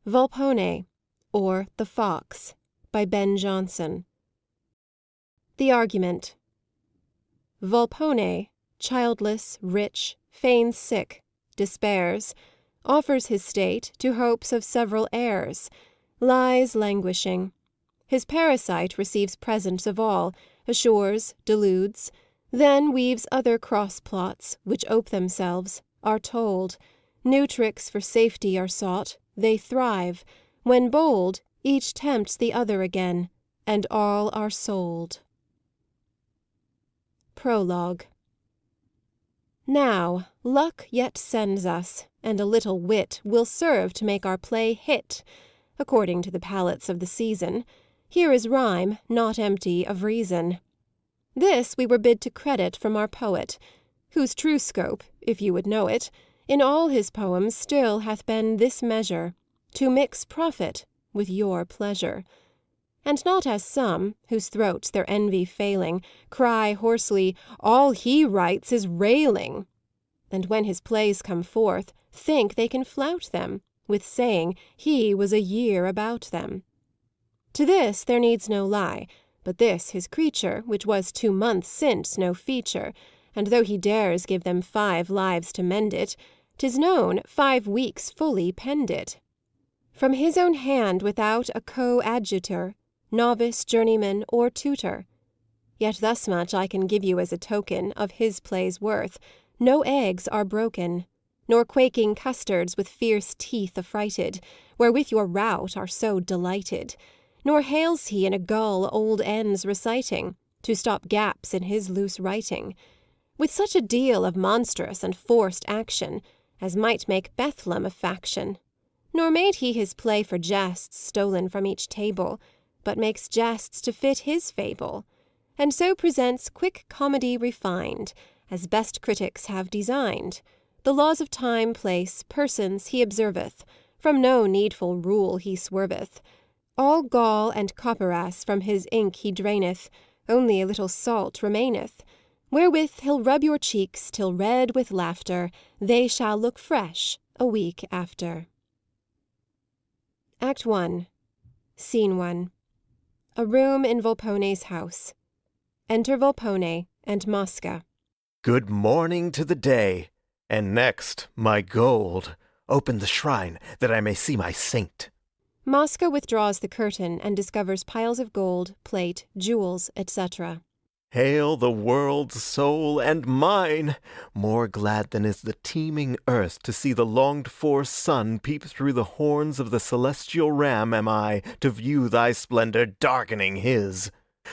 Volpone, or The Fox, by Ben Jonson. The argument. Volpone, childless, rich, feigns sick, despairs, offers his state to hopes of several heirs, lies languishing. His parasite receives presents of all, assures, deludes, then weaves other cross-plots, which ope themselves, are told. New tricks for safety are sought, they thrive. When bold, each tempts the other again, and all are sold. Prologue. Now, luck yet sends us, and a little wit will serve to make our play hit, according to the palates of the season. Here is rhyme, not empty of reason. This we were bid to credit from our poet, whose true scope, if you would know it, in all his poems still hath been this measure, to mix profit with your pleasure. And not as some, whose throats their envy failing, cry hoarsely, all he writes is railing, and when his plays come forth, think they can flout them, with saying he was a year about them. To this there needs no lie, but this his creature, which was 2 months since no feature, and though he dares give them 5 lives to mend it, 'tis known 5 weeks fully penned it. From his own hand without a coadjutor, novice, journeyman, or tutor. Yet thus much I can give you as a token of his play's worth, no eggs are broken, nor quaking custards with fierce teeth affrighted, wherewith your rout are so delighted, nor hails he in a gull old ends reciting, to stop gaps in his loose writing, with such a deal of monstrous and forced action, as might make Bethlem a faction. Nor made he his play for jests stolen from each table, but makes jests to fit his fable, and so presents quick comedy refined, as best critics have designed. The laws of time, place, persons he observeth, from no needful rule he swerveth. All gall and copperas from his ink he draineth, only a little salt remaineth, wherewith he'll rub your cheeks till red with laughter, they shall look fresh a week after. Act I. Scene 1. A room in Volpone's house. Enter Volpone and Mosca. Good morning to the day, and next, my gold. Open the shrine, that I may see my saint. Mosca withdraws the curtain and discovers piles of gold, plate, jewels, etc. Hail the world's soul and mine! More glad than is the teeming earth to see the longed-for sun peep through the horns of the celestial ram am I to view thy splendor darkening his,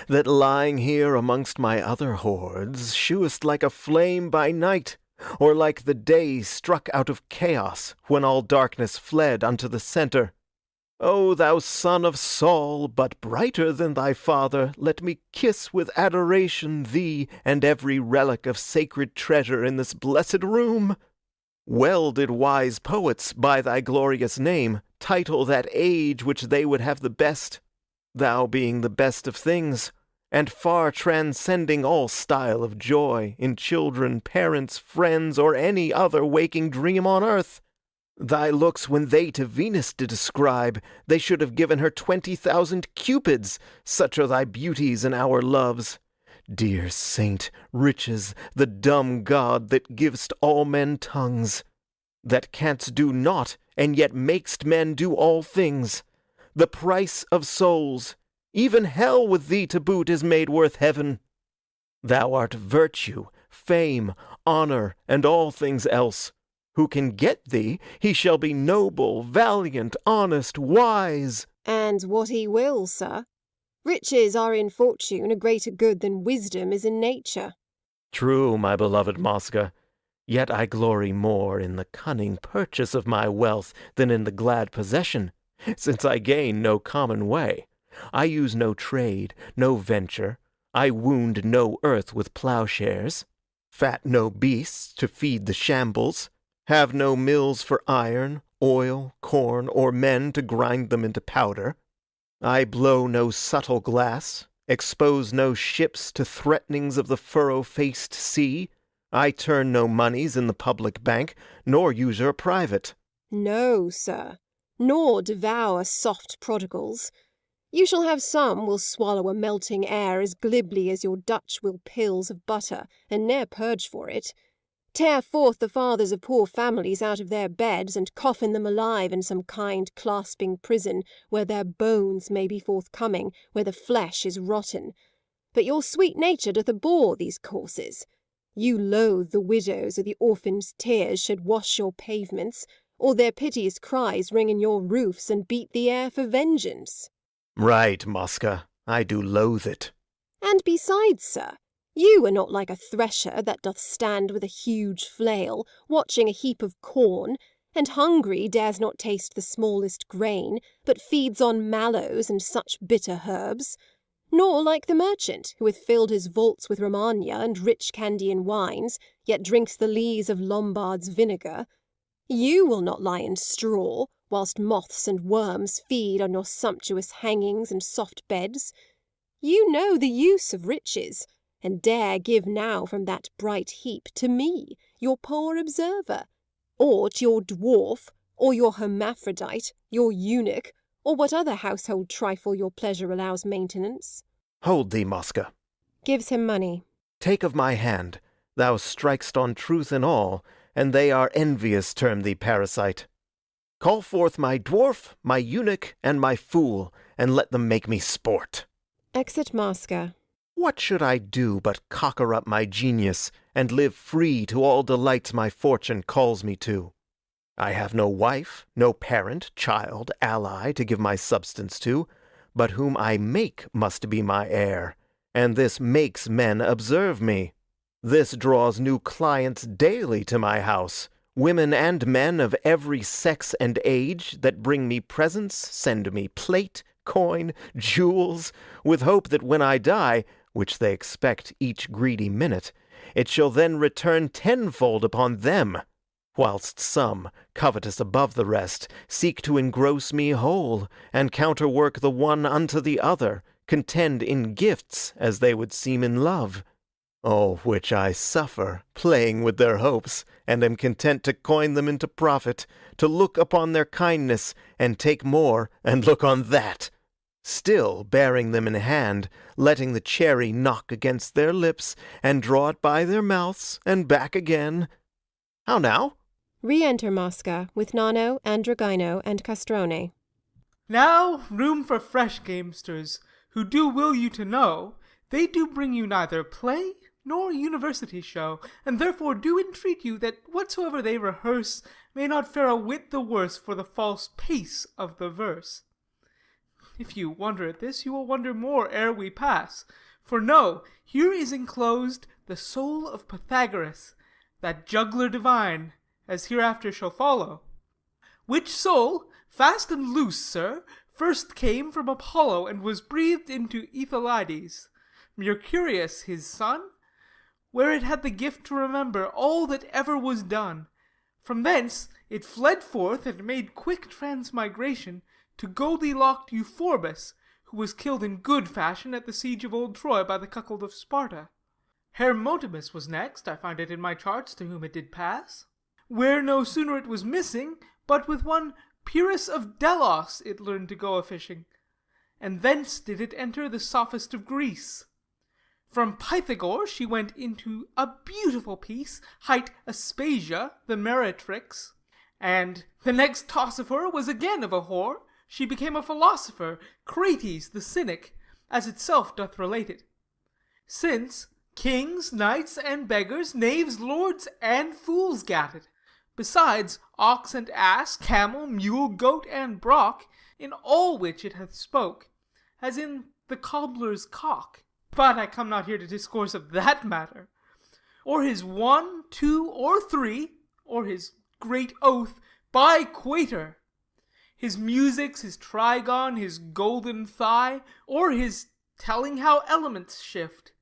that lying here amongst my other hordes shewest like a flame by night, or like the day struck out of chaos when all darkness fled unto the centre. O thou son of Saul, but brighter than thy father, let me kiss with adoration thee and every relic of sacred treasure in this blessed room. Well did wise poets, by thy glorious name, title that age which they would have the best, thou being the best of things, and far transcending all style of joy in children, parents, friends, or any other waking dream on earth. Thy looks when they to Venus did ascribe, they should have given her 20,000 cupids, such are thy beauties and our loves. Dear saint, riches, the dumb god that givest all men tongues, that canst do naught, and yet makest men do all things. The price of souls, even hell with thee to boot is made worth heaven. Thou art virtue, fame, honor, and all things else. Who can get thee, he shall be noble, valiant, honest, wise. And what he will, sir. Riches are in fortune a greater good than wisdom is in nature. True, my beloved Mosca, yet I glory more in the cunning purchase of my wealth than in the glad possession, since I gain no common way. I use no trade, no venture, I wound no earth with plowshares, fat no beasts to feed the shambles, have no mills for iron, oil, corn, or men to grind them into powder. I blow no subtle glass, expose no ships to threatenings of the furrow-faced sea. I turn no moneys in the public bank, nor usurp private. No, sir, nor devour soft prodigals. You shall have some will swallow a melting air as glibly as your Dutch will pills of butter, and ne'er purge for it. Tear forth the fathers of poor families out of their beds, and coffin them alive in some kind clasping prison, where their bones may be forthcoming, where the flesh is rotten. But your sweet nature doth abhor these courses. You loathe the widows or the orphans' tears should wash your pavements, or their piteous cries ring in your roofs and beat the air for vengeance. Right, Mosca, I do loathe it. And besides, sir, you are not like a thresher that doth stand with a huge flail, watching a heap of corn, and hungry dares not taste the smallest grain, but feeds on mallows and such bitter herbs. Nor like the merchant, who hath filled his vaults with Romagna and rich Candian wines, yet drinks the lees of Lombard's vinegar. You will not lie in straw, whilst moths and worms feed on your sumptuous hangings and soft beds. You know the use of riches, and dare give now from that bright heap to me, your poor observer, or to your dwarf, or your hermaphrodite, your eunuch, or what other household trifle your pleasure allows maintenance. Hold thee, Mosca. Gives him money. Take of my hand. Thou strik'st on truth in all, and they are envious term thee parasite. Call forth my dwarf, my eunuch, and my fool, and let them make me sport. Exit Mosca. What should I do but cocker up my genius, and live free to all delights my fortune calls me to? I have no wife, no parent, child, ally to give my substance to, but whom I make must be my heir, and this makes men observe me. This draws new clients daily to my house, women and men of every sex and age, that bring me presents, send me plate, coin, jewels, with hope that when I die, which they expect each greedy minute, it shall then return tenfold upon them, whilst some, covetous above the rest, seek to engross me whole, and counterwork the one unto the other, contend in gifts as they would seem in love. Oh, which I suffer, playing with their hopes, and am content to coin them into profit, to look upon their kindness, and take more, and look on that. Still bearing them in hand, letting the cherry knock against their lips, and draw it by their mouths, and back again. How now? Re-enter Mosca, with Nano, Androgino, and Castrone. Now room for fresh gamesters, who do will you to know, they do bring you neither play nor university show, and therefore do entreat you that whatsoever they rehearse may not fare a whit the worse for the false pace of the verse. If you wonder at this, you will wonder more ere we pass. For know, here is enclosed the soul of Pythagoras, that juggler divine, as hereafter shall follow. Which soul, fast and loose, sir, first came from Apollo, and was breathed into Aethalides, Mercurius his son, where it had the gift to remember all that ever was done. From thence it fled forth, and made quick transmigration, to goldy-locked Euphorbus, who was killed in good fashion at the siege of old Troy by the cuckold of Sparta. Hermotimus was next, I find it in my charts, to whom it did pass, where no sooner it was missing, but with one Pyrrhus of Delos it learned to go a-fishing, and thence did it enter the sophist of Greece. From Pythagore she went into a beautiful piece, hight Aspasia, the meretrix, and the next toss of her was again of a whore. She became a philosopher, Crates the cynic, as itself doth relate it. Since kings, knights, and beggars, knaves, lords, and fools gat it, besides ox and ass, camel, mule, goat, and brock, in all which it hath spoke, as in the cobbler's cock. But I come not here to discourse of that matter, or his 1, 2, or 3, or his great oath by Quater, his musics, his trigon, his golden thigh, or his telling how elements shift.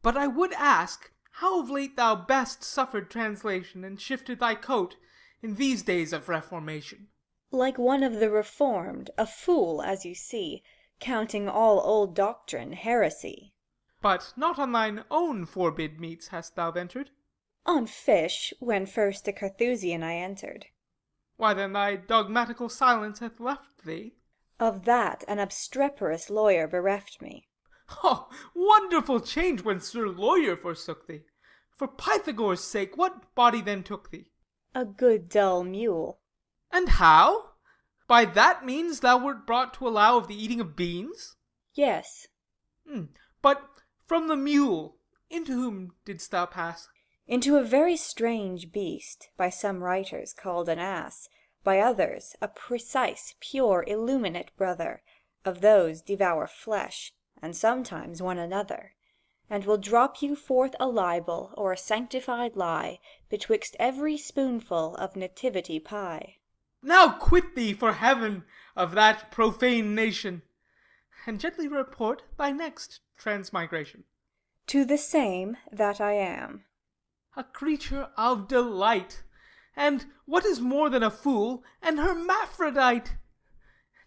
But I would ask, how of late thou best suffered translation, and shifted thy coat in these days of reformation? Like one of the reformed, a fool, as you see, counting all old doctrine heresy. But not on thine own forbid meats hast thou ventured? On fish, when first to Carthusian I entered. Why then thy dogmatical silence hath left thee. Of that an obstreperous lawyer bereft me. Oh, wonderful change when Sir Lawyer forsook thee! For Pythagoras' sake, what body then took thee? A good dull mule. And how? By that means thou wert brought to allow of the eating of beans? Yes. But from the mule, into whom didst thou pass? Into a very strange beast, by some writers called an ass, by others a precise, pure, illuminate brother, of those devour flesh, and sometimes one another, and will drop you forth a libel or a sanctified lie betwixt every spoonful of nativity pie. Now quit thee, for heaven, of that profane nation, and gently report thy next transmigration. To the same that I am. A creature of delight, and what is more than a fool, an hermaphrodite.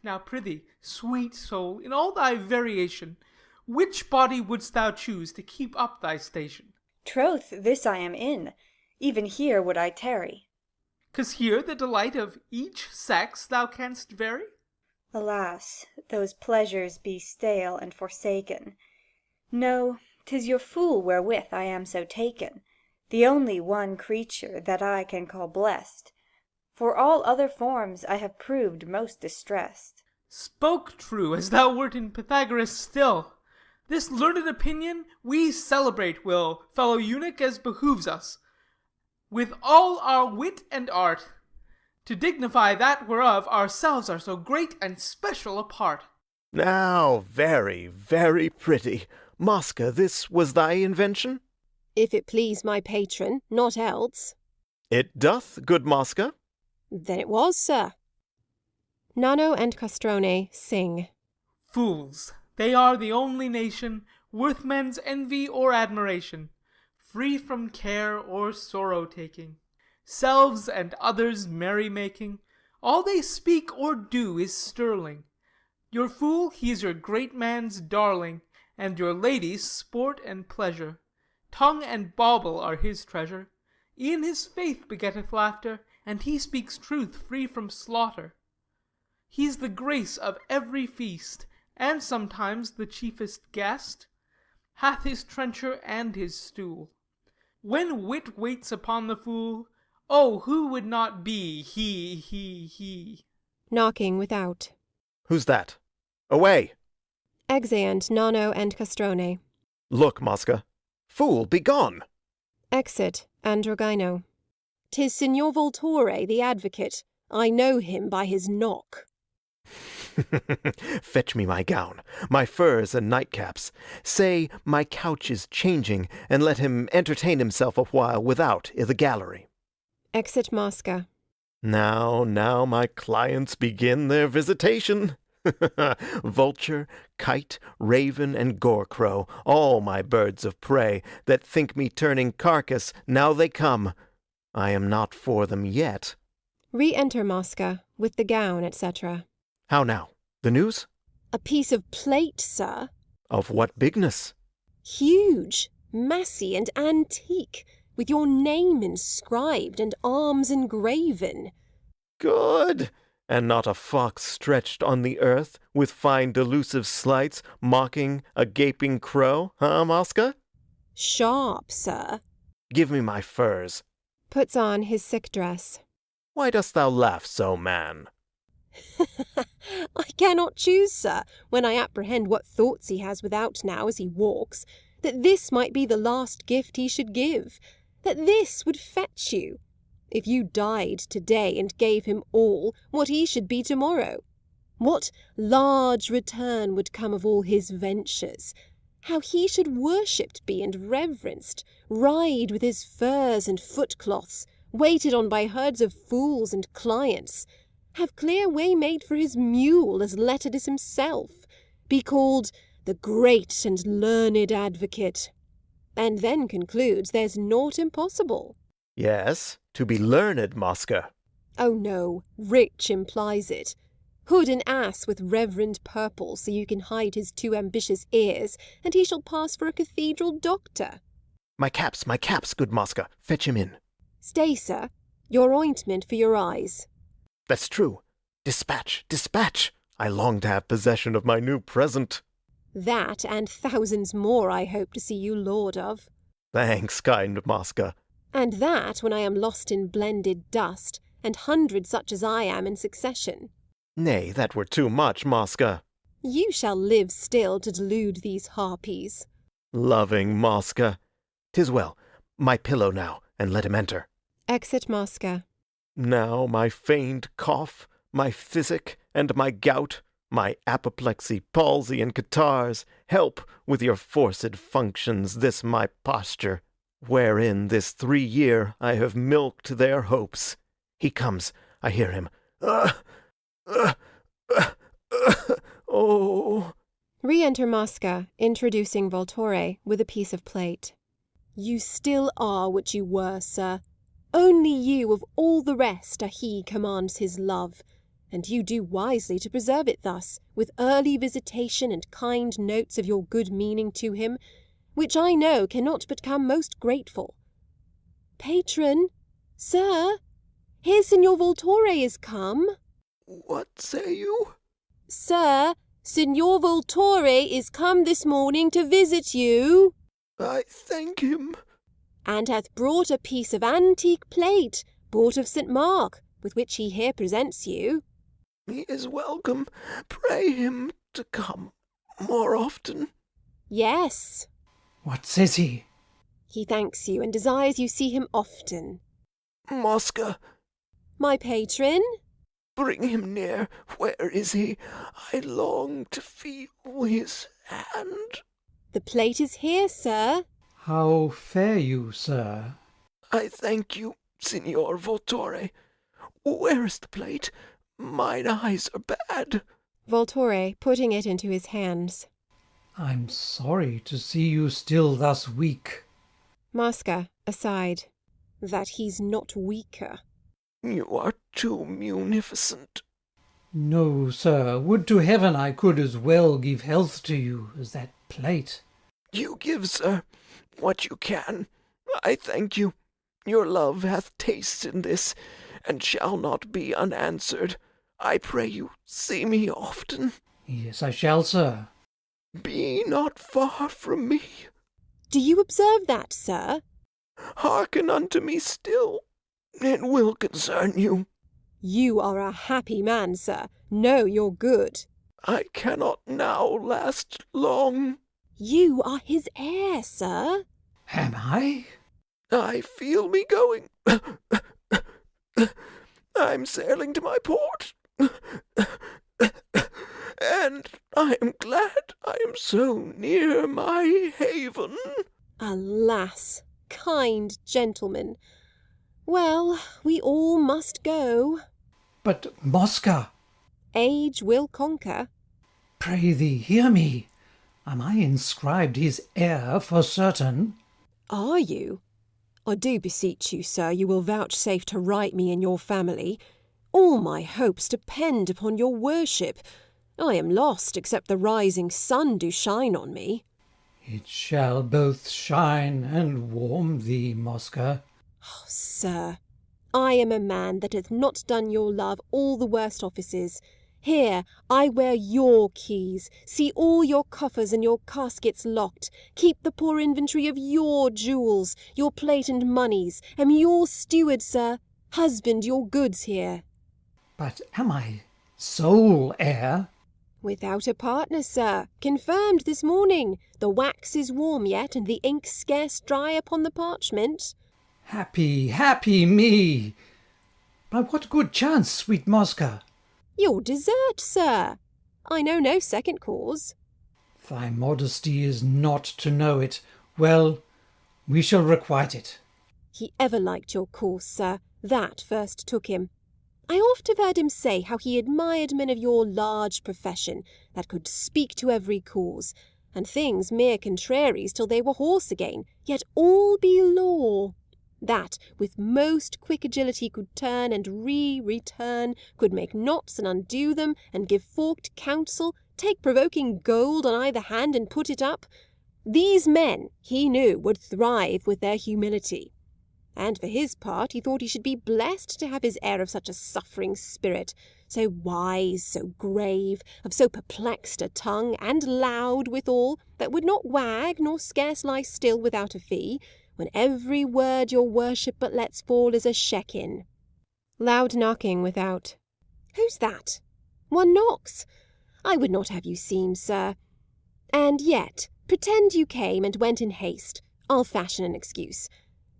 Now prithee, sweet soul, in all thy variation, which body wouldst thou choose to keep up thy station? Troth, this I am in, even here would I tarry. 'Cause here the delight of each sex thou canst vary? Alas, those pleasures be stale and forsaken. No, 'tis your fool wherewith I am so taken, the only one creature that I can call blessed. For all other forms I have proved most distressed. Spoke true, as thou wert in Pythagoras still. This learned opinion we celebrate will, fellow eunuch, as behooves us, with all our wit and art, to dignify that whereof ourselves are so great and special a part. Now, very, very pretty. Mosca, this was thy invention? If it please my patron, not else. It doth, good Mosca. Then it was, sir. Nano and Castrone sing. Fools, they are the only nation worth men's envy or admiration, free from care or sorrow taking, selves and others merry making. All they speak or do is sterling. Your fool, he is your great man's darling, and your lady's sport and pleasure. Tongue and bauble are his treasure. E'en his faith begetteth laughter, and he speaks truth free from slaughter. He's the grace of every feast, and sometimes the chiefest guest. Hath his trencher and his stool. When wit waits upon the fool, oh, who would not be he? Knocking without. Who's that? Away! Exeunt Nano and Castrone. Look, Mosca. Fool, be gone! Exit Androgino. 'Tis Signor Voltore, the advocate. I know him by his knock. Fetch me my gown, my furs and nightcaps. Say my couch is changing, and let him entertain himself a while without i' the gallery. Exit Mosca. Now, my clients begin their visitation. Vulture, kite, raven, and gore-crow, all my birds of prey, that think me turning carcass, now they come. I am not for them yet. Re-enter Mosca, with the gown, etc. How now? The news? A piece of plate, sir. Of what bigness? Huge, massy, and antique, with your name inscribed and arms engraven. Good! And not a fox stretched on the earth, with fine delusive sleights, mocking a gaping crow, huh, Mosca? Sharp, sir. Give me my furs. Puts on his sick dress. Why dost thou laugh so, man? I cannot choose, sir, when I apprehend what thoughts he has without now as he walks, that this might be the last gift he should give, that this would fetch you, if you died to-day and gave him all, what he should be to-morrow. What large return would come of all his ventures, how he should worshipped be and reverenced, ride with his furs and footcloths, waited on by herds of fools and clients, have clear way made for his mule as lettered as himself, be called the great and learned advocate, and then concludes there's naught impossible. Yes, to be learned, Mosca. Oh no, rich implies it. Hood an ass with reverend purple, so you can hide his too ambitious ears, and he shall pass for a cathedral doctor. My caps, good Mosca. Fetch him in. Stay, sir, your ointment for your eyes. That's true. Dispatch, dispatch! I long to have possession of my new present. That and thousands more I hope to see you lord of. Thanks, kind Mosca. And that when I am lost in blended dust, and hundreds such as I am in succession. Nay, that were too much, Mosca. You shall live still to delude these harpies. Loving Mosca. 'Tis well. My pillow now, and let him enter. Exit Mosca. Now my feigned cough, my physic, and my gout, my apoplexy, palsy, and catarrhs, help with your forced functions this my posture, wherein this 3 year I have milked their hopes. He comes, I hear him. Oh. Re-enter Mosca, introducing Volpone with a piece of plate. You still are what you were, sir. Only you of all the rest he commands his love, and you do wisely to preserve it thus, with early visitation and kind notes of your good meaning to him, which I know cannot but come most grateful. Patron, sir, here Signor Volpone is come. What say you? Sir, Signor Volpone is come this morning to visit you. I thank him. And hath brought a piece of antique plate, bought of St. Mark, with which he here presents you. He is welcome. Pray him to come more often. Yes. What says he? He thanks you and desires you see him often. Mosca, My patron? bring him near. Where is he? I long to feel his hand. The plate is here, sir. How fare you, sir? I thank you, Signor Volpone. Where is the plate? Mine eyes are bad. Volpone putting it into his hands. I'm sorry to see you still thus weak. Mosca, aside. That he's not weaker. You are too munificent. No, sir, would to heaven I could as well give health to you as that plate. You give, sir, what you can. I thank you. Your love hath taste in this, and shall not be unanswered. I pray you, see me often. Yes, I shall, sir. Be not far from me. Do you observe that, sir? Hearken unto me still. It will concern you. You are a happy man, sir. Know you're good. I cannot now last long. You are his heir, sir. Am I? I feel me going. I'm sailing to my port. And I am glad I am so near my haven. Alas, kind gentleman. Well, we all must go. But, Mosca, Age will conquer. pray thee, hear me. Am I inscribed his heir for certain? Are you? I do beseech you, sir, you will vouchsafe to right me in your family. All my hopes depend upon your worship. I am lost, except the rising sun do shine on me. It shall both shine and warm thee, Mosca. Oh, sir, I am a man that hath not done your love all the worst offices. Here, I wear your keys, see all your coffers and your caskets locked, keep the poor inventory of your jewels, your plate and moneys, am your steward, sir, husband your goods here. But am I sole heir? Without a partner, sir, confirmed this morning. The wax is warm yet, and the ink scarce dry upon the parchment. Happy, happy me! By what good chance, sweet Mosca? Your desert, sir. I know no second cause. Thy modesty is not to know it. Well, we shall requite it. He ever liked your course, sir. That first took him. I oft have heard him say how he admired men of your large profession, that could speak to every cause, and things mere contraries till they were hoarse again, yet all be law. That with most quick agility could turn and return, could make knots and undo them, and give forked counsel, take provoking gold on either hand and put it up. These men, he knew, would thrive with their humility. and for his part he thought he should be blessed to have his heir of such a suffering spirit, so wise, so grave, of so perplexed a tongue, and loud withal, that would not wag, nor scarce lie still without a fee, when every word your worship but lets fall is a shekin. Loud knocking without. Who's that? One knocks. I would not have you seen, sir. And yet, pretend you came and went in haste. I'll fashion an excuse.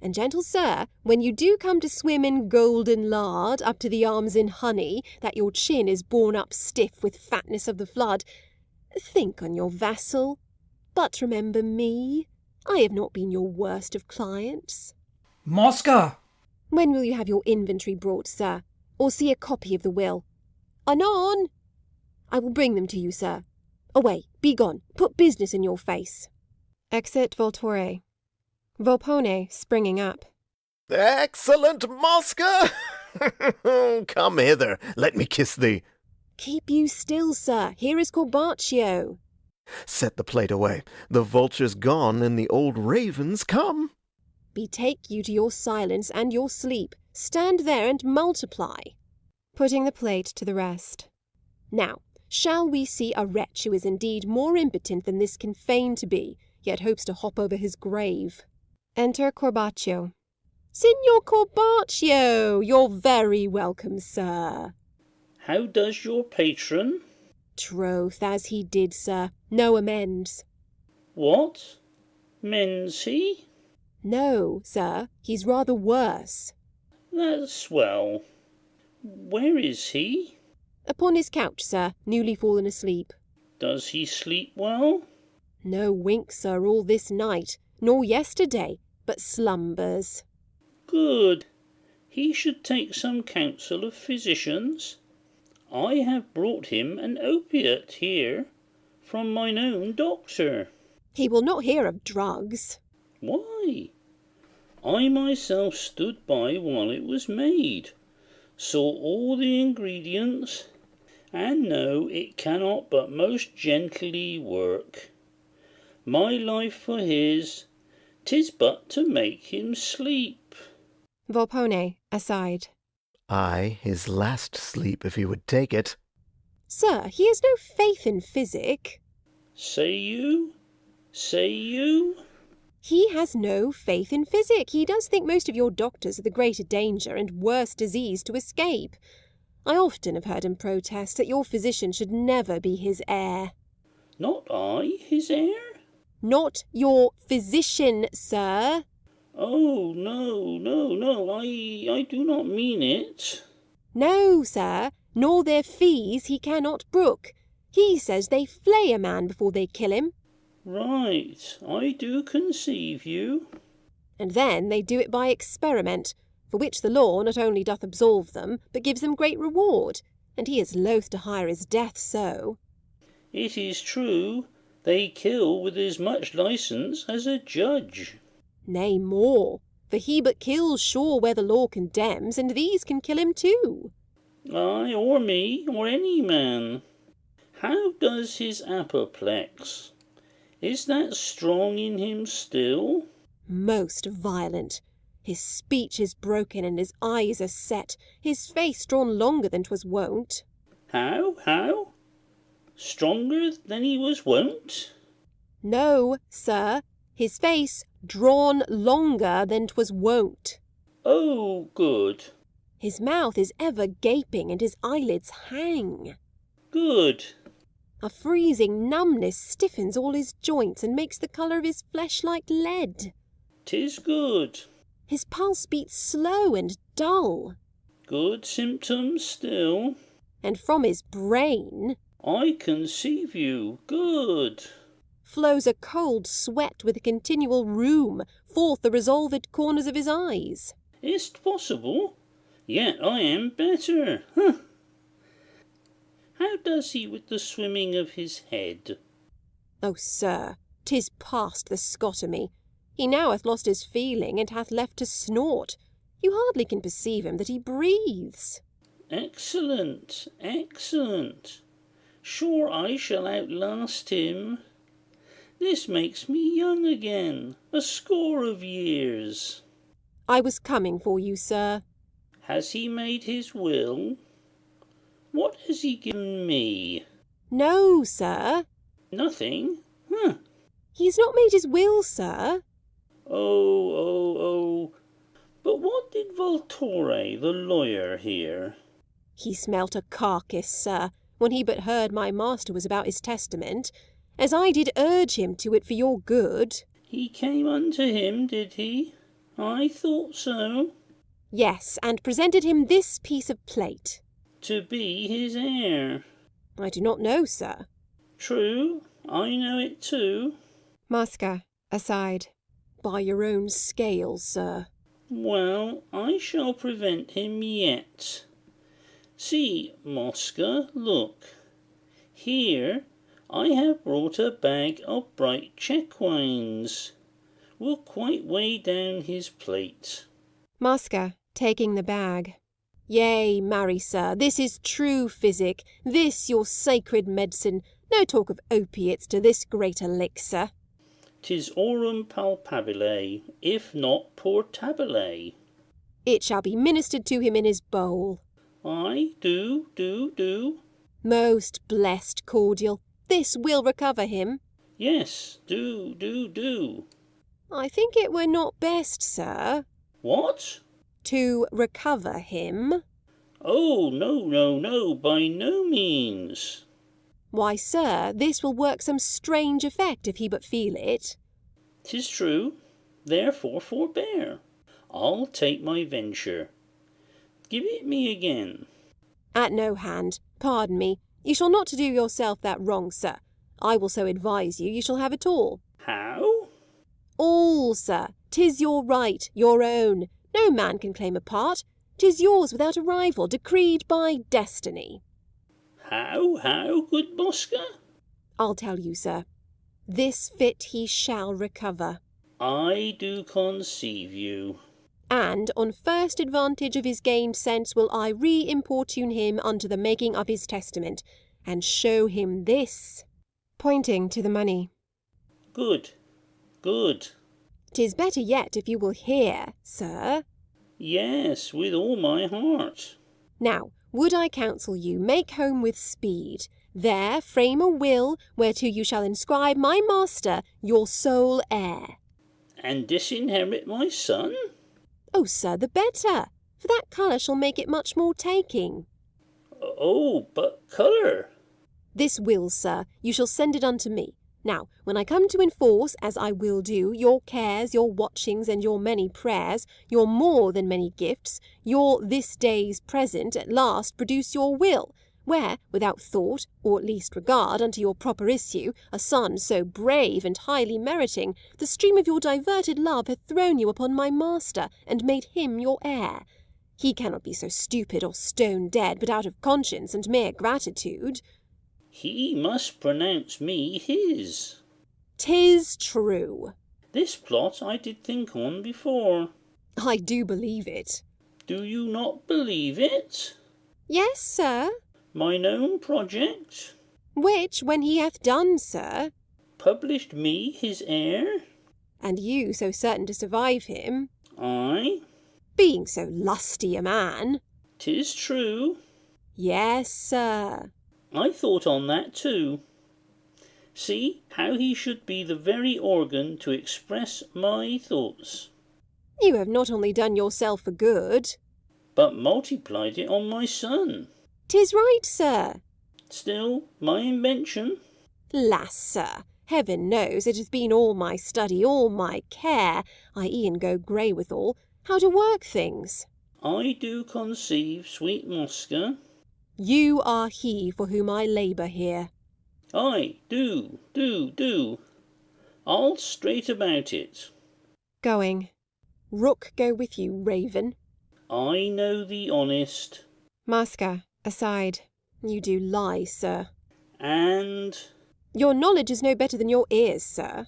And, gentle sir, when you do come to swim in golden lard, up to the arms in honey, that your chin is borne up stiff with fatness of the flood, think on your vassal. But remember me. I have not been your worst of clients. Mosca! When will you have your inventory brought, sir? Or see a copy of the will? Anon! I will bring them to you, sir. Away, be gone, put business in your face. Exit Voltore. Volpone springing up. Excellent, Mosca! Come hither, let me kiss thee. Keep you still, sir. Here is Corbaccio. Set the plate away. The vulture's gone and the old raven's come. Betake you to your silence and your sleep. Stand there and multiply. Putting the plate to the rest. Now, shall we see a wretch who is indeed more impotent than this can feign to be, yet hopes to hop over his grave? Enter Corbaccio. Signor Corbaccio, you're very welcome, sir. How does your patron? Troth, as he did, sir. No amends. What? Mends he? No, sir, he's rather worse. That's well. Where is he? Upon his couch, sir, newly fallen asleep. Does he sleep well? No wink, sir, all this night, nor yesterday, but slumbers. Good. He should take some counsel of physicians. I have brought him an opiate here, from mine own doctor. He will not hear of drugs. Why? I myself stood by while it was made, saw all the ingredients, and know it cannot but most gently work. My life for his, 'tis but to make him sleep. Volpone, aside. Aye, his last sleep if he would take it. Sir, he has no faith in physic. Say you? Say you? He has no faith in physic. He does think most of your doctors are the greater danger and worse disease to escape. I often have heard him protest that your physician should never be his heir. Not I, his heir? Not your physician, sir. Oh, no, I do not mean it. No, sir, nor their fees he cannot brook. He says they flay a man before they kill him. Right, I do conceive you. And then they do it by experiment, for which the law not only doth absolve them, but gives them great reward, and he is loath to hire his death so. It is true, they kill with as much licence as a judge. Nay, more, for he but kills sure where the law condemns, and these can kill him too. Ay, or me, or any man. How does his apoplex? Is that strong in him still? Most violent. His speech is broken, and his eyes are set, his face drawn longer than 'twas wont. How? Stronger than he was wont? No, sir, his face drawn longer than 'twas wont. Oh, good. His mouth is ever gaping, and his eyelids hang. Good. A freezing numbness stiffens all his joints, and makes the colour of his flesh like lead. 'Tis good. His pulse beats slow and dull. Good symptoms still. And from his brain I conceive you. Good. flows a cold sweat with a continual rheum, forth the resolved corners of his eyes. Is't possible? Yet I am better. Huh. How does he with the swimming of his head? Oh, sir, 'tis past the scotomy. He now hath lost his feeling, and hath left to snort. You hardly can perceive him that he breathes. Excellent. Sure I shall outlast him. This makes me young again, a score of years. I was coming for you, sir. Has he made his will? What has he given me? No, sir. Nothing? Huh. He's not made his will, sir. Oh. But what did Volpone, the lawyer, hear? He smelt a carcass, sir, when he but heard my master was about his testament, as I did urge him to it for your good. He came unto him, did he? I thought so. Yes, and presented him this piece of plate. To be his heir. I do not know, sir. True, I know it too. Mosca, aside. By your own scales, sir. Well, I shall prevent him yet. See, Mosca, look. Here I have brought a bag of bright check wines. Will quite weigh down his plate. Mosca, taking the bag. Yea, marry, sir, this is true physic, this your sacred medicine. No talk of opiates to this great elixir. 'Tis aurum palpabile, if not portabile. It shall be ministered to him in his bowl. Ay, do. Most blessed cordial, this will recover him. Yes, do. I think it were not best, sir, What? to recover him. Oh, no, by no means. Why, sir, this will work some strange effect if he but feel it. 'Tis true, therefore forbear. I'll take my venture. Give it me again. At no hand. Pardon me. You shall not do yourself that wrong, sir. I will so advise you, you shall have it all. How? All, sir. 'Tis your right, your own. No man can claim a part. 'Tis yours without a rival, decreed by destiny. How, good Mosca? I'll tell you, sir. This fit he shall recover. I do conceive you. And on first advantage of his gained sense will I re-importune him unto the making of his testament, and show him this. Pointing to the money. Good. 'Tis better yet if you will hear, sir. Yes, with all my heart. Now, would I counsel you make home with speed, there frame a will, whereto you shall inscribe my master, your sole heir. And disinherit my son? Oh, sir, the better, for that colour shall make it much more taking. Oh, but colour. This will, sir, you shall send it unto me. Now, when I come to enforce, as I will do, your cares, your watchings, and your many prayers, your more than many gifts, your this day's present, at last produce your will, where, without thought, or at least regard, unto your proper issue, a son so brave and highly meriting, the stream of your diverted love hath thrown you upon my master, and made him your heir. He cannot be so stupid or stone dead, but out of conscience and mere gratitude. He must pronounce me his. 'Tis true. This plot I did think on before. I do believe it. Do you not believe it? Yes, sir. Mine own project? Which, when he hath done, sir, Published me his heir? and you so certain to survive him, Ay, being so lusty a man. 'tis true. Yes, sir. I thought on that too. See how he should be the very organ to express my thoughts, You have not only done yourself a good. but multiplied it on my son. 'Tis right, sir. Still, my invention. Lass, sir, heaven knows it hath been all my study, all my care, I e'en go grey withal, how to work things. I do conceive, sweet Mosca. You are he for whom I labour here. I do. I'll straight about it. Going. Rook go with you, raven. I know thee honest. Mosca, aside. You do lie, sir. And Your knowledge is no better than your ears, sir.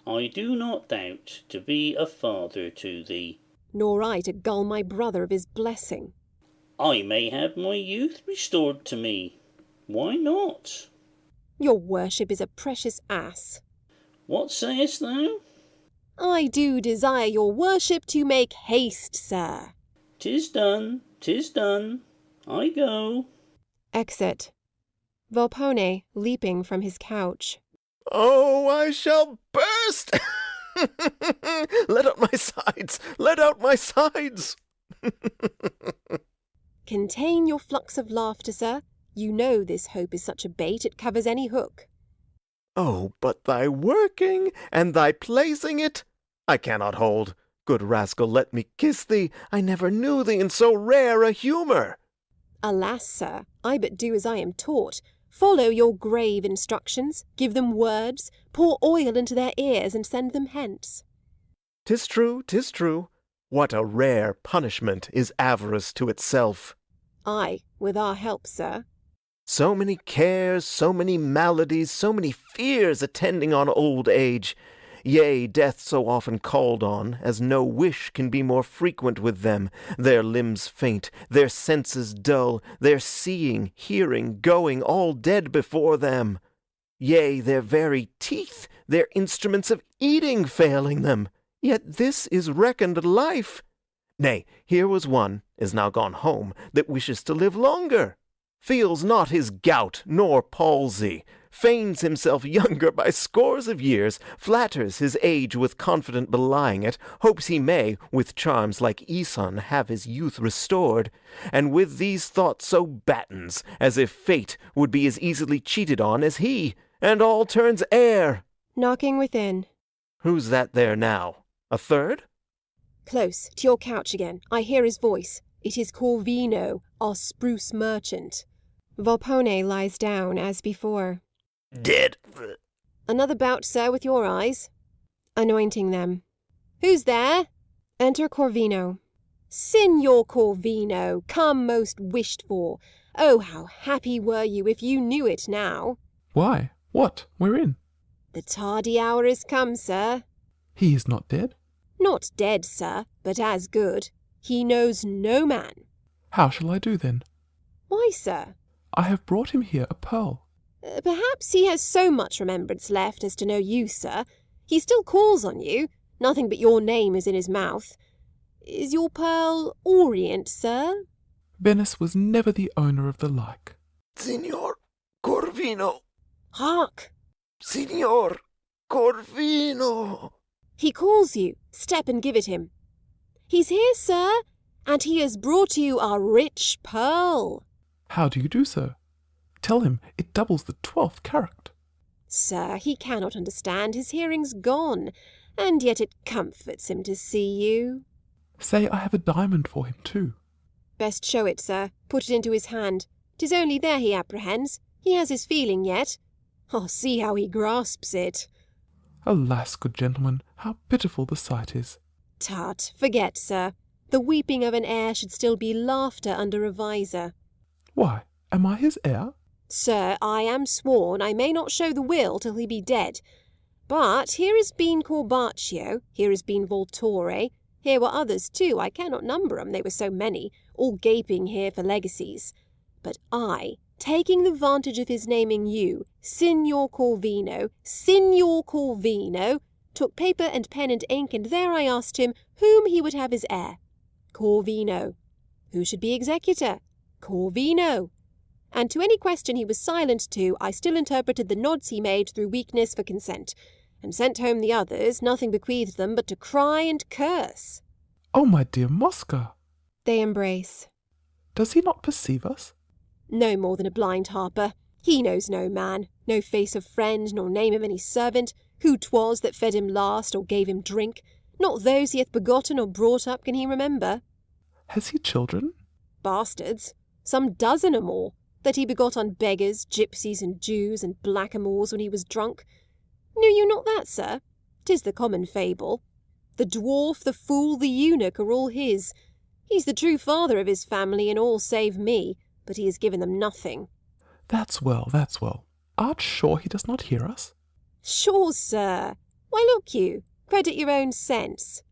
I do not doubt to be a father to thee. Nor I to gull my brother of his blessing. I may have my youth restored to me. Why not? Your worship is a precious ass. What sayest thou? I do desire your worship to make haste, sir. 'Tis done, 'tis done. I go. Exit. Volpone leaping from his couch. Oh, I shall burst! Let out my sides! Let out my sides! Contain your flux of laughter, sir. You know this hope is such a bait it covers any hook. Oh, but thy working, and thy placing it! I cannot hold. Good rascal, let me kiss thee. I never knew thee in so rare a humour. Alas, sir, I but do as I am taught. Follow your grave instructions, give them words, pour oil into their ears, and send them hence. 'Tis true, 'tis true. What a rare punishment is avarice to itself. Ay, with our help, sir. So many cares, so many maladies, so many fears attending on old age. Yea, death so often called on, as no wish can be more frequent with them, their limbs faint, their senses dull, their seeing, hearing, going, all dead before them. Yea, their very teeth, their instruments of eating failing them. Yet this is reckoned life. Nay, here was one, is now gone home, that wishes to live longer. Feels not his gout nor palsy, feigns himself younger by scores of years, flatters his age with confident belying it, hopes he may, with charms like Æson, have his youth restored, and with these thoughts so battens, as if fate would be as easily cheated on as he, and all turns air. Knocking within. Who's that there now? A third? Close, to your couch again. I hear his voice. It is Corvino, our spruce merchant. Volpone lies down as before. Dead. Another bout, sir, with your eyes. Anointing them. Who's there? Enter Corvino. Signor Corvino, come most wished for. Oh, how happy were you if you knew it now. Why? What? Wherein? The tardy hour is come, sir. He is not dead? Not dead, sir, but as good. He knows no man. How shall I do then? Why, sir? I have brought him here a pearl. Perhaps he has so much remembrance left as to know you, sir. He still calls on you. Nothing but your name is in his mouth. Is your pearl orient, sir? Venice was never the owner of the like. Signor Corvino. Hark! Signor Corvino. He calls you. Step and give it him. He's here, sir, and he has brought you a rich pearl. How do you do so? Tell him it doubles the 12th carat. Sir, he cannot understand. His hearing's gone, and yet it comforts him to see you. Say I have a diamond for him too. Best show it, sir. Put it into his hand. 'Tis only there he apprehends. He has his feeling yet. Oh, see how he grasps it. Alas, good gentleman, how pitiful the sight is. Tut, forget, sir. The weeping of an heir should still be laughter under a visor. Why, am I his heir? Sir, I am sworn I may not show the will till he be dead. But here has been Corbaccio, here has been Voltore, here were others too, I cannot number 'em, they were so many, all gaping here for legacies. But I, taking the vantage of his naming you, Signor Corvino, took paper and pen and ink, and there I asked him whom he would have as heir. Corvino. Who should be executor? Corvino. And to any question he was silent to, I still interpreted the nods he made through weakness for consent, and sent home the others, nothing bequeathed them but to cry and curse. Oh, my dear Mosca! They embrace. Does he not perceive us? No more than a blind harper. He knows no man, no face of friend, nor name of any servant, who 'twas that fed him last or gave him drink. Not those he hath begotten or brought up can he remember. Has he children? Bastards, some dozen or more, that he begot on beggars, gipsies, and Jews, and blackamoors when he was drunk. Knew you not that, sir? 'Tis the common fable. The dwarf, the fool, the eunuch are all his. He's the true father of his family in all save me, but he has given them nothing. That's well, that's well. Art sure he does not hear us? Sure, sir. Why, look you, credit your own sense.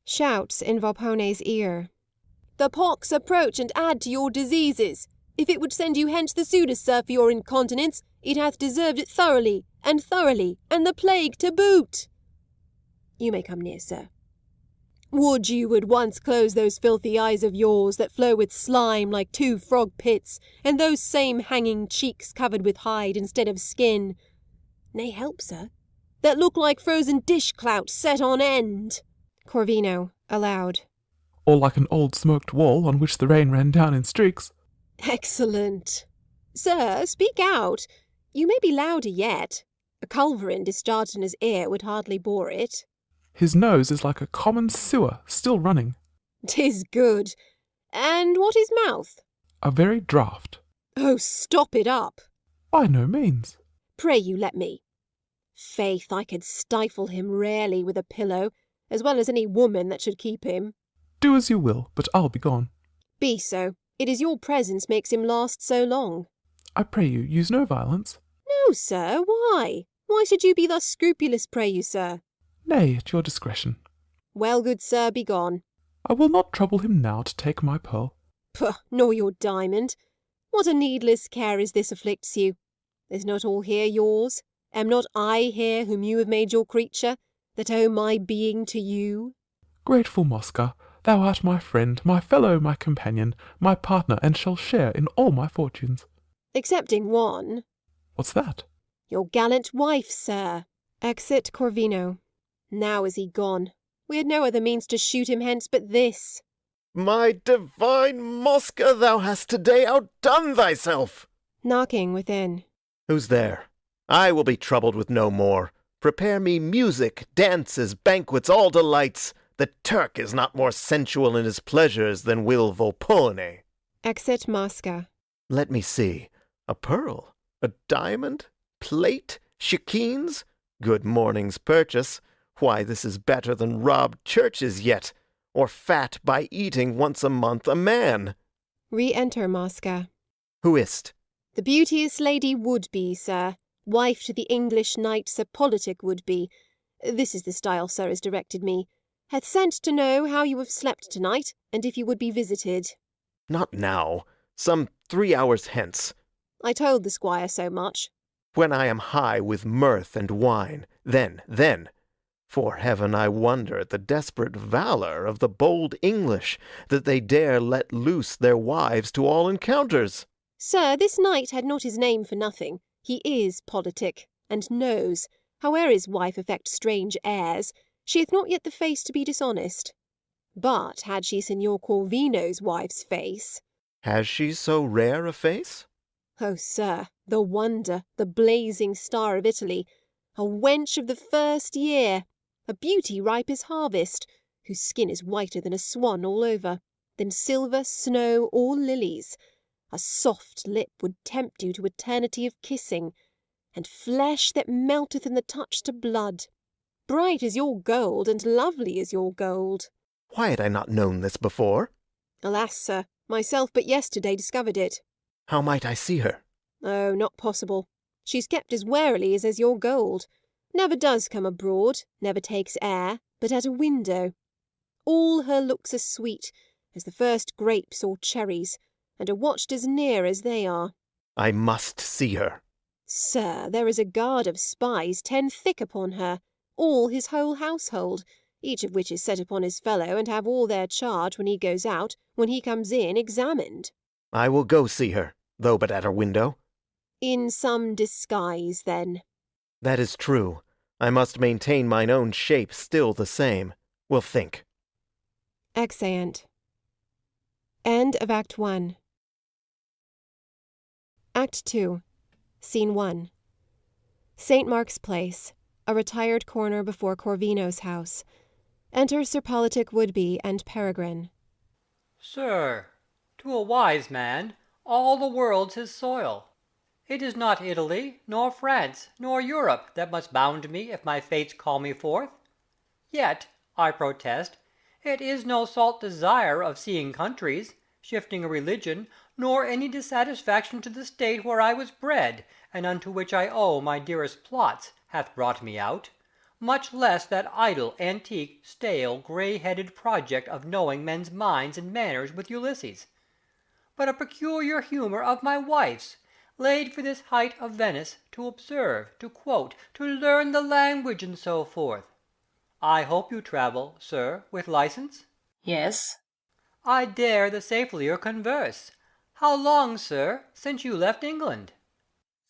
Shouts in Volpone's ear. The pox approach and add to your diseases. If it would send you hence the sooner, sir, for your incontinence, it hath deserved it thoroughly, and the plague to boot. You may come near, sir. Would you would once close those filthy eyes of yours that flow with slime like 2 frog pits, and those same hanging cheeks covered with hide instead of skin. Nay, help, sir, that look like frozen dish-clout set on end. Corvino, aloud. Or like an old smoked wall on which the rain ran down in streaks. Excellent. Sir, speak out. You may be louder yet. A culverin discharged in his ear would hardly bore it. His nose is like a common sewer, still running. 'Tis good. And what his mouth? A very draught. Oh, stop it up. By no means. Pray you let me. Faith, I could stifle him rarely with a pillow, as well as any woman that should keep him. Do as you will, but I'll be gone. Be so. It is your presence makes him last so long. I pray you, use no violence. No, sir, why? Why should you be thus scrupulous, pray you, sir? Nay, at your discretion. Well, good sir, be gone. I will not trouble him now to take my pearl. Pugh, nor your diamond. What a needless care is this afflicts you. Is not all here yours? Am not I here whom you have made your creature, that owe my being to you? Grateful Mosca, thou art my friend, my fellow, my companion, my partner, and shall share in all my fortunes. Excepting one. What's that? Your gallant wife, sir. Exit Corvino. Now is he gone. We had no other means to shoot him hence but this. My divine Mosca, thou hast today outdone thyself. Knocking within. Who's there? I will be troubled with no more. Prepare me music, dances, banquets, all delights. The Turk is not more sensual in his pleasures than will Volpone. Exit Mosca. Let me see. A pearl? A diamond? Plate? Shakines? Good morning's purchase. Why, this is better than robbed churches yet, or fat by eating once a month a man. Re-enter Mosca. Who is't? The beauteous lady would be, sir. Wife to the English knight Sir Politic would be. This is the style sir has directed me. Hath sent to know how you have slept tonight, and if you would be visited. Not now. Some 3 hours hence. I told the squire so much. When I am high with mirth and wine, then. For heaven I wonder at the desperate valour of the bold English, that they dare let loose their wives to all encounters. Sir, this knight had not his name for nothing. He is politic, and knows, howe'er his wife affect strange airs, she hath not yet the face to be dishonest. But had she Signor Corvino's wife's face— Has she so rare a face? Oh, sir, the wonder, the blazing star of Italy, a wench of the first year, a beauty ripe as harvest, whose skin is whiter than a swan all over, than silver, snow, or lilies. A soft lip would tempt you to eternity of kissing, and flesh that melteth in the touch to blood. Bright as your gold, and lovely as your gold. Why had I not known this before? Alas, sir, myself but yesterday discovered it. How might I see her? Oh, not possible. She's kept as warily as your gold. Never does come abroad, never takes air, but at a window. All her looks are sweet, as the first grapes or cherries, and are watched as near as they are. I must see her. Sir, there is a guard of spies 10 thick upon her, all his whole household, each of which is set upon his fellow, and have all their charge when he goes out, when he comes in, examined. I will go see her, though but at her window. In some disguise, then. That is true. I must maintain mine own shape still the same. We'll think. Exeunt. End of Act 1. Act 2. Scene 1. St. Mark's Place, a retired corner before Corvino's house. Enter Sir Politic Woodby and Peregrine. Sir, to a wise man, all the world's his soil. It is not Italy, nor France, nor Europe that must bound me if my fates call me forth. Yet, I protest, it is no salt desire of seeing countries, shifting a religion, nor any dissatisfaction to the state where I was bred, and unto which I owe my dearest plots, hath brought me out, much less that idle, antique, stale, grey-headed project of knowing men's minds and manners with Ulysses, but a peculiar humour of my wife's, laid for this height of Venice, to observe, to quote, to learn the language, and so forth. I hope you travel, sir, with license? Yes. I dare the safelier converse. How long, sir, since you left England?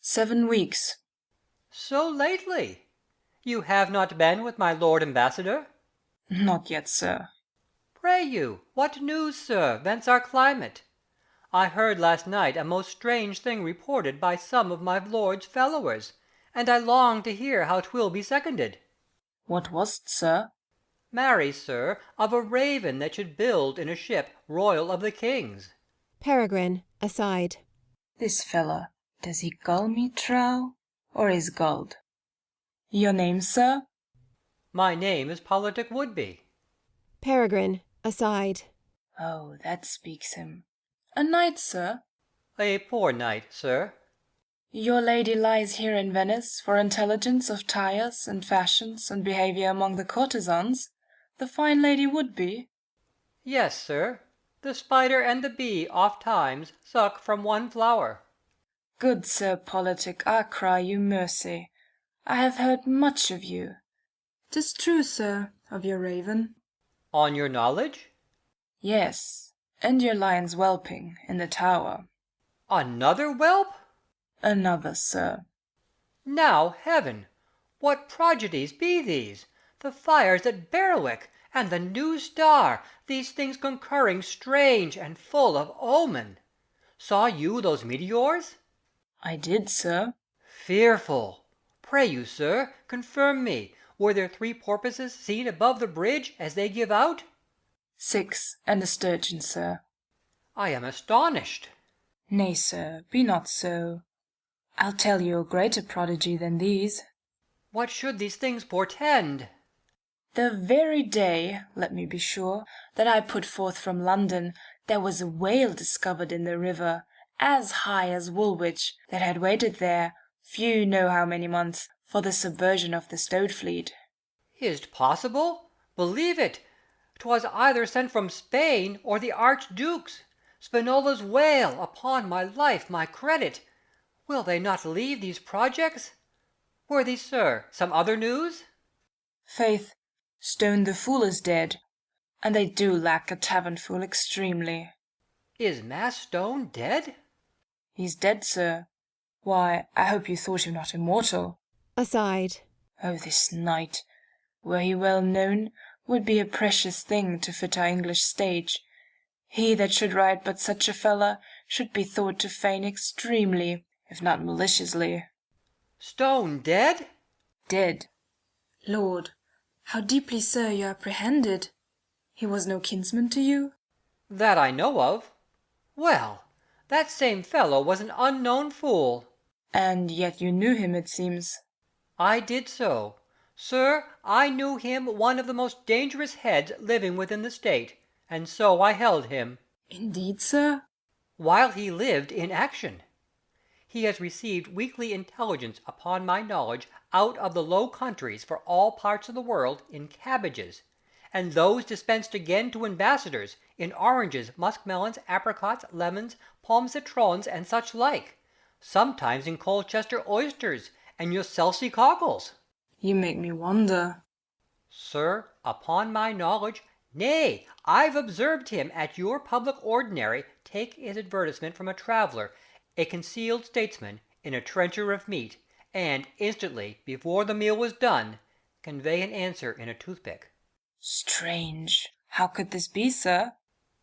7 weeks. So lately? You have not been with my Lord Ambassador? Not yet, sir. Pray you, what news, sir, vents our climate? I heard last night a most strange thing reported by some of my lord's fellowers, and I long to hear how 'twill be seconded. What was't, sir? Marry, sir, of a raven that should build in a ship royal of the king's. Peregrine, aside. This fella, does he gull me, trow, or is gulled? Your name, sir? My name is Politic Woodby. Peregrine, aside. Oh, that speaks him. A knight, sir? A poor knight, sir. Your lady lies here in Venice for intelligence of tires and fashions and behaviour among the courtesans? The fine lady would be? Yes, sir. The spider and the bee oft times suck from one flower. Good Sir Politic, I cry you mercy. I have heard much of you. 'Tis true, sir, of your raven. On your knowledge? Yes, and your lion's whelping in the tower. Another whelp? Another, sir. Now, heaven! What prodigies be these? The fires at Berwick, and the new star, these things concurring strange and full of omen. Saw you those meteors? I did, sir. Fearful! Pray you, sir, confirm me. Were there 3 porpoises seen above the bridge as they give out? 6, and a sturgeon, sir. I am astonished. Nay, sir, be not so. I'll tell you a greater prodigy than these. What should these things portend? The very day, let me be sure, that I put forth from London, there was a whale discovered in the river, as high as Woolwich, that had waited there, few know how many months, for the subversion of the Stowed fleet. Is't possible? Believe it. 'Twas either sent from Spain or the Archduke's. Spinola's whale, upon my life, my credit. Will they not leave these projects? Worthy sir, some other news? Faith, Stone the Fool is dead, and they do lack a tavern fool extremely. Is Mass Stone dead? He's dead, sir. Why, I hope you thought him not immortal. Aside. Oh, this knight, were he well known, would be a precious thing to fit our English stage. He that should write but such a fella should be thought to feign extremely, if not maliciously. Stone dead? Dead. Lord, how deeply, sir, you apprehended. He was no kinsman to you? That I know of. Well, that same fellow was an unknown fool. And yet you knew him, it seems. I did so. Sir, I knew him one of the most dangerous heads living within the state, and so I held him. Indeed, sir? While he lived in action. He has received weekly intelligence upon my knowledge out of the Low Countries for all parts of the world in cabbages, and those dispensed again to ambassadors in oranges, muskmelons, apricots, lemons, palm citrons, and such like, sometimes in Colchester oysters and Yosselsey cockles. You make me wonder. Sir, upon my knowledge, nay, I've observed him at your public ordinary take his advertisement from a traveller, a concealed statesman, in a trencher of meat, and instantly, before the meal was done, convey an answer in a toothpick. Strange. How could this be, sir?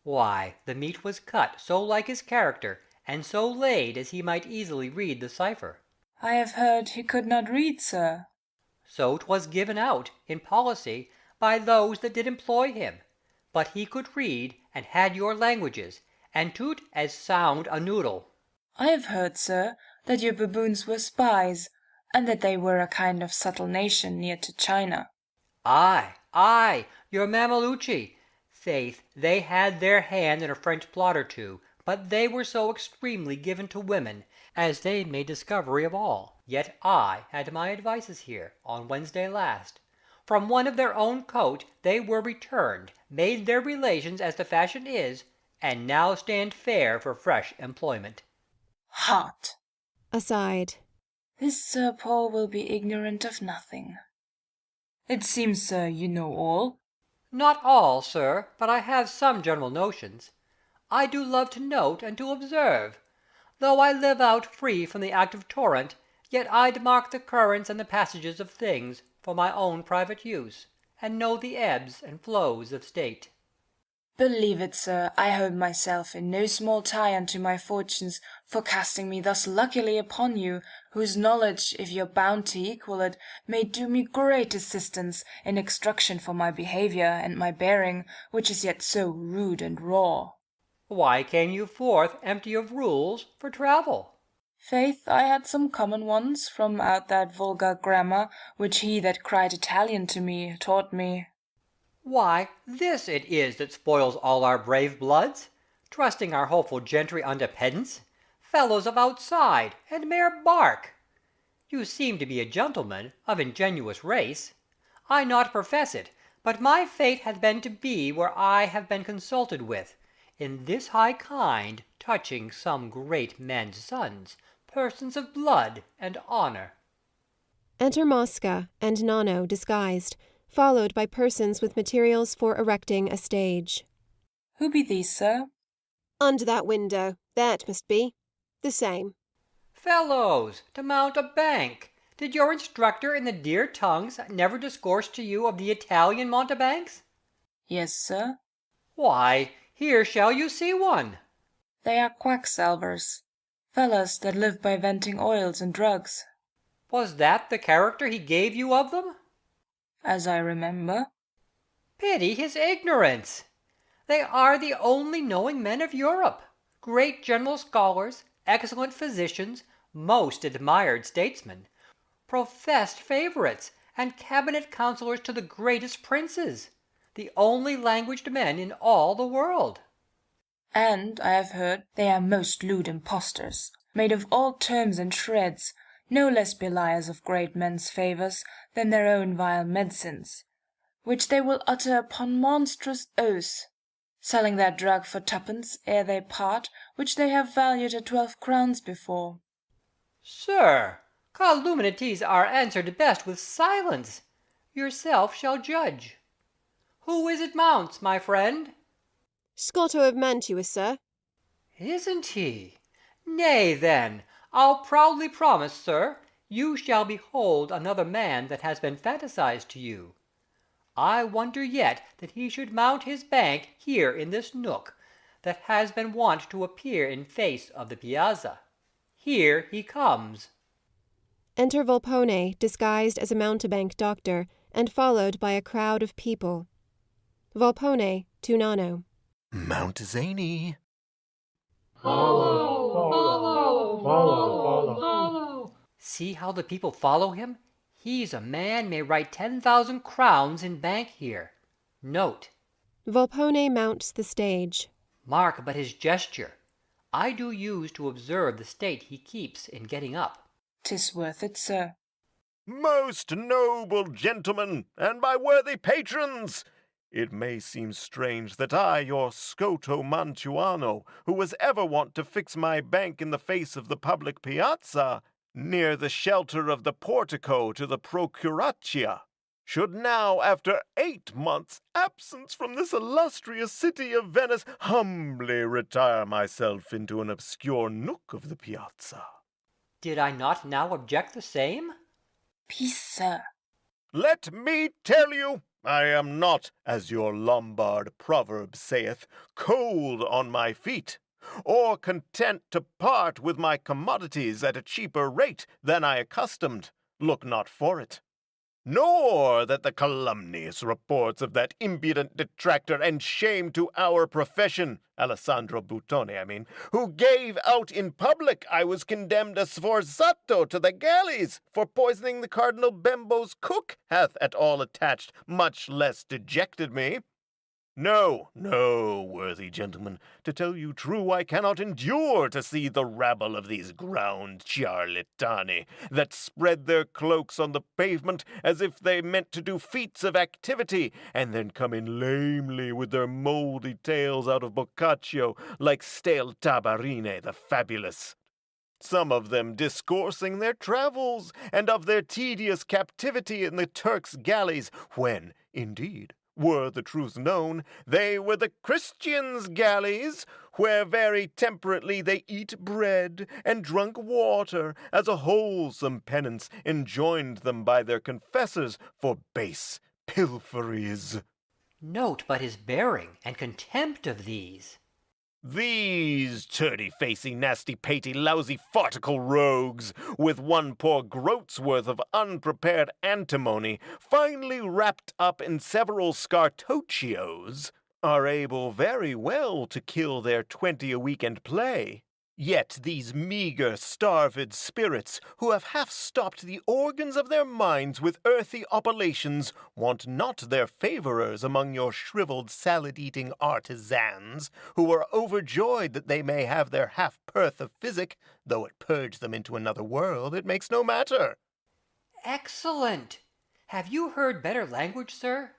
Why, the meat was cut so like his character, and so laid as he might easily read the cipher. I have heard he could not read, sir. So 'twas given out, in policy, by those that did employ him. But he could read, and had your languages, and toot as sound a noodle. I have heard, sir, that your baboons were spies, and that they were a kind of subtle nation near to China. Aye, your Mamelucci. Faith, they had their hand in a French plot or two, but they were so extremely given to women, as they made discovery of all. Yet I had my advices here, on Wednesday last. From one of their own coat they were returned, made their relations as the fashion is, and now stand fair for fresh employment. Hot. Aside. This Sir Paul will be ignorant of nothing. It seems, sir, you know all. Not all, sir, but I have some general notions. I do love to note and to observe. Though I live out free from the active torrent, yet I'd mark the currents and the passages of things for my own private use, and know the ebbs and flows of state. Believe it, sir, I hold myself in no small tie unto my fortunes for casting me thus luckily upon you, whose knowledge, if your bounty equal it, may do me great assistance in instruction for my behaviour and my bearing, which is yet so rude and raw. Why came you forth empty of rules for travel? Faith, I had some common ones from out that vulgar grammar, which he that cried Italian to me taught me. Why, this it is that spoils all our brave bloods, trusting our hopeful gentry unto pedants, fellows of outside, and mere bark. You seem to be a gentleman, of ingenuous race. I not profess it, but my fate hath been to be where I have been consulted with, in this high kind, touching some great men's sons, persons of blood and honour. Enter Mosca and Nano disguised, followed by persons with materials for erecting a stage. Who be these, sir? Under that window, there it must be. The same. Fellows, to mount a bank, did your instructor in the dear tongues never discourse to you of the Italian mountebanks? Yes, sir. Why, here shall you see one. They are quacksalvers, fellows that live by venting oils and drugs. Was that the character he gave you of them? As I remember. Pity his ignorance. They are the only knowing men of Europe, great general scholars, excellent physicians, most admired statesmen, professed favourites, and cabinet counsellors to the greatest princes, the only languaged men in all the world. And, I have heard, they are most lewd impostors, made of all terms and shreds, no less beliers of great men's favours than their own vile medicines, which they will utter upon monstrous oaths, selling that drug for twopence ere they part, which they have valued at 12 crowns before. Sir, calumnies are answered best with silence. Yourself shall judge. Who is it mounts, my friend? Scotto of Mantua, sir. Isn't he? Nay, then, I'll proudly promise, sir, you shall behold another man that has been fantasized to you. I wonder yet that he should mount his bank here in this nook, that has been wont to appear in face of the piazza. Here he comes. Enter Volpone, disguised as a mountebank doctor, and followed by a crowd of people. Volpone to Nano. Mount Zany. Follow. See how the people follow him? He's a man may write 10,000 crowns in bank here. Note. Volpone mounts the stage. Mark but his gesture. I do use to observe the state he keeps in getting up. 'Tis worth it, sir. Most noble gentlemen, and my worthy patrons! It may seem strange that I, your Scoto Mantuano, who was ever wont to fix my bank in the face of the public piazza, near the shelter of the portico to the Procuratia, should now, after 8 months' absence from this illustrious city of Venice, humbly retire myself into an obscure nook of the piazza. Did I not now object the same? Peace, sir. Let me tell you, I am not, as your Lombard proverb saith, cold on my feet, or content to part with my commodities at a cheaper rate than I accustomed. Look not for it. Nor that the calumnious reports of that impudent detractor and shame to our profession, Alessandro Buttone, I mean, who gave out in public I was condemned as sforzato to the galleys for poisoning the Cardinal Bembo's cook, hath at all attached, much less dejected me. No, worthy gentlemen, to tell you true, I cannot endure to see the rabble of these ground charlatani, that spread their cloaks on the pavement as if they meant to do feats of activity, and then come in lamely with their mouldy tales out of Boccaccio, like stale Tabarine the fabulous. some of them discoursing their travels, and of their tedious captivity in the Turks' galleys, when, indeed, were the truth known, they were the Christians' galleys, where very temperately they eat bread and drunk water, as a wholesome penance enjoined them by their confessors for base pilferys. Note but his bearing and contempt of these. These turdy-facey, nasty-patey, lousy fartical rogues, with one poor groat's worth of unprepared antimony, finely wrapped up in several scartocchios, are able very well to kill their 20 a week and play. Yet these meagre, starved spirits, who have half stopped the organs of their minds with earthy oppilations, want not their favourers among your shrivelled salad-eating artisans, who are overjoyed that they may have their half-purth of physic, though it purge them into another world, it makes no matter. Excellent! Have you heard better language, sir?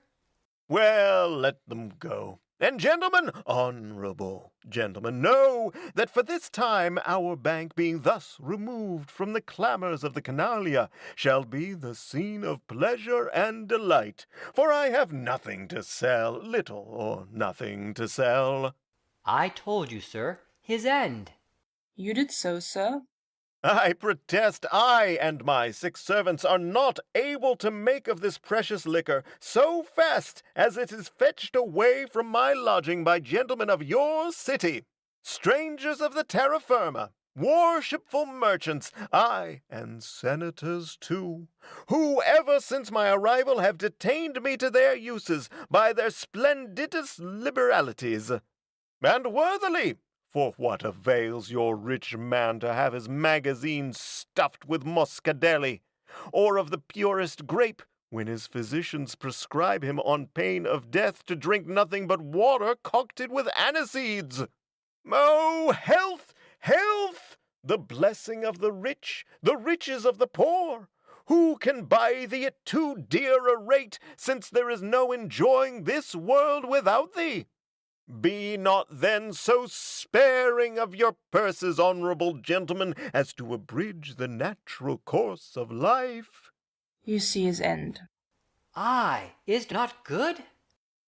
Well, let them go. And gentlemen, honourable gentlemen, know that for this time our bank, being thus removed from the clamours of the canalia, shall be the scene of pleasure and delight, for I have nothing to sell, little or nothing to sell. I told you, sir, his end. You did so, sir. I protest I and my 6 servants are not able to make of this precious liquor so fast as it is fetched away from my lodging by gentlemen of your city, strangers of the terra firma, worshipful merchants, aye, and senators too, who ever since my arrival have detained me to their uses by their splendidest liberalities. And worthily, for what avails your rich man to have his magazine stuffed with muscadeli, or of the purest grape, when his physicians prescribe him on pain of death to drink nothing but water concocted with aniseeds? Oh, health, health! The blessing of the rich, the riches of the poor! Who can buy thee at too dear a rate, since there is no enjoying this world without thee? Be not then so sparing of your purses, honourable gentlemen, as to abridge the natural course of life. You see his end. Aye, is't not good?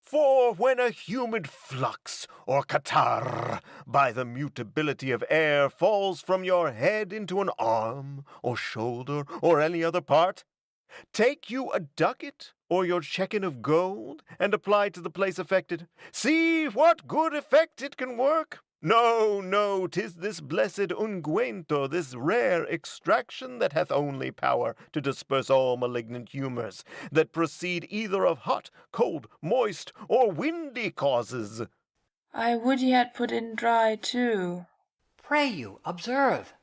For when a humid flux, or catarrh, by the mutability of air, falls from your head into an arm, or shoulder, or any other part, take you a ducat, or your chequin of gold, and apply to the place affected. See what good effect it can work. No, no, 'tis this blessed unguento, this rare extraction, that hath only power to disperse all malignant humours, that proceed either of hot, cold, moist, or windy causes. I would ye had put in dry too. Pray you, observe.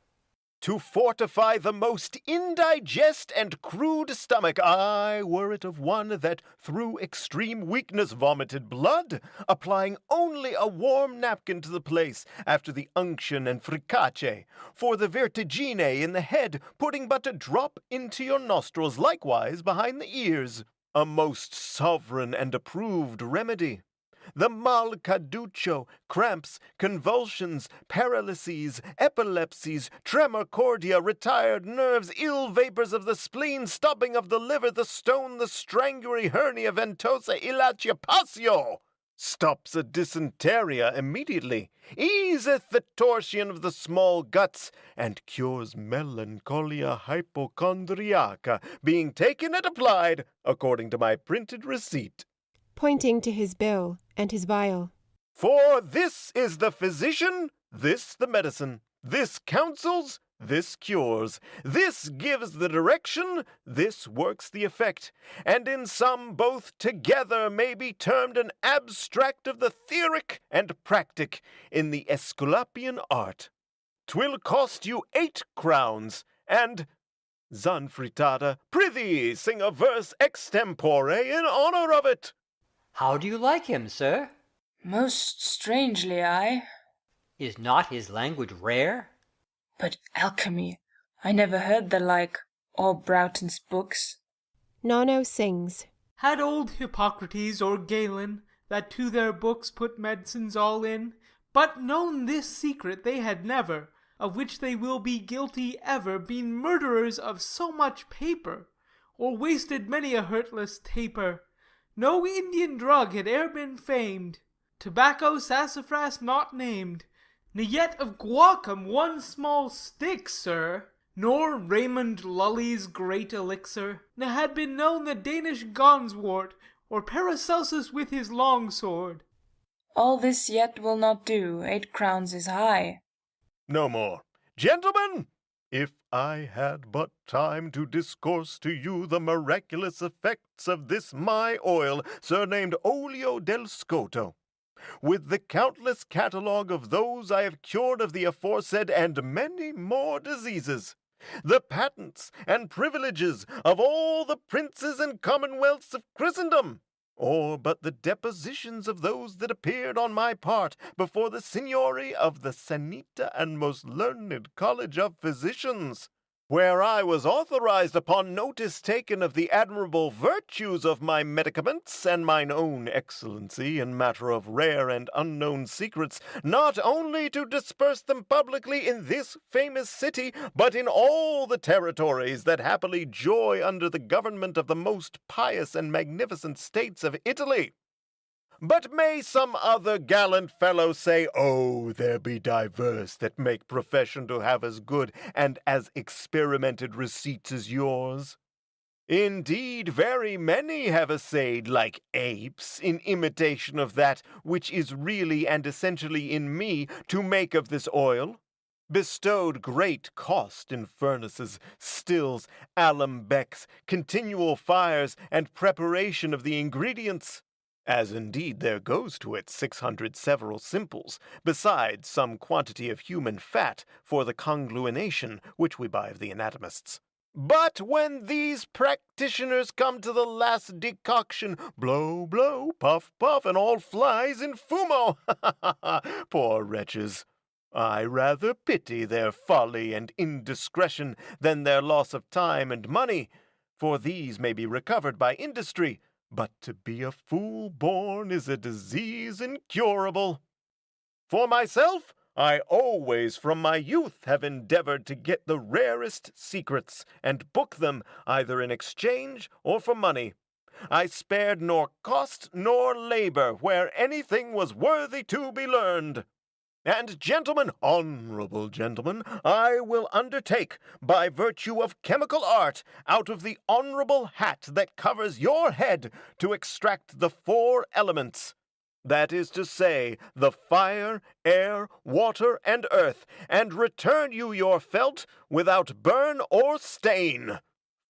To fortify the most indigest and crude stomach, aye, were it of one that through extreme weakness vomited blood, applying only a warm napkin to the place, after the unction and fricace, for the vertigine in the head, putting but a drop into your nostrils, likewise behind the ears. A most sovereign and approved remedy. The mal caducho, cramps, convulsions, paralyses, epilepsies, tremor cordia, retired nerves, ill vapors of the spleen, stopping of the liver, the stone, the strangury, hernia ventosa, illacipatio, stops a dysenteria immediately, easeth the torsion of the small guts, and cures melancholia hypochondriaca, being taken and applied according to my printed receipt. Pointing to his bill and his vial. For this is the physician, this the medicine, this counsels, this cures, this gives the direction, this works the effect, and in sum both together may be termed an abstract of the theoric and practic in the Aesculapian art. 'Twill cost you 8 crowns, and Zanfrittata, prithee sing a verse extempore in honour of it. How do you like him, sir? Most strangely, I. Is not his language rare? But alchemy, I never heard the like, or Broughton's books. Nono sings. Had old Hippocrates or Galen, that to their books put medicines all in, but known this secret they had never, of which they will be guilty ever, been murderers of so much paper, or wasted many a hurtless taper. No Indian drug had e'er been famed, tobacco, sassafras not named, ne yet of guacum one small stick, sir, nor Raymond Lully's great elixir, ne had been known the Danish Gonswort, or Paracelsus with his long sword. All this yet will not do, 8 crowns is high. No more. Gentlemen, if I had but time to discourse to you the miraculous effects of this my oil, surnamed Olio del Scoto, with the countless catalogue of those I have cured of the aforesaid and many more diseases, the patents and privileges of all the princes and commonwealths of Christendom, or but the depositions of those that appeared on my part before the Signory of the Sanita and most learned College of Physicians, where I was authorized upon notice taken of the admirable virtues of my medicaments and mine own excellency in matter of rare and unknown secrets, not only to disperse them publicly in this famous city, but in all the territories that happily joy under the government of the most pious and magnificent states of Italy. But may some other gallant fellow say, oh, there be divers that make profession to have as good and as experimented receipts as yours? Indeed, very many have essayed, like apes, in imitation of that which is really and essentially in me, to make of this oil, bestowed great cost in furnaces, stills, alembecs, continual fires, and preparation of the ingredients, as indeed there goes to it 600 several simples, besides some quantity of human fat for the congluination which we buy of the anatomists. But when these practitioners come to the last decoction, blow, blow, puff, puff, and all flies in fumo. Poor wretches! I rather pity their folly and indiscretion than their loss of time and money, for these may be recovered by industry, but to be a fool born is a disease incurable. For myself, I always from my youth have endeavored to get the rarest secrets, and book them either in exchange or for money. I spared nor cost nor labor where anything was worthy to be learned. And, gentlemen, honorable gentlemen, I will undertake, by virtue of chemical art, out of the honorable hat that covers your head, to extract the 4 elements. That is to say, the fire, air, water, and earth, and return you your felt without burn or stain.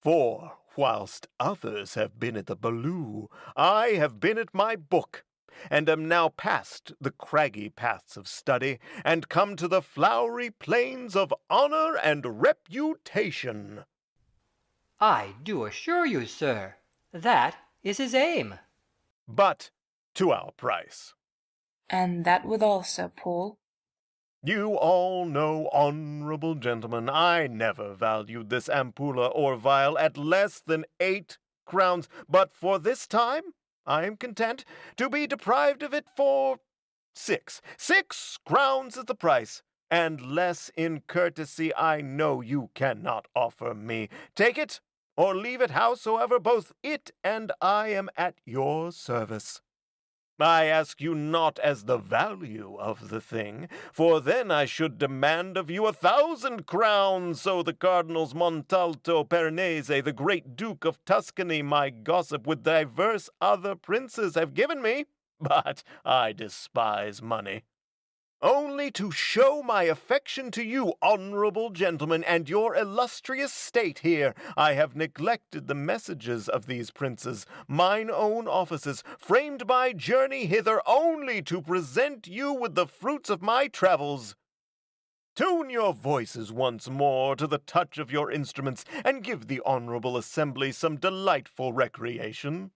For, whilst others have been at the Baloo, I have been at my book, and am now past the craggy paths of study, and come to the flowery plains of honor and reputation. I do assure you, sir, that is his aim. But to our price. And that withal, Sir Paul. You all know, honorable gentlemen, I never valued this ampulla or vial at less than 8 crowns, but for this time I am content to be deprived of it for 6. 6 crowns is the price, and less in courtesy I know you cannot offer me. Take it, or leave it, howsoever both it and I am at your service. I ask you not as the value of the thing, for then I should demand of you 1,000 crowns, so the Cardinals Montalto Pernese, the great Duke of Tuscany, my gossip, with divers other princes have given me, but I despise money. Only to show my affection to you, honorable gentlemen, and your illustrious state here, I have neglected the messages of these princes, mine own offices, framed my journey hither only to present you with the fruits of my travels. Tune your voices once more to the touch of your instruments, and give the honorable assembly some delightful recreation.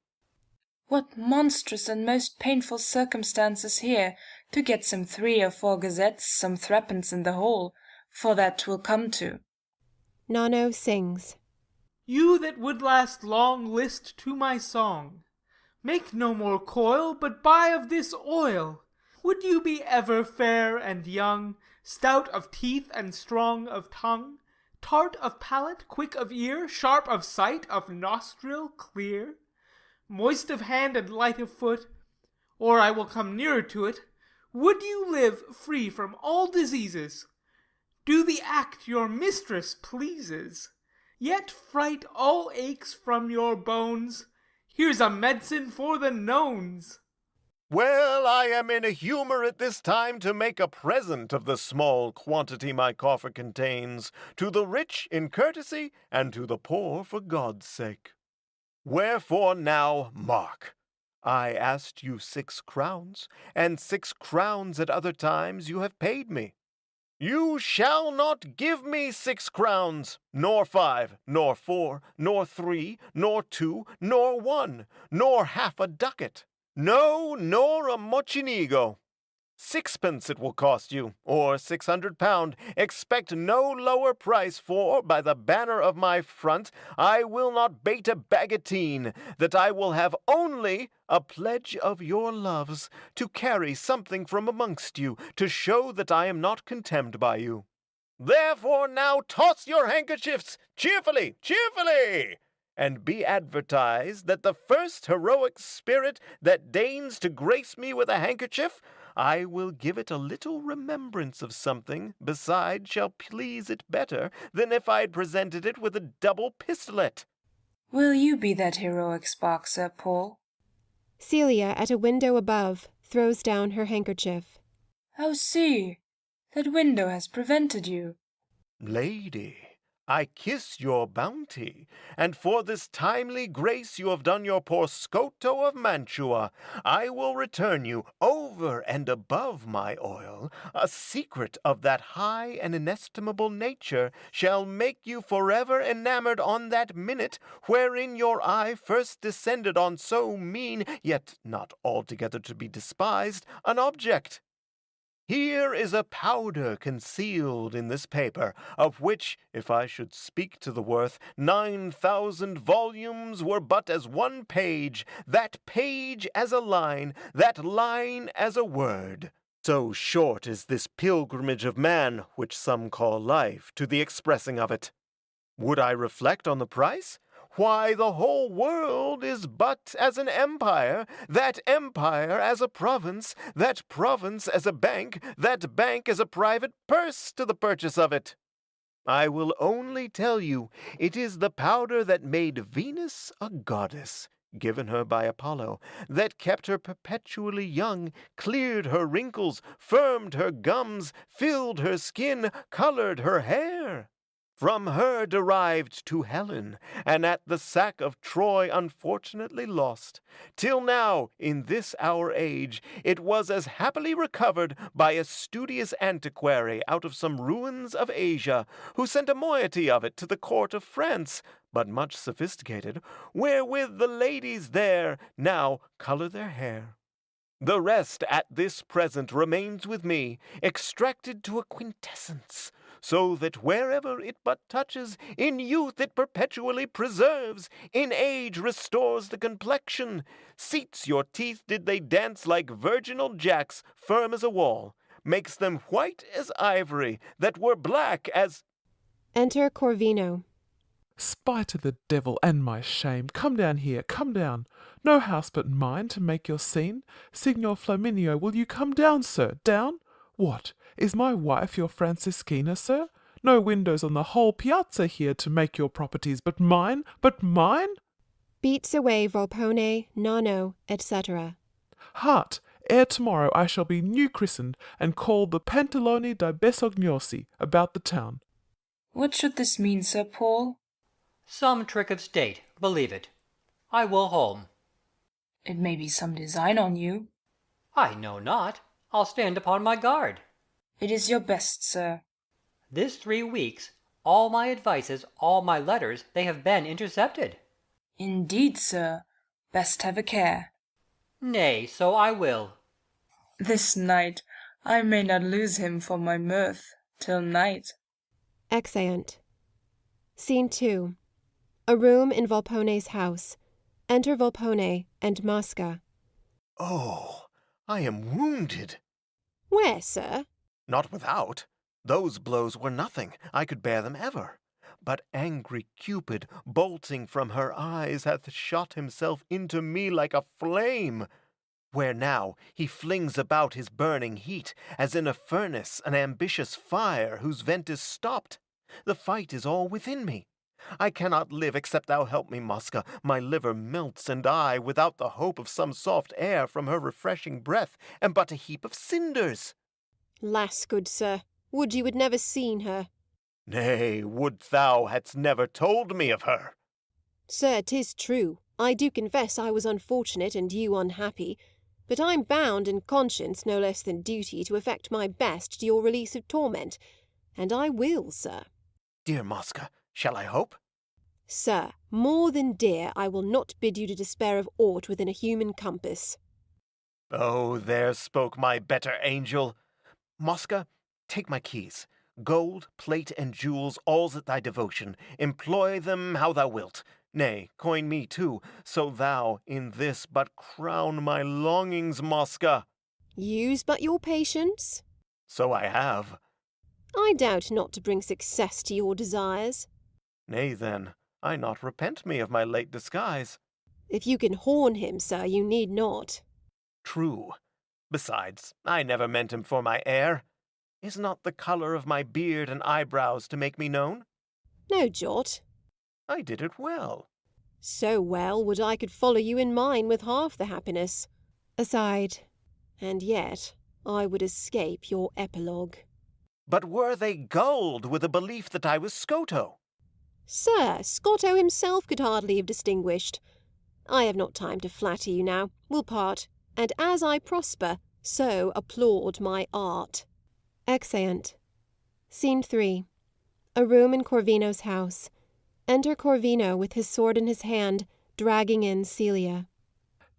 What monstrous and most painful circumstances here, to get some 3 or 4 gazettes, some threepence in the whole, for that 'twill come to. Nonno sings. You that would last long list to my song, make no more coil, but buy of this oil. Would you be ever fair and young, stout of teeth and strong of tongue, tart of palate, quick of ear, sharp of sight, of nostril clear, moist of hand and light of foot, or I will come nearer to it, would you live free from all diseases, do the act your mistress pleases, yet fright all aches from your bones, here's a medicine for the nones. Well, I am in a humor at this time to make a present of the small quantity my coffer contains, to the rich in courtesy, and to the poor for God's sake. Wherefore now mark, I asked you 6 crowns, and 6 crowns at other times you have paid me. You shall not give me 6 crowns, nor 5, nor 4, nor 3, nor 2, nor 1, nor half a ducat. No, nor a mochinigo. 6pence it will cost you, or £600. Expect no lower price, for, by the banner of my front, I will not bate a bagatine, that I will have only a pledge of your loves, to carry something from amongst you, to show that I am not contemned by you. Therefore now toss your handkerchiefs, cheerfully, cheerfully! And be advertised that the first heroic spirit that deigns to grace me with a handkerchief, I will give it a little remembrance of something beside shall please it better than if I had presented it with a double pistolet. Will you be that heroic spark, Sir Paul? Celia, at a window above, throws down her handkerchief. Oh, see, that window has prevented you. Lady, I kiss your bounty, and for this timely grace you have done your poor Scoto of Mantua, I will return you, over and above my oil, a secret of that high and inestimable nature shall make you forever enamored on that minute wherein your eye first descended on so mean, yet not altogether to be despised, an object. Here is a powder concealed in this paper, of which, if I should speak to the worth, 9,000 volumes were but as one page, that page as a line, that line as a word. So short is this pilgrimage of man, which some call life, to the expressing of it. Would I reflect on the price? Why, the whole world is but as an empire, that empire as a province, that province as a bank, that bank as a private purse to the purchase of it. I will only tell you, it is the powder that made Venus a goddess, given her by Apollo, that kept her perpetually young, cleared her wrinkles, firmed her gums, filled her skin, colored her hair. From her derived to Helen, and at the sack of Troy unfortunately lost, till now, in this our age, it was as happily recovered by a studious antiquary out of some ruins of Asia, who sent a moiety of it to the court of France, but much sophisticated, wherewith the ladies there now colour their hair. The rest at this present remains with me, extracted to a quintessence, so that wherever it but touches, in youth it perpetually preserves, in age restores the complexion, seats your teeth did they dance like virginal jacks, firm as a wall, makes them white as ivory, that were black as— Enter Corvino. Spite of the devil and my shame, come down here, come down. No house but mine to make your scene. Signor Flaminio, will you come down, sir, down? What, is my wife your Franciscina, sir? No windows on the whole piazza here to make your properties but mine, but mine? Beats away Volpone, Nonno, etc. Heart, ere tomorrow I shall be new christened and called the Pantaloni di Besognosi about the town. What should this mean, Sir Paul? Some trick of state, believe it. I will home. It may be some design on you. I know not. I'll stand upon my guard. It is your best, sir. This 3 weeks, all my advices, all my letters, they have been intercepted. Indeed, sir. Best have a care. Nay, so I will. This night I may not lose him for my mirth till night. Exeunt. Scene 2. A room in Volpone's house. Enter Volpone and Mosca. Oh, I am wounded. Where, sir? Not without. Those blows were nothing, I could bear them ever. But angry Cupid, bolting from her eyes, hath shot himself into me like a flame, where now he flings about his burning heat, as in a furnace an ambitious fire whose vent is stopped. The fight is all within me. I cannot live except thou help me, Mosca. My liver melts, and I, without the hope of some soft air from her refreshing breath, am but a heap of cinders. Lass, good sir, would you had never seen her. Nay, would thou hadst never told me of her. Sir, 'tis true, I do confess I was unfortunate and you unhappy, but I'm bound in conscience no less than duty to effect my best to your release of torment, and I will, sir. Dear Mosca, shall I hope? Sir, more than dear, I will not bid you to despair of aught within a human compass. Oh, there spoke my better angel. Mosca, take my keys. Gold, plate, and jewels, all's at thy devotion. Employ them how thou wilt. Nay, coin me too, so thou in this but crown my longings, Mosca. Use but your patience. So I have. I doubt not to bring success to your desires. Nay, then, I not repent me of my late disguise. If you can horn him, sir, you need not. True. Besides, I never meant him for my heir. Is not the colour of my beard and eyebrows to make me known? No jot. I did it well. So well would I could follow you in mine with half the happiness. Aside, and yet I would escape your epilogue. But were they gulled with a belief that I was Scoto? Sir, Scotto himself could hardly have distinguished. I have not time to flatter you now. We'll part, and as I prosper, so applaud my art. Exeunt. Scene 3. A room in Corvino's house. Enter Corvino with his sword in his hand, dragging in Celia.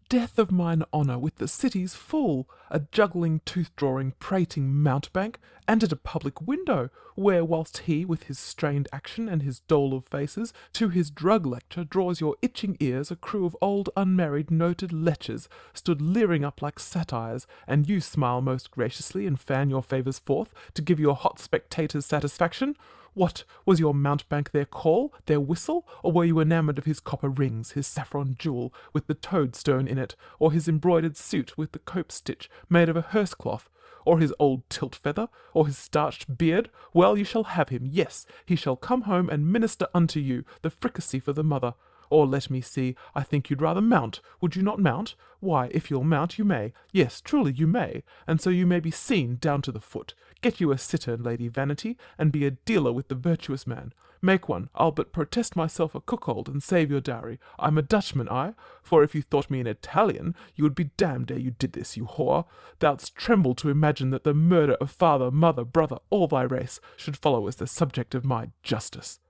Death of mine honour, with the city's full, a juggling, tooth-drawing, prating mountebank, and at a public window, where whilst he, with his strained action and his dole of faces, to his drug lecture draws your itching ears, a crew of old unmarried noted lechers stood leering up like satires, and you smile most graciously and fan your favours forth to give your hot spectators satisfaction. What, was your mountebank their call, their whistle, or were you enamoured of his copper rings, his saffron jewel with the toadstone in it, or his embroidered suit with the cope stitch made of a hearse cloth, or his old tilt feather, or his starched beard? Well, you shall have him, yes, he shall come home and minister unto you, the fricassee for the mother. Or let me see, I think you'd rather mount. Would you not mount? Why, if you'll mount, you may. Yes, truly you may, and so you may be seen down to the foot. Get you a sitter, Lady Vanity, and be a dealer with the virtuous man. Make one, I'll but protest myself a cuckold, and save your dowry. I'm a Dutchman, I, for if you thought me an Italian, you would be damned ere you did this, you whore. Thou'dst tremble to imagine that the murder of father, mother, brother, all thy race, should follow as the subject of my justice.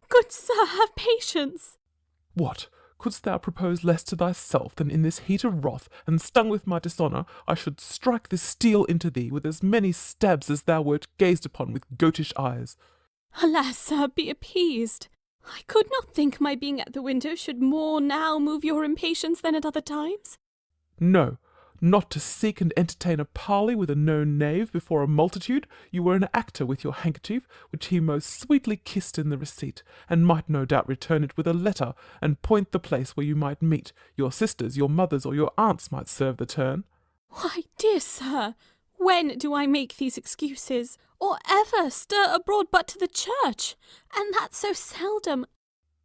Good sir, have patience. What? Couldst thou propose less to thyself than in this heat of wrath, and stung with my dishonour, I should strike this steel into thee with as many stabs as thou wert gazed upon with goatish eyes? Alas, sir, be appeased. I could not think my being at the window should more now move your impatience than at other times. No, not to seek and entertain a parley with a known knave before a multitude. You were an actor with your handkerchief, which he most sweetly kissed in the receipt, and might no doubt return it with a letter, and point the place where you might meet. Your sisters, your mothers, or your aunts might serve the turn. Why, dear sir, when do I make these excuses, or ever stir abroad but to the church, and that so seldom?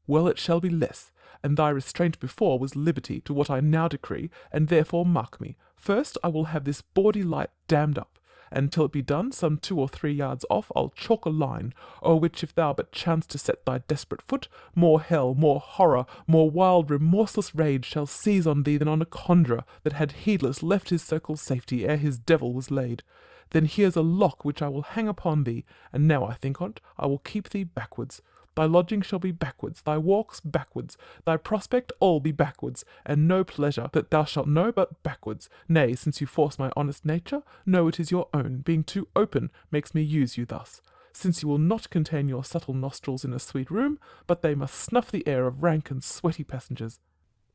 Well, it shall be less, and thy restraint before was liberty to what I now decree, and therefore mark me. First I will have this bawdy light dammed up, and till it be done, some 2 or 3 yards off, I'll chalk a line, o'er which if thou but chance to set thy desperate foot, more hell, more horror, more wild remorseless rage shall seize on thee than on a conjurer that had heedless left his circle's safety ere his devil was laid. Then here's a lock which I will hang upon thee, and now I think on't, I will keep thee backwards. Thy lodging shall be backwards, thy walks backwards, thy prospect all be backwards, and no pleasure that thou shalt know but backwards. Nay, since you force my honest nature, know it is your own, being too open makes me use you thus. Since you will not contain your subtle nostrils in a sweet room, but they must snuff the air of rank and sweaty passengers.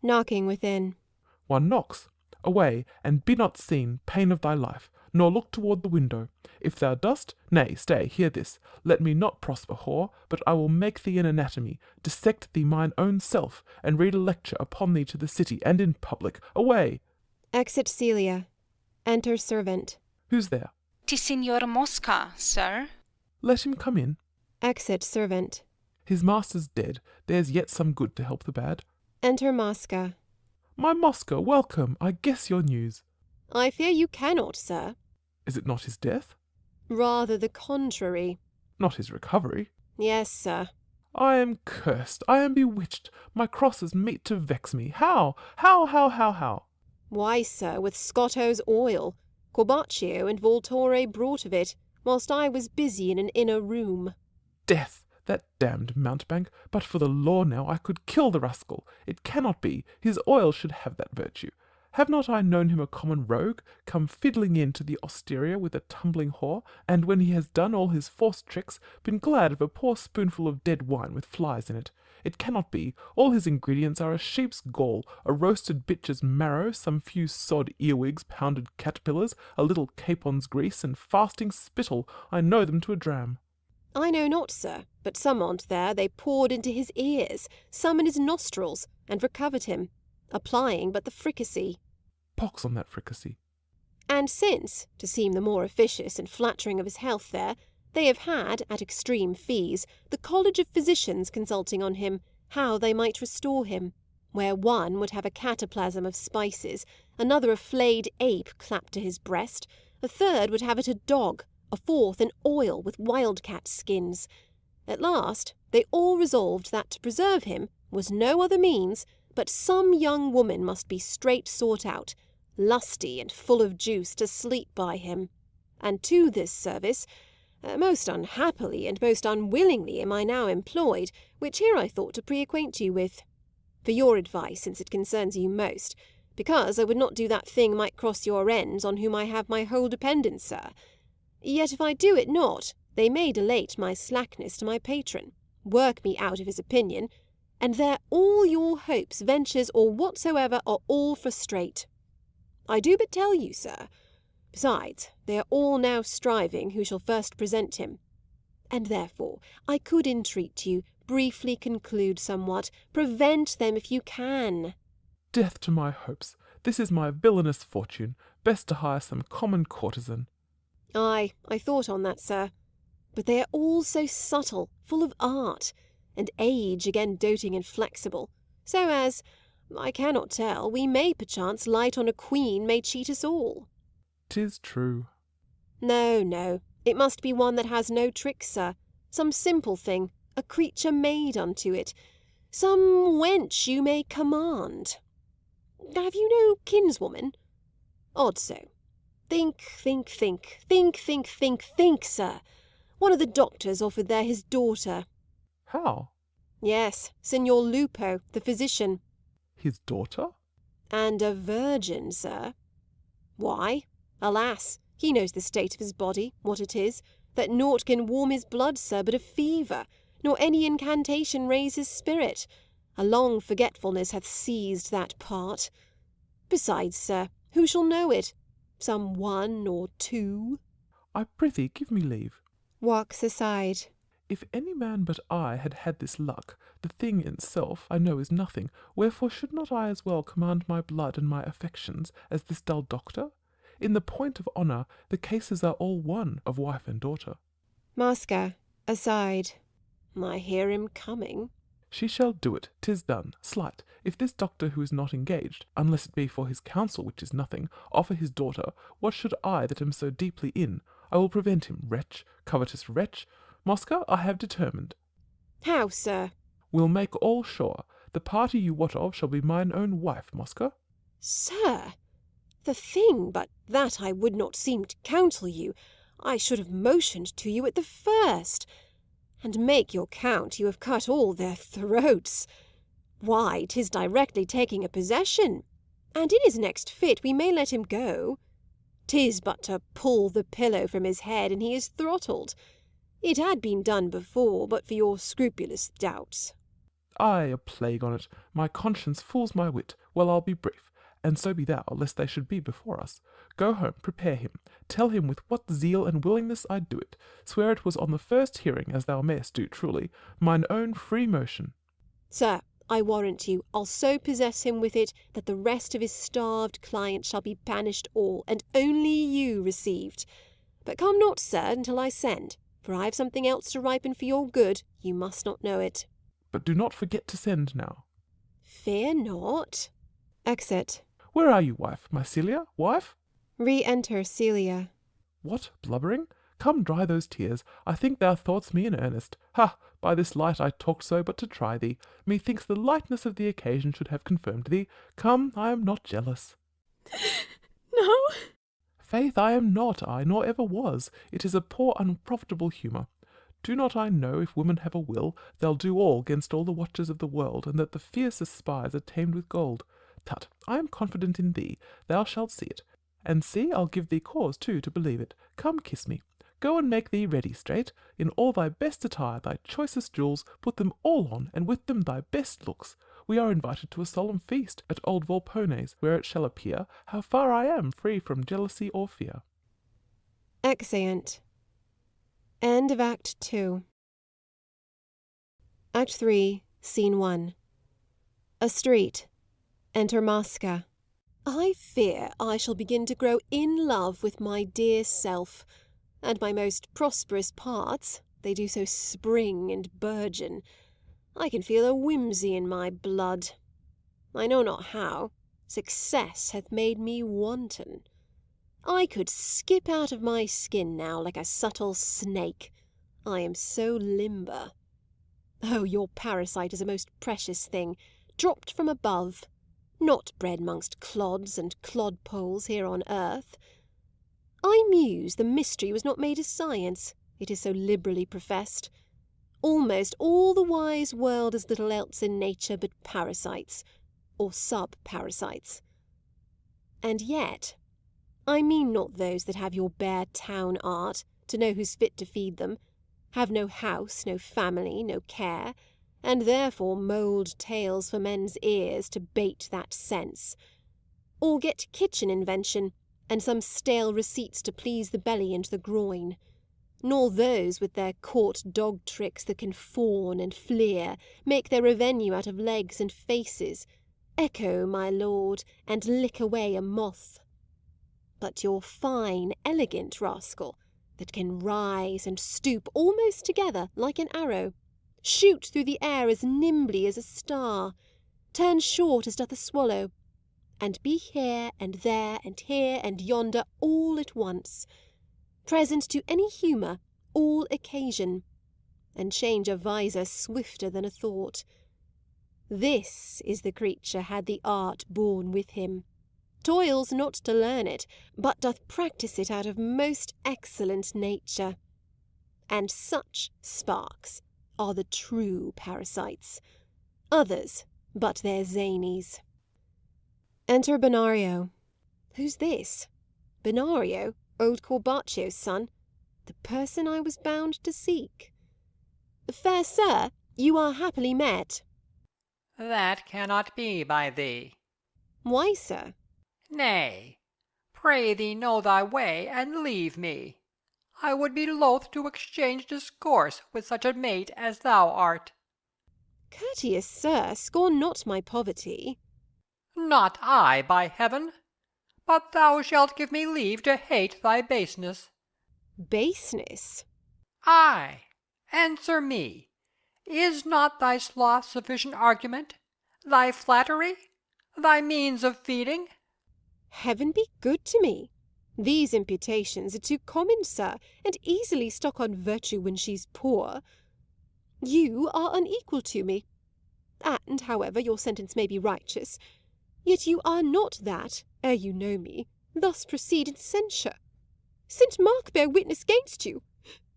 Knocking within. One knocks. Away, and be not seen, pain of thy life. nor look toward the window. If thou dost, nay, stay, hear this. Let me not prosper, whore, but I will make thee an anatomy, dissect thee mine own self, and read a lecture upon thee to the city, and in public. Away! Exit Celia. Enter servant. Who's there? 'Tis Signor Mosca, sir. Let him come in. Exit servant. His master's dead. There's yet some good to help the bad. Enter Mosca. My Mosca, welcome. I guess your news. I fear you cannot, sir. Is it not his death? Rather the contrary. Not his recovery? Yes, sir. I am cursed. I am bewitched. My crosses meet to vex me. How? How? Why, sir, with Scotto's oil. Corbaccio and Voltore brought of it, whilst I was busy in an inner room. Death! That damned mountebank! But for the law now, I could kill the rascal. It cannot be. His oil should have that virtue. Have not I known him a common rogue, come fiddling into the osteria with a tumbling whore, and when he has done all his forced tricks, been glad of a poor spoonful of dead wine with flies in it? It cannot be. All his ingredients are a sheep's gall, a roasted bitch's marrow, some few sod earwigs, pounded caterpillars, a little capon's grease, and fasting spittle. I know them to a dram. I know not, sir, but some on't there they poured into his ears, some in his nostrils, and recovered him, applying but the fricassee. Pox on that fricassee. And since, to seem the more officious and flattering of his health there, they have had, at extreme fees, the College of Physicians consulting on him, how they might restore him, where one would have a cataplasm of spices, another a flayed ape clapped to his breast, a third would have it a dog, a fourth an oil with wildcat skins. At last they all resolved that to preserve him was no other means, but some young woman must be straight sought out, lusty and full of juice, to sleep by him. And to this service, most unhappily and most unwillingly am I now employed, which here I thought to pre-acquaint you with. For your advice, since it concerns you most, because I would not do that thing might cross your ends, on whom I have my whole dependence, sir. Yet if I do it not, they may delate my slackness to my patron, work me out of his opinion, and there all your hopes, ventures, or whatsoever are all frustrate. I do but tell you, sir. Besides, they are all now striving who shall first present him. And therefore I could entreat you, briefly conclude somewhat, prevent them if you can. Death to my hopes! This is my villainous fortune. Best to hire some common courtesan. Ay, I thought on that, sir. But they are all so subtle, full of art, and age again doting and flexible, so as, I cannot tell, we may perchance light on a queen may cheat us all. 'Tis true. No, it must be one that has no tricks, sir, some simple thing, a creature made unto it, some wench you may command. Have you no kinswoman? Odd so. Think, sir. One of the doctors offered there his daughter. How? Yes, Signor Lupo, the physician. His daughter? And a virgin, sir. Why? Alas, he knows the state of his body, what it is, that naught can warm his blood, sir, but a fever, nor any incantation raise his spirit. A long forgetfulness hath seized that part. Besides, sir, who shall know it? Some one or two? I prithee give me leave. Walks aside. If any man but I had had this luck, the thing in itself I know is nothing, wherefore should not I as well command my blood and my affections as this dull doctor? In the point of honour, the cases are all one of wife and daughter. Mosca, aside. I hear him coming. She shall do it, 'tis done, slight. If this doctor who is not engaged, unless it be for his counsel, which is nothing, offer his daughter, what should I that am so deeply in? I will prevent him, wretch, covetous wretch. Mosca, I have determined. How, sir? We'll make all sure. The party you wot of shall be mine own wife, Mosca. Sir, the thing but that I would not seem to counsel you, I should have motioned to you at the first. And make your count you have cut all their throats. Why, 'tis directly taking a possession, and in his next fit we may let him go. 'Tis but to pull the pillow from his head, and he is throttled. It had been done before, but for your scrupulous doubts. Ay, a plague on it. My conscience fools my wit. Well, I'll be brief. and so be thou, lest they should be before us. Go home, prepare him, tell him with what zeal and willingness I do it. Swear it was on the first hearing, as thou mayest do truly, mine own free motion. Sir, I warrant you, I'll so possess him with it that the rest of his starved clients shall be banished all, and only you received. But come not, sir, until I send, for I have something else to ripen for your good. You must not know it. But do not forget to send now. Fear not. Exit. Where are you, wife? My Celia? Wife? Re-enter Celia. What, blubbering? Come, dry those tears. I think thou thought'st me in earnest. Ha! By this light I talked so but to try thee. Methinks the lightness of the occasion should have confirmed thee. Come, I am not jealous. No. Faith, I am not, I, nor ever was. It is a poor unprofitable humour. Do not I know if women have a will, they'll do all 'gainst all the watchers of the world, and that the fiercest spies are tamed with gold? Tut, I am confident in thee, thou shalt see it. And see, I'll give thee cause, too, to believe it. Come, kiss me. Go and make thee ready straight, in all thy best attire, thy choicest jewels, put them all on, and with them thy best looks. We are invited to a solemn feast at old Volpone's, where it shall appear how far I am free from jealousy or fear. Exeunt. End of Act 2. Act 3, Scene 1. A street. Enter Mosca. I fear I shall begin to grow in love with my dear self, and my most prosperous parts, they do so spring and burgeon. I can feel a whimsy in my blood. I know not how, success hath made me wanton. I could skip out of my skin now like a subtle snake. I am so limber. Oh, your parasite is a most precious thing, dropped from above, not bred mongst clods and clodpoles here on earth. I muse the mystery was not made a science, it is so liberally professed. Almost all the wise world is little else in nature but parasites, or sub-parasites. And yet, I mean not those that have your bare town art, to know who's fit to feed them, have no house, no family, no care, and therefore mould tales for men's ears to bait that sense, or get kitchen invention, and some stale receipts to please the belly and the groin, nor those with their court dog tricks that can fawn and fleer, make their revenue out of legs and faces, echo, my lord, and lick away a moth. But your fine, elegant rascal, that can rise and stoop almost together like an arrow, shoot through the air as nimbly as a star, turn short as doth a swallow, and be here and there and here and yonder all at once, present to any humour, all occasion, and change a visor swifter than a thought. This is the creature had the art born with him, toils not to learn it, but doth practise it out of most excellent nature. And such sparks are the true parasites, others but their zanies. Enter Benario. Who's this? Benario, old Corbaccio's son, the person I was bound to seek. Fair sir, you are happily met. That cannot be by thee. Why, sir? Nay, pray thee know thy way, and leave me. I would be loth to exchange discourse with such a mate as thou art. Courteous sir, scorn not my poverty. Not I, by heaven! But thou shalt give me leave to hate thy baseness. Baseness? Ay, answer me. Is not thy sloth sufficient argument, thy flattery, thy means of feeding? Heaven be good to me! These imputations are too common, sir, and easily stuck on virtue when she's poor. You are unequal to me, and, however, your sentence may be righteous, yet you are not that, ere you know me, thus proceed in censure. St. Mark bear witness gainst you.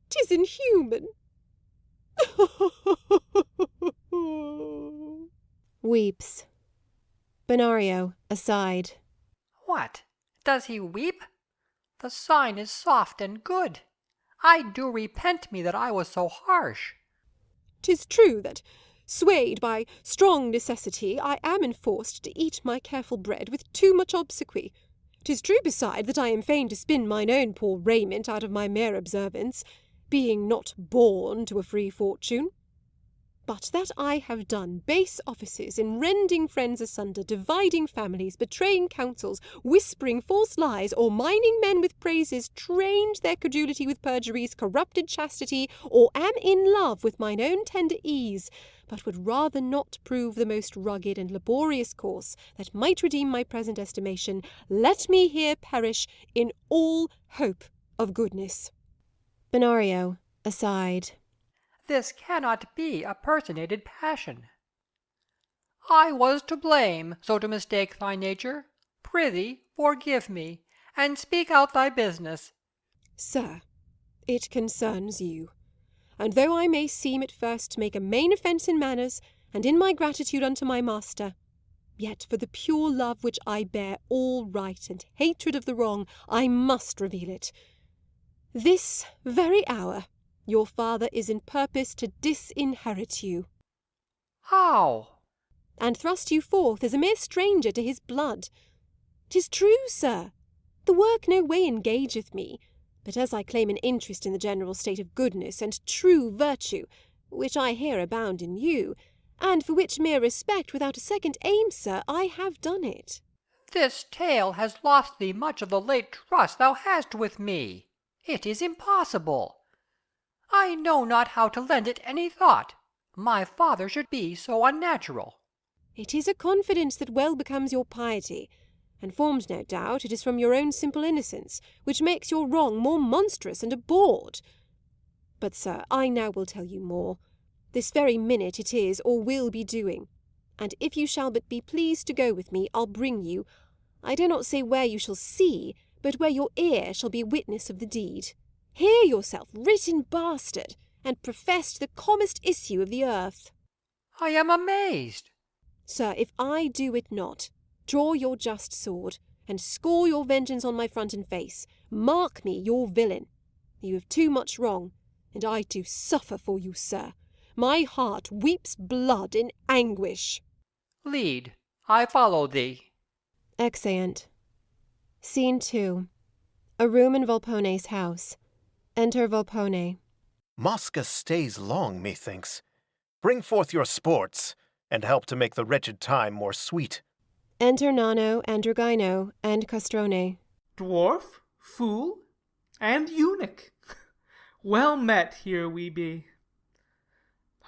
'Tis inhuman. Weeps. Benario, aside. What, does he weep? The sign is soft and good. I do repent me that I was so harsh. 'Tis true that Swayed by strong necessity, I am enforced to eat my careful bread with too much obsequy. 'Tis true beside that I am fain to spin mine own poor raiment out of my mere observance, being not born to a free fortune. But that I have done base offices in rending friends asunder, dividing families, betraying counsels, whispering false lies, or mining men with praises, trained their credulity with perjuries, corrupted chastity, or am in love with mine own tender ease, but would rather not prove the most rugged and laborious course that might redeem my present estimation, let me here perish in all hope of goodness. Benario, aside. This cannot be a personated passion. I was to blame, so to mistake thy nature. Prithee, forgive me, and speak out thy business. Sir, it concerns you. And though I may seem at first to make a main offence in manners, and in my gratitude unto my master, yet for the pure love which I bear all right and hatred of the wrong, I must reveal it. This very hour your father is in purpose to disinherit you. How? And thrust you forth as a mere stranger to his blood. 'Tis true, sir. The work no way engageth me, but as I claim an interest in the general state of goodness and true virtue, which I hear abound in you, and for which mere respect without a second aim, sir, I have done it. This tale has lost thee much of the late trust thou hast with me. It is impossible. I know not how to lend it any thought. My father should be so unnatural. It is a confidence that well becomes your piety, and formed, no doubt, it is from your own simple innocence, which makes your wrong more monstrous and abhorred. But, sir, I now will tell you more. This very minute it is, or will be doing. And if you shall but be pleased to go with me, I'll bring you, I dare not say where you shall see, but where your ear shall be witness of the deed. Hear yourself written bastard, and professed the commonest issue of the earth. I am amazed. Sir, if I do it not, draw your just sword, and score your vengeance on my front and face. Mark me your villain. You have too much wrong, and I do suffer for you, sir. My heart weeps blood in anguish. Lead, I follow thee. Exeunt. Scene 2. A room in Volpone's house. Enter Volpone. Mosca stays long, methinks. Bring forth your sports, and help to make the wretched time more sweet. Enter Nano, Androgino, and Castrone. Dwarf, fool, and eunuch. Well met, here we be.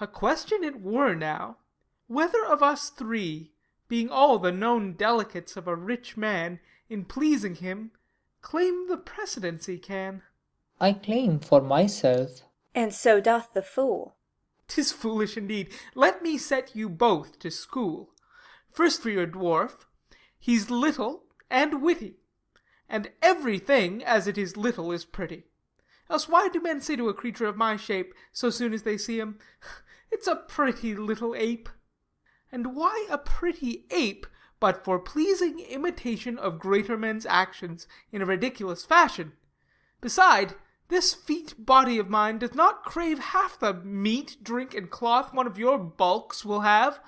A question it were now, whether of us three, being all the known delicates of a rich man, in pleasing him, claim the precedency can. I claim for myself. And so doth the fool. 'Tis foolish indeed. Let me set you both to school. First for your dwarf, he's little and witty, and everything as it is little is pretty. Else why do men say to a creature of my shape, so soon as they see him, it's a pretty little ape? And why a pretty ape, but for pleasing imitation of greater men's actions in a ridiculous fashion? Beside, this feat body of mine doth not crave half the meat, drink, and cloth one of your bulks will have.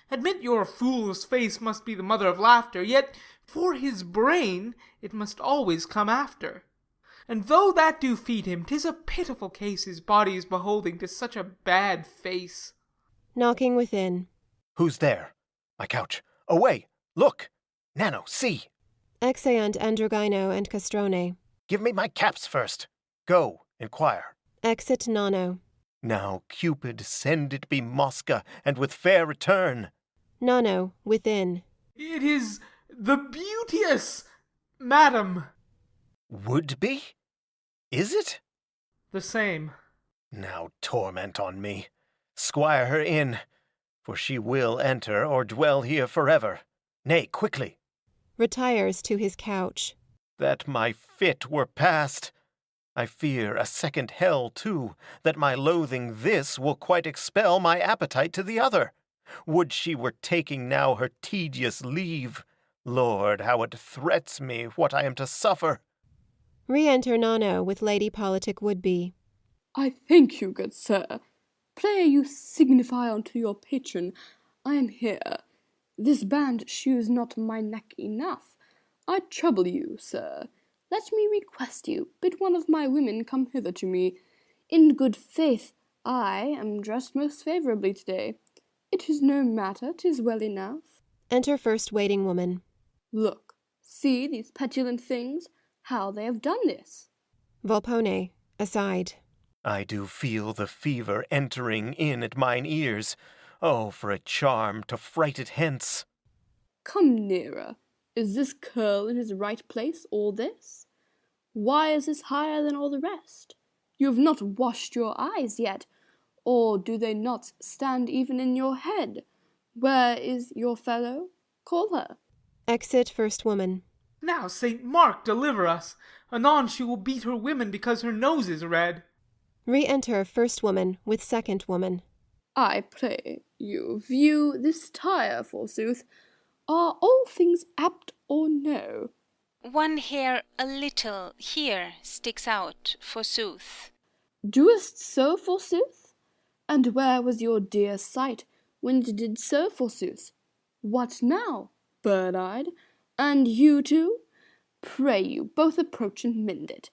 Admit your fool's face must be the mother of laughter, yet for his brain it must always come after. And though that do feed him, 'tis a pitiful case his body is beholding to such a bad face. Knocking within. Who's there? My couch. Away! Look! Nano, see! Exeunt Androgino and Castrone. Give me my caps first. Go, inquire. Exit Nano. Now, Cupid, send it be Mosca, and with fair return. Nano, within. It is the beauteous madam. Would be? Is it? The same. Now torment on me. Squire her in, for she will enter or dwell here forever. Nay, quickly. Retires to his couch. That my fit were past. I fear a second hell, too, that my loathing this will quite expel my appetite to the other. Would she were taking now her tedious leave. Lord, how it threats me what I am to suffer. Re-enter Nano with Lady Politic Would-be. I thank you, good sir. Pray you signify unto your patron, I am here. This band shews not my neck enough. I trouble you, sir. Let me request you, bid one of my women come hither to me. In good faith, I am dressed most favourably today. It is no matter, 'tis well enough. Enter first waiting woman. Look, see these petulant things, how they have done this. Volpone, aside. I do feel the fever entering in at mine ears. Oh, for a charm to fright it hence. Come nearer. Is this curl in his right place, all this? Why is this higher than all the rest? You have not washed your eyes yet, or do they not stand even in your head? Where is your fellow? Call her. Exit first woman. Now, St. Mark, deliver us. Anon she will beat her women because her nose is red. Re-enter first woman with second woman. I pray you view this tire, forsooth. Are all things apt or no? One hair a little here sticks out, forsooth. Doest so, forsooth? And where was your dear sight when it did so, forsooth? What now, bird-eyed? And you too? Pray you, both approach and mend it.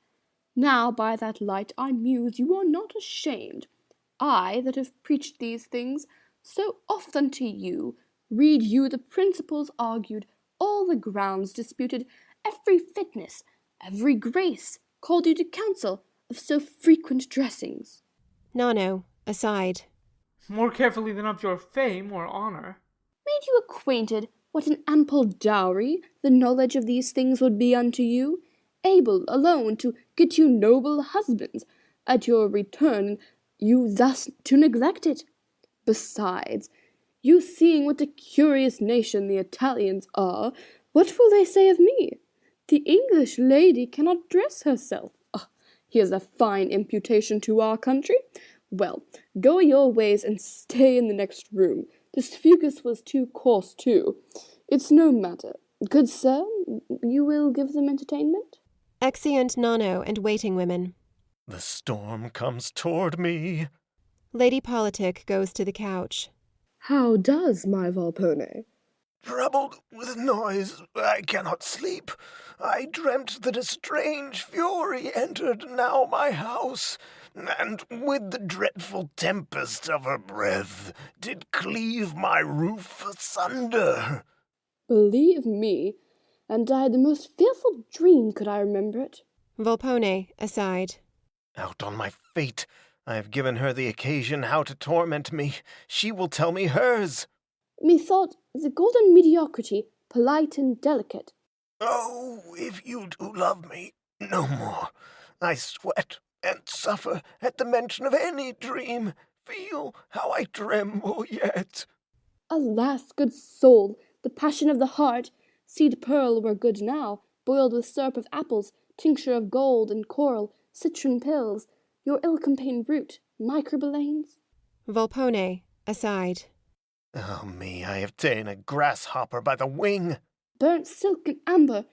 Now by that light I muse you are not ashamed. I, that have preached these things so often to you, read you the principles argued, all the grounds disputed, every fitness, every grace, called you to counsel of so frequent dressings. Nano, aside. More carefully than of your fame or honour. Made you acquainted what an ample dowry the knowledge of these things would be unto you, able alone to get you noble husbands, at your return you thus to neglect it. Besides, you seeing what a curious nation the Italians are, what will they say of me? The English lady cannot dress herself. Ah, here's a fine imputation to our country. Well, go your ways and stay in the next room. This fugus was too coarse too. It's no matter. Good sir, you will give them entertainment? Exeunt Nano and waiting women. The storm comes toward me. Lady Politic goes to the couch. How does my Volpone? Troubled with noise, I cannot sleep. I dreamt that a strange fury entered now my house, and with the dreadful tempest of her breath did cleave my roof asunder. Believe me, and I had the most fearful dream could I remember it. Volpone, aside. Out on my fate, I have given her the occasion how to torment me. She will tell me hers. Methought the golden mediocrity, polite and delicate. Oh, if you do love me, no more. I sweat and suffer at the mention of any dream. Feel how I tremble yet. Alas, good soul, the passion of the heart. Seed pearl were good now, boiled with syrup of apples, tincture of gold and coral, citron pills, your ill-campaigned root, microbelanes. Volpone, aside. Oh me, I have ta'en a grasshopper by the wing. Burnt silk and amber,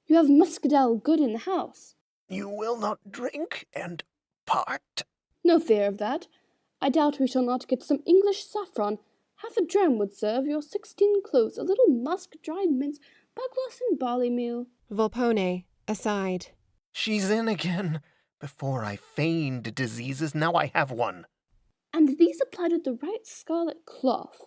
you have muscadel good in the house. You will not drink and part? No fear of that. I doubt we shall not get some English saffron. Half a dram would serve your 16 cloves, a little musk, dried mince, bugloss, and barley meal. Volpone, aside. She's in again. Before I feigned diseases, now I have one. And these applied with the right scarlet cloth.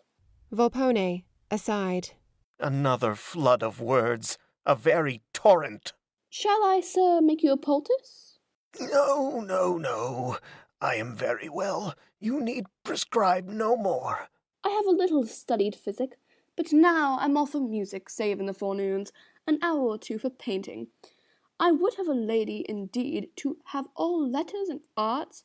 Volpone, aside. Another flood of words, a very torrent. Shall I, sir, make you a poultice? No, no, no. I am very well. You need prescribe no more. I have a little studied physic, but now I'm all for music, save in the forenoons, an hour or two for painting. I would have a lady, indeed, to have all letters and arts,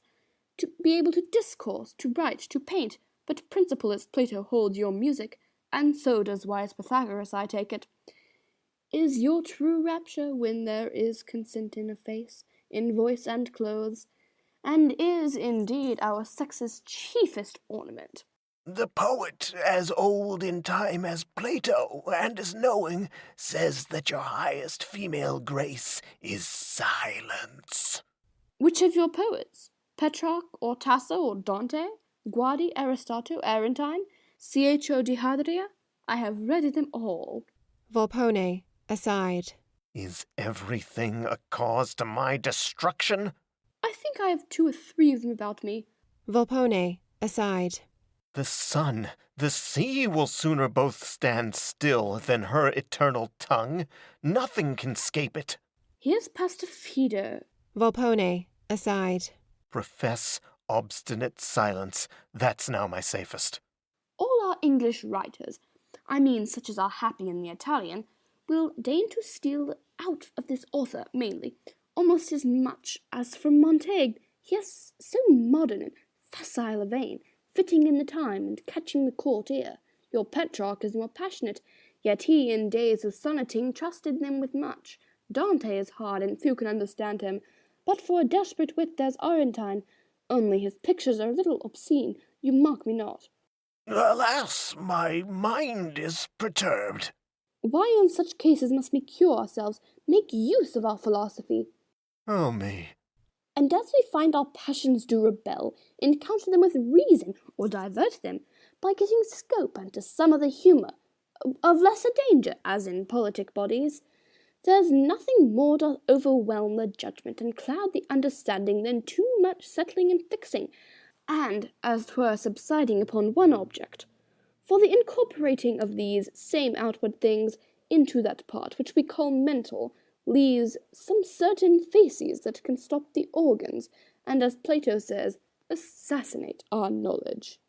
to be able to discourse, to write, to paint, but principal as Plato holds your music, and so does wise Pythagoras, I take it. Is your true rapture when there is consent in a face, in voice and clothes, and is, indeed, our sex's chiefest ornament? The poet, as old in time as Plato, and as knowing, says that your highest female grace is silence. Which of your poets? Petrarch, or Tasso, or Dante? Guardi, Aristotle, Arentine, Cho de Hadria. I have read them all. Volpone, aside. Is everything a cause to my destruction? I think I have 2 or 3 of them about me. Volpone, aside. The sun, the sea will sooner both stand still than her eternal tongue. Nothing can scape it. Here's Pastor Fido. Volpone, aside. Profess obstinate silence. That's now my safest. All our English writers, I mean such as are happy in the Italian, will deign to steal out of this author, mainly, almost as much as from Montaigne. He is so modern and facile a vein, fitting in the time and catching the court ear. Your Petrarch is more passionate, yet he in days of sonneting trusted them with much. Dante is hard, and few can understand him, but for a desperate wit there's Arentine, only his pictures are a little obscene, you mock me not. Alas, my mind is perturbed. Why in such cases must we cure ourselves, make use of our philosophy? Oh me. And as we find our passions do rebel, encounter them with reason, or divert them, by giving scope unto some other humour, of lesser danger, as in politic bodies, there's nothing more doth overwhelm the judgment and cloud the understanding than too much settling and fixing, and, as 'twere subsiding upon one object. For the incorporating of these same outward things into that part which we call mental leaves some certain faces that can stop the organs, and, as Plato says, assassinate our knowledge.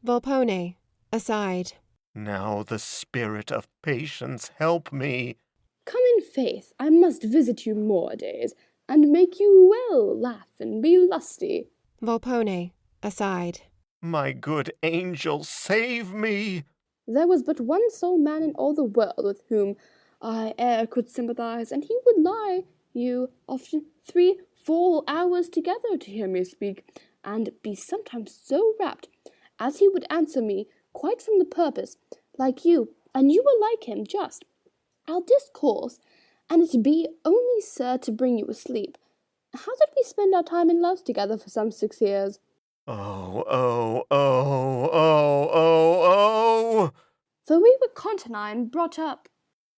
Volpone, aside. Now the spirit of patience help me. Come in faith, I must visit you more days, and make you well laugh and be lusty. Volpone, aside. My good angel, save me! There was but one sole man in all the world with whom I e'er could sympathize, and he would lie you often 3-4 hours together to hear me speak, and be sometimes so rapt, as he would answer me quite from the purpose, like you, and you were like him, just. I'll discourse, and it be only, sir, to bring you asleep. How did we spend our time in love together for some 6 years? Oh, oh, oh, oh, oh, oh! For we were contanine brought up.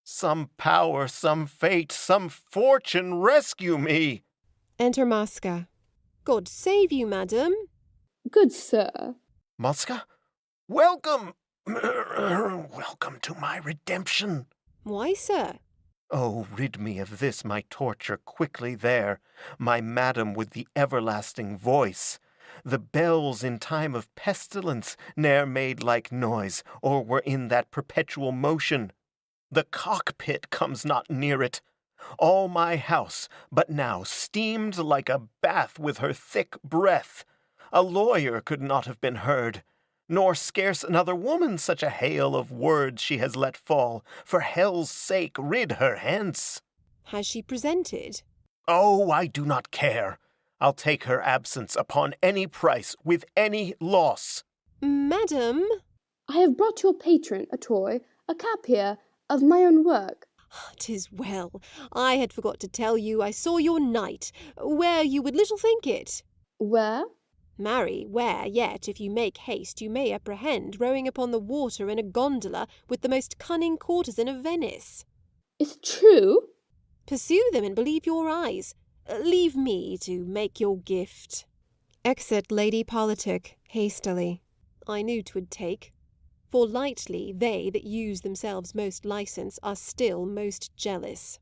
Some power, some fate, some fortune rescue me! Enter Mosca. God save you, madam. Good sir. Mosca? Welcome! Welcome to my redemption. Why, sir? Oh, rid me of this my torture quickly there, my madam with the everlasting voice. The bells in time of pestilence ne'er made like noise, or were in that perpetual motion. The cockpit comes not near it. All my house but now steamed like a bath with her thick breath. A lawyer could not have been heard, nor scarce another woman such a hail of words she has let fall. For hell's sake, rid her hence. Has she presented? Oh, I do not care. I'll take her absence upon any price, with any loss. Madam? I have brought your patron a toy, a cap here, of my own work. 'Tis well. I had forgot to tell you I saw your knight, where you would little think it. Where? Marry, where yet, if you make haste, you may apprehend, rowing upon the water in a gondola with the most cunning courtesan of Venice. Is it true? Pursue them and believe your eyes. Leave me to make your gift. Exit Lady Politic hastily. I knew 'twould take. For lightly they that use themselves most licence are still most jealous.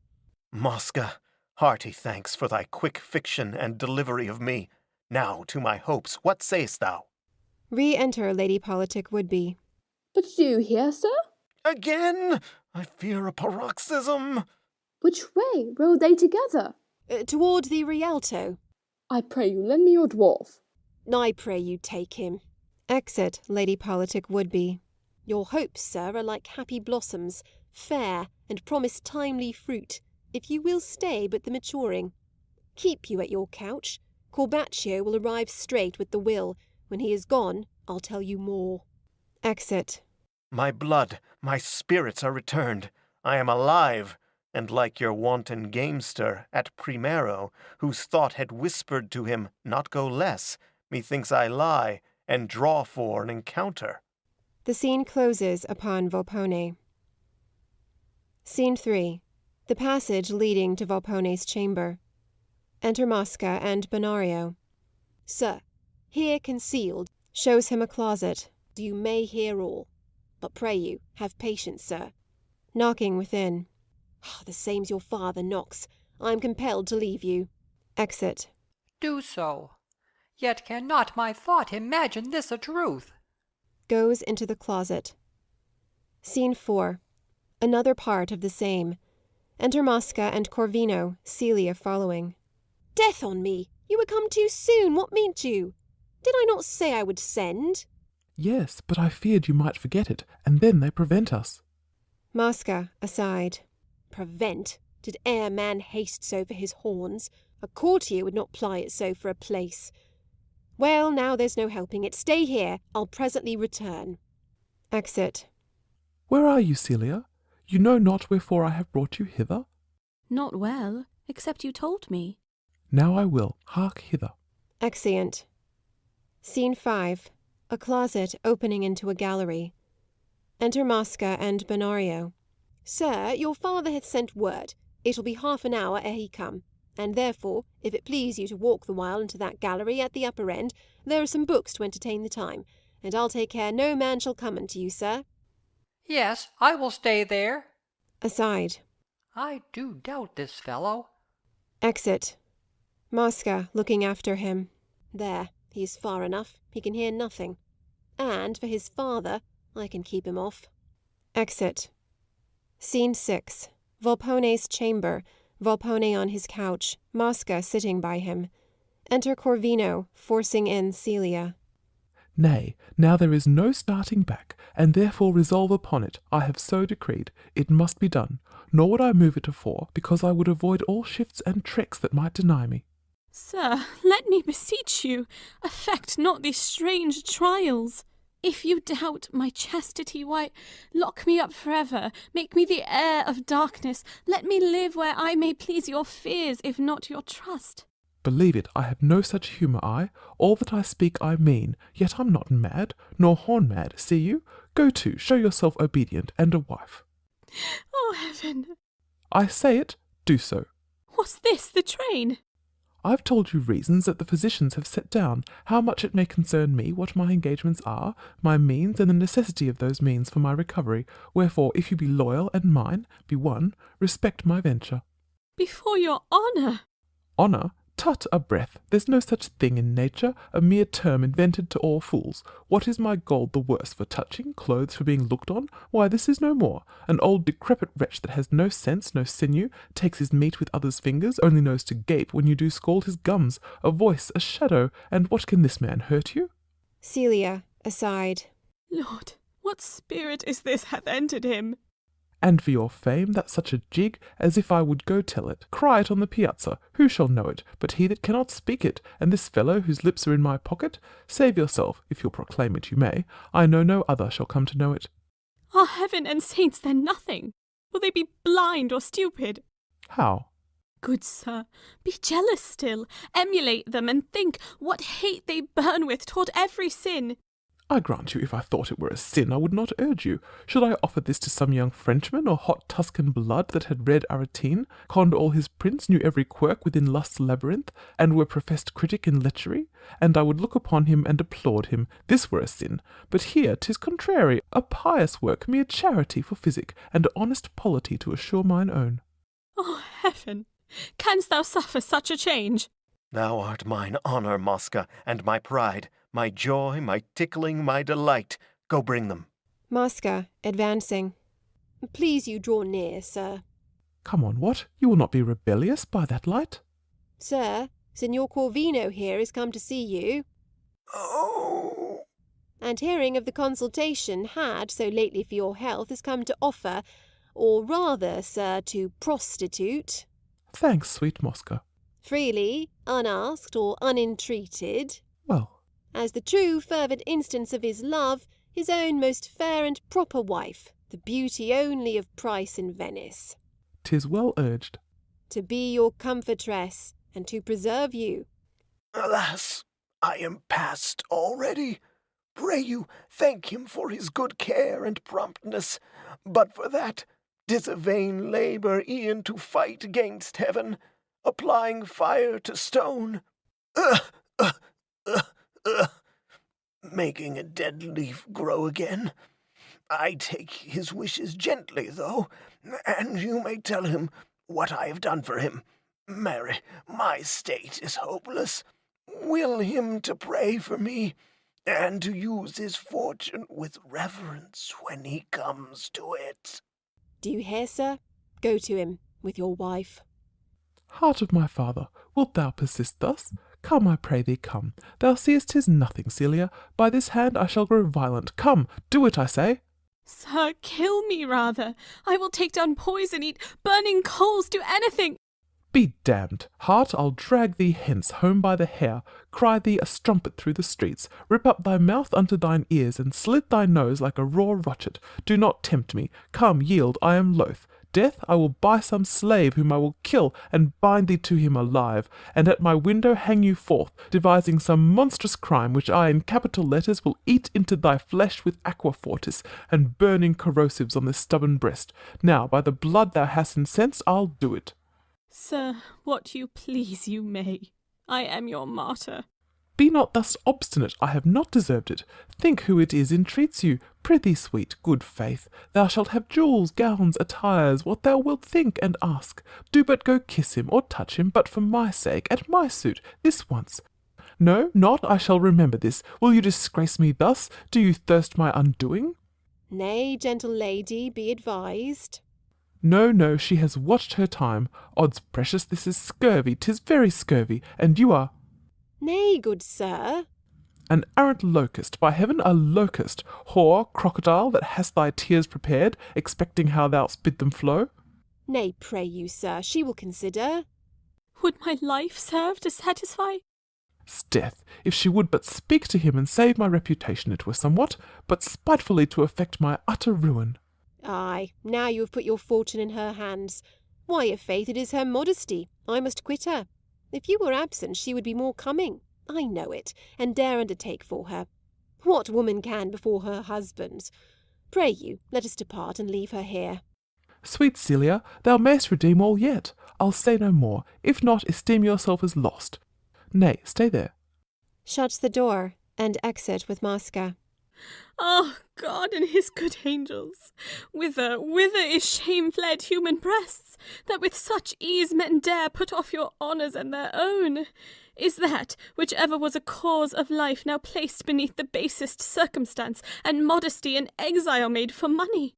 Mosca, hearty thanks for thy quick fiction and delivery of me. Now to my hopes, what sayest thou? Re-enter Lady Politic Would-be. But do you hear, sir? Again? I fear a paroxysm. Which way rode they together? Toward the Rialto. I pray you, lend me your dwarf. I pray you take him. Exit Lady Politic Would-be. Your hopes, sir, are like happy blossoms, fair, and promise timely fruit, if you will stay but the maturing. Keep you at your couch. Corbaccio will arrive straight with the will. When he is gone, I'll tell you more. Exit. My blood, my spirits are returned. I am alive, and like your wanton gamester at Primero, whose thought had whispered to him, not go less, methinks I lie, and draw for an encounter. The scene closes upon Volpone. Scene 3. The passage leading to Volpone's chamber. Enter Mosca and Benario. Sir, here concealed, Shows him a closet. you may hear all. But pray you, have patience, sir. Knocking within. The same's your father knocks. I am compelled to leave you. Exit. Do so. Yet cannot my thought imagine this a truth. Goes into the closet. Scene 4. Another part of the same. Enter Mosca and Corvino, Celia following. Death on me! You were come too soon. What meant you? Did I not say I would send? Yes, but I feared you might forget it, and then they prevent us. Mosca, aside. Prevent? Did e'er man haste so for his horns? A courtier would not ply it so for a place. Well, now there's no helping it. Stay here. I'll presently return. Exit. Where are you, Celia? You know not wherefore I have brought you hither? Not well, except you told me. Now I will. Hark hither. Exeunt. Scene 5. A closet opening into a gallery. Enter Mosca and Benario. Sir, your father hath sent word. It'll be half an hour ere he come. And therefore, if it please you to walk the while into that gallery at the upper end, there are some books to entertain the time, and I'll take care no man shall come unto you, sir. Yes, I will stay there. Aside. I do doubt this fellow. Exit. Mosca, looking after him. There, he is far enough. He can hear nothing. And for his father, I can keep him off. Exit. Scene 6. Volpone's chamber. Volpone on his couch, Mosca sitting by him. Enter Corvino, forcing in Celia. Nay, now there is no starting back, and therefore resolve upon it. I have so decreed. It must be done. Nor would I move it afore, because I would avoid all shifts and tricks that might deny me. Sir, let me beseech you, affect not these strange trials. If you doubt my chastity, why, lock me up forever, make me the heir of darkness, let me live where I may please your fears, if not your trust. Believe it, I have no such humour, I. All that I speak I mean, yet I'm not mad, nor horn mad, see you? Go to, show yourself obedient, and a wife. Oh, heaven! I say it, do so. What's this, the train? I've told you reasons that the physicians have set down, how much it may concern me, what my engagements are, my means, and the necessity of those means for my recovery. Wherefore, if you be loyal and mine, be one, respect my venture. Before your honour. Honour? Tut, a breath. There's no such thing in nature, a mere term invented to awe fools. What is my gold the worse for touching, clothes for being looked on? Why, this is no more. An old decrepit wretch that has no sense, no sinew, takes his meat with others' fingers, only knows to gape when you do scald his gums, a voice, a shadow, and what can this man hurt you? Celia, aside. Lord, what spirit is this hath entered him? And for your fame, that's such a jig, as if I would go tell it. Cry it on the piazza. Who shall know it, but he that cannot speak it, and this fellow whose lips are in my pocket? Save yourself, if you'll proclaim it you may. I know no other shall come to know it. Are heaven and saints then nothing? Will they be blind or stupid? How? Good sir, be jealous still, emulate them, and think what hate they burn with toward every sin. I grant you, if I thought it were a sin, I would not urge you. Should I offer this to some young Frenchman or hot Tuscan blood that had read Aretine, conned all his prince, knew every quirk within lust's labyrinth, and were professed critic in lechery, and I would look upon him and applaud him, this were a sin. But here 'tis contrary, a pious work, mere charity for physic, and honest polity to assure mine own. Oh, heaven! Canst thou suffer such a change? Thou art mine honour, Mosca, and my pride, my joy, my tickling, my delight. Go bring them. Mosca, advancing. Please you draw near, sir. Come on, what? You will not be rebellious by that light? Sir, Signor Corvino here is come to see you. Oh! And hearing of the consultation had so lately for your health is come to offer, or rather, sir, to prostitute. Thanks, sweet Mosca. Freely, unasked or unentreated. Well. As the true fervent instance of his love, his own most fair and proper wife, the beauty only of price in Venice. 'Tis well urged. To be your comfortress, and to preserve you. Alas, I am past already. Pray you, thank him for his good care and promptness. But for that, 'tis a vain labour e'en to fight against heaven, applying fire to stone. Uh, uh, uh, making a dead leaf grow again. I take his wishes gently, though, and you may tell him what I have done for him. Mary, my state is hopeless. Will him to pray for me, and to use his fortune with reverence when he comes to it. Do you hear, sir? Go to him with your wife. Heart of my father, wilt thou persist thus? Come, I pray thee, come. Thou seest 'tis nothing, Celia. By this hand I shall grow violent. Come, do it, I say. Sir, kill me rather. I will take down poison, eat burning coals, do anything. Be damned. Heart, I'll drag thee hence, home by the hair, cry thee a strumpet through the streets, rip up thy mouth unto thine ears, and slit thy nose like a raw rochet. Do not tempt me. Come, yield, I am loath. Death, I will buy some slave whom I will kill, and bind thee to him alive, and at my window hang you forth, devising some monstrous crime, which I in capital letters will eat into thy flesh with aqua fortis, and burning corrosives on this stubborn breast. Now, by the blood thou hast incensed, I'll do it. Sir, what you please you may. I am your martyr. Be not thus obstinate, I have not deserved it. Think who it is entreats you. Prithee, sweet, good faith, thou shalt have jewels, gowns, attires, what thou wilt think and ask. Do but go kiss him, or touch him, but for my sake, at my suit, this once. No, not, I shall remember this. Will you disgrace me thus? Do you thirst my undoing? Nay, gentle lady, be advised. No, no, she has watched her time. Odds precious, this is scurvy, 'tis very scurvy, and you are... Nay, good sir. An arrant locust, by heaven, a locust, whore, crocodile, that hast thy tears prepared, expecting how thou'st bid them flow. Nay, pray you, sir, she will consider. Would my life serve to satisfy? 'Sdeath, if she would but speak to him and save my reputation, it were somewhat, but spitefully to effect my utter ruin. Ay, now you have put your fortune in her hands. Why, i' faith, it is her modesty. I must quit her. If you were absent, she would be more coming. I know it, and dare undertake for her. What woman can before her husband? Pray you, let us depart and leave her here. Sweet Celia, thou mayst redeem all yet. I'll say no more. If not, esteem yourself as lost. Nay, stay there. Shuts the door, and exit with Mosca. Ah, God and his good angels! Whither is shame fled, human breasts, that with such ease men dare put off your honours and their own? Is that, which ever was a cause of life, now placed beneath the basest circumstance, and modesty and exile made for money?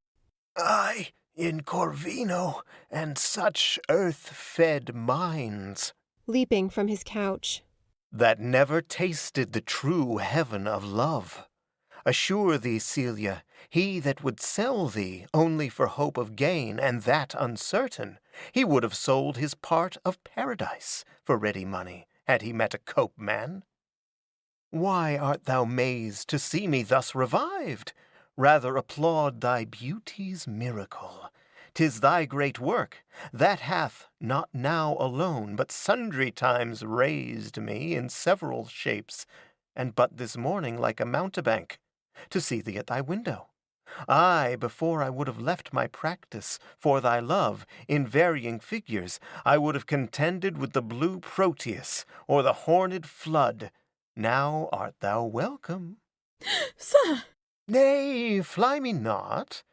Ay, in Corvino, and such earth-fed minds. Leaping from his couch. That never tasted the true heaven of love. Assure thee, Celia, he that would sell thee only for hope of gain, and that uncertain, he would have sold his part of paradise for ready money, had he met a cope man. Why art thou mazed to see me thus revived? Rather applaud thy beauty's miracle. 'Tis thy great work, that hath, not now alone, but sundry times raised me in several shapes, and but this morning like a mountebank, to see thee at thy window. Ay, before I would have left my practice, for thy love, in varying figures, I would have contended with the blue Proteus, or the horned flood. Now art thou welcome. Sir! Nay, fly me not,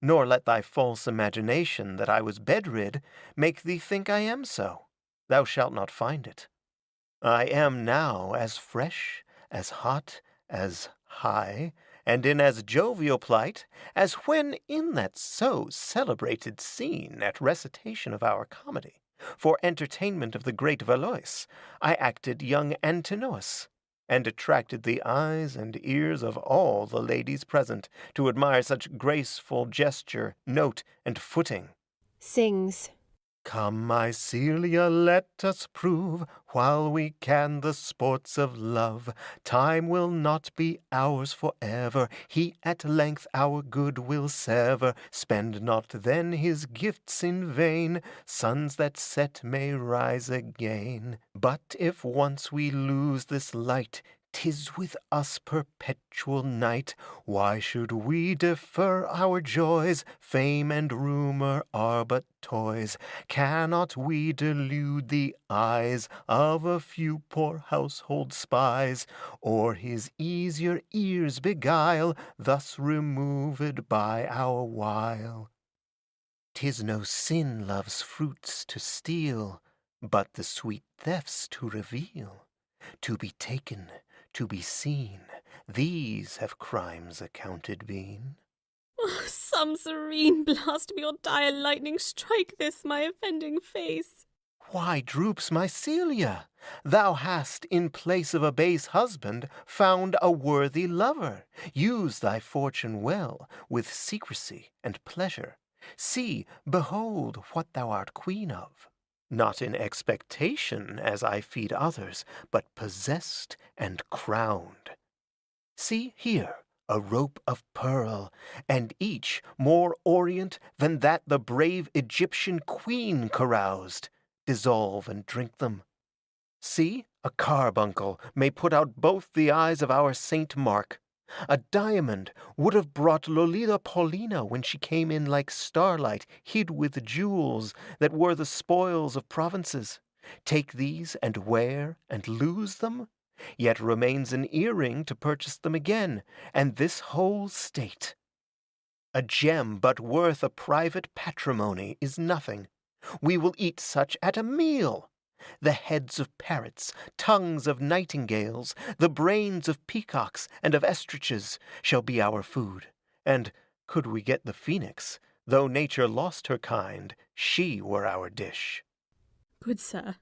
nor let thy false imagination that I was bedrid make thee think I am so. Thou shalt not find it. I am now as fresh, as hot, as high, and in as jovial plight as when in that so celebrated scene at recitation of our comedy, for entertainment of the great Valois, I acted young Antinous, and attracted the eyes and ears of all the ladies present to admire such graceful gesture, note, and footing. Sings. Come, my Celia, let us prove, while we can, the sports of love. Time will not be ours forever, he at length our good will sever. Spend not then his gifts in vain, suns that set may rise again. But if once we lose this light, 'Tis with us perpetual night. Why should we defer our joys? Fame and rumor are but toys. Cannot we delude the eyes of a few poor household spies, or his easier ears beguile, thus removed by our wile? 'Tis no sin love's fruits to steal, but the sweet thefts to reveal. To be taken, to be seen, these have crimes accounted been. Oh, some serene blast me, or dire lightning strike this my offending face. Why droops my Celia? Thou hast, in place of a base husband, found a worthy lover. Use thy fortune well, with secrecy and pleasure. See, behold what thou art queen of. Not in expectation, as I feed others, but possessed and crowned. See here, a rope of pearl, and each more orient than that the brave Egyptian queen caroused. Dissolve and drink them. See, a carbuncle may put out both the eyes of our Saint Mark. A diamond would have brought Lolita Paulina when she came in like starlight, hid with jewels that were the spoils of provinces. Take these and wear and lose them, yet remains an earring to purchase them again, and this whole state. A gem but worth a private patrimony is nothing. We will eat such at a meal. The heads of parrots, tongues of nightingales, the brains of peacocks and of ostriches shall be our food. And could we get the phoenix, though nature lost her kind, she were our dish. Good sir,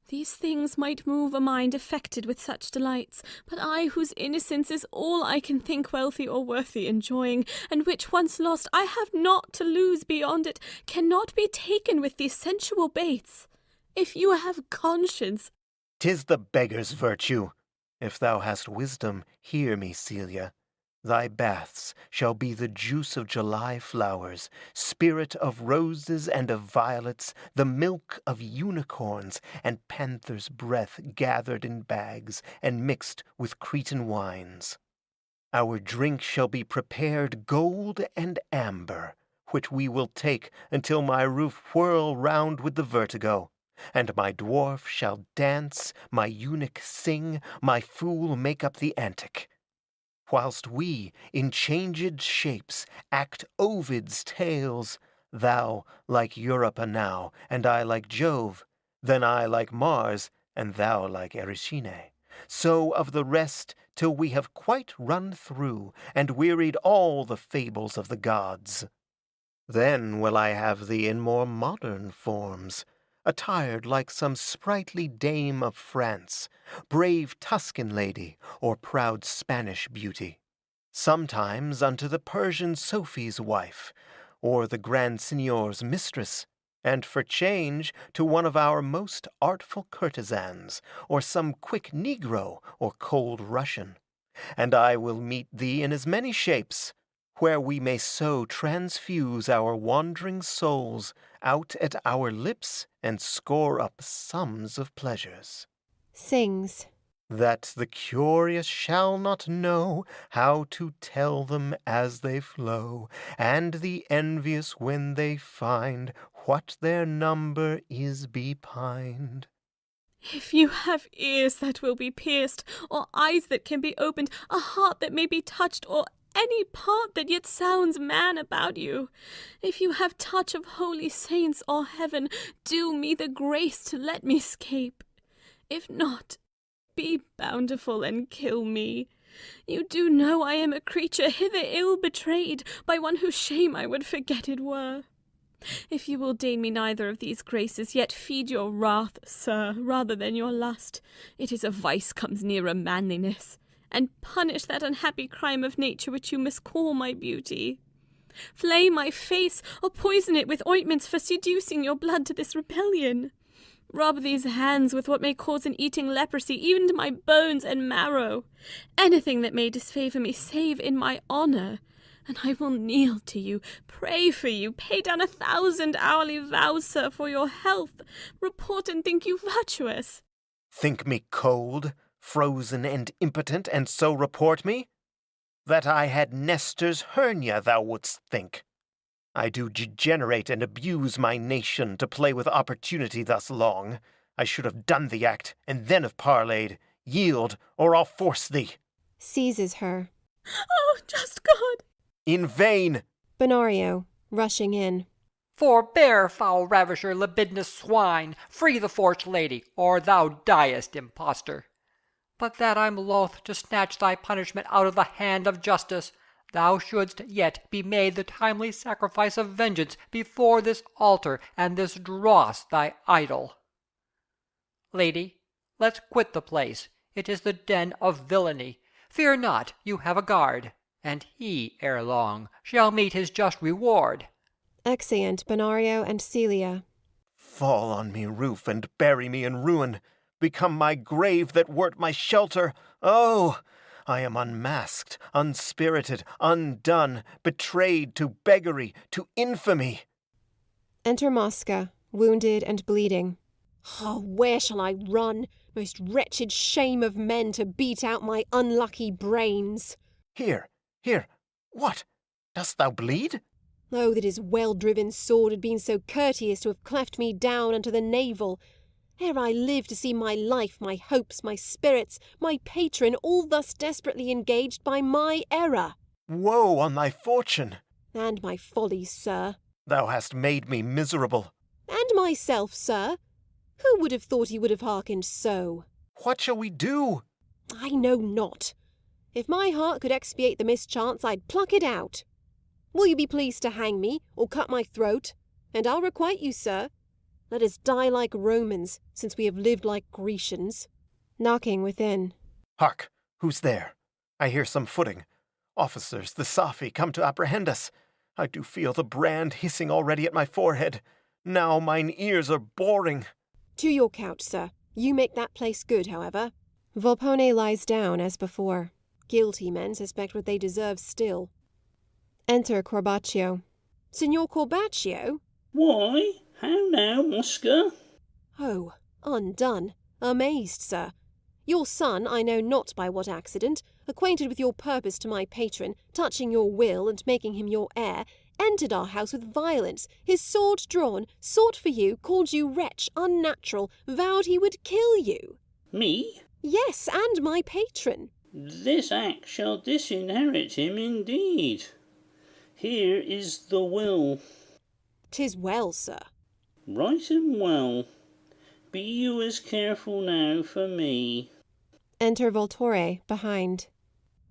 these things might move a mind affected with such delights, but I, whose innocence is all I can think wealthy or worthy enjoying, and which once lost I have not to lose beyond it, cannot be taken with these sensual baits. If you have conscience... 'Tis the beggar's virtue. If thou hast wisdom, hear me, Celia. Thy baths shall be the juice of July flowers, spirit of roses and of violets, the milk of unicorns, and panther's breath gathered in bags and mixed with Cretan wines. Our drink shall be prepared gold and amber, which we will take until my roof whirl round with the vertigo. And my dwarf shall dance, my eunuch sing, my fool make up the antic. Whilst we, in changed shapes, act Ovid's tales, thou like Europa now, and I like Jove, then I like Mars, and thou like Erycine. So of the rest, till we have quite run through, and wearied all the fables of the gods. Then will I have thee in more modern forms, attired like some sprightly dame of France, brave Tuscan lady, or proud Spanish beauty. Sometimes unto the Persian Sophie's wife, or the Grand Signior's mistress, and for change to one of our most artful courtesans, or some quick Negro or cold Russian. And I will meet thee in as many shapes, where we may so transfuse our wandering souls out at our lips and score up sums of pleasures. Sings. That the curious shall not know how to tell them as they flow, and the envious when they find what their number is behind. If you have ears that will be pierced, or eyes that can be opened, a heart that may be touched, or any part that yet sounds man about you, if you have touch of holy saints or heaven, do me the grace to let me escape. If not, be bountiful and kill me. You do know I am a creature hither ill betrayed by one whose shame I would forget it were. If you will deign me neither of these graces, yet feed your wrath, sir, rather than your lust. It is a vice comes nearer manliness. And punish that unhappy crime of nature which you miscall my beauty. Flay my face, or poison it with ointments for seducing your blood to this rebellion. Rub these hands with what may cause an eating leprosy, even to my bones and marrow. Anything that may disfavour me, save in my honour. And I will kneel to you, pray for you, pay down 1,000 hourly vows, sir, for your health, report and think you virtuous. Think me cold? frozen and impotent, and so report me? That I had Nestor's hernia, thou wouldst think. I do degenerate and abuse my nation to play with opportunity thus long. I should have done the act, and then have parleyed. Yield, or I'll force thee. Seizes her. Oh, just God! In vain! Benario, rushing in. Forbear, foul ravisher, libidinous swine! Free the forged lady, or thou diest, impostor! But that I'm loth to snatch thy punishment out of the hand of justice, thou shouldst yet be made the timely sacrifice of vengeance before this altar and this dross thy idol. Lady, let's quit the place. It is the den of villainy. Fear not, you have a guard, and he, ere long, shall meet his just reward. Exeunt Benario and Celia. Fall on me, roof, and bury me in ruin. Become my grave that wert my shelter. Oh, I am unmasked, unspirited, undone, betrayed to beggary, to infamy. Enter Mosca, wounded and bleeding. Oh, where shall I run? Most wretched shame of men to beat out my unlucky brains. Here, what? Dost thou bleed? Oh, that his well-driven sword had been so courteous to have cleft me down unto the navel. Ere I live to see my life, my hopes, my spirits, my patron, all thus desperately engaged by my error. Woe on thy fortune! And my follies, sir. Thou hast made me miserable. And myself, sir. Who would have thought he would have hearkened so? What shall we do? I know not. If my heart could expiate the mischance, I'd pluck it out. Will you be pleased to hang me, or cut my throat? And I'll requite you, sir. Let us die like Romans, since we have lived like Grecians. Knocking within. Hark! Who's there? I hear some footing. Officers, the Safi, come to apprehend us. I do feel the brand hissing already at my forehead. Now mine ears are boring. To your couch, sir. You make that place good, however. Volpone lies down as before. Guilty men suspect what they deserve still. Enter Corbaccio. Signor Corbaccio? Why, how now, Mosca? Oh, undone. Amazed, sir. Your son, I know not by what accident, acquainted with your purpose to my patron, touching your will and making him your heir, entered our house with violence, his sword drawn, sought for you, called you wretch, unnatural, vowed he would kill you. Me? Yes, and my patron. This act shall disinherit him indeed. Here is the will. 'Tis well, sir. Right and well. Be you as careful now for me. Enter Voltore behind.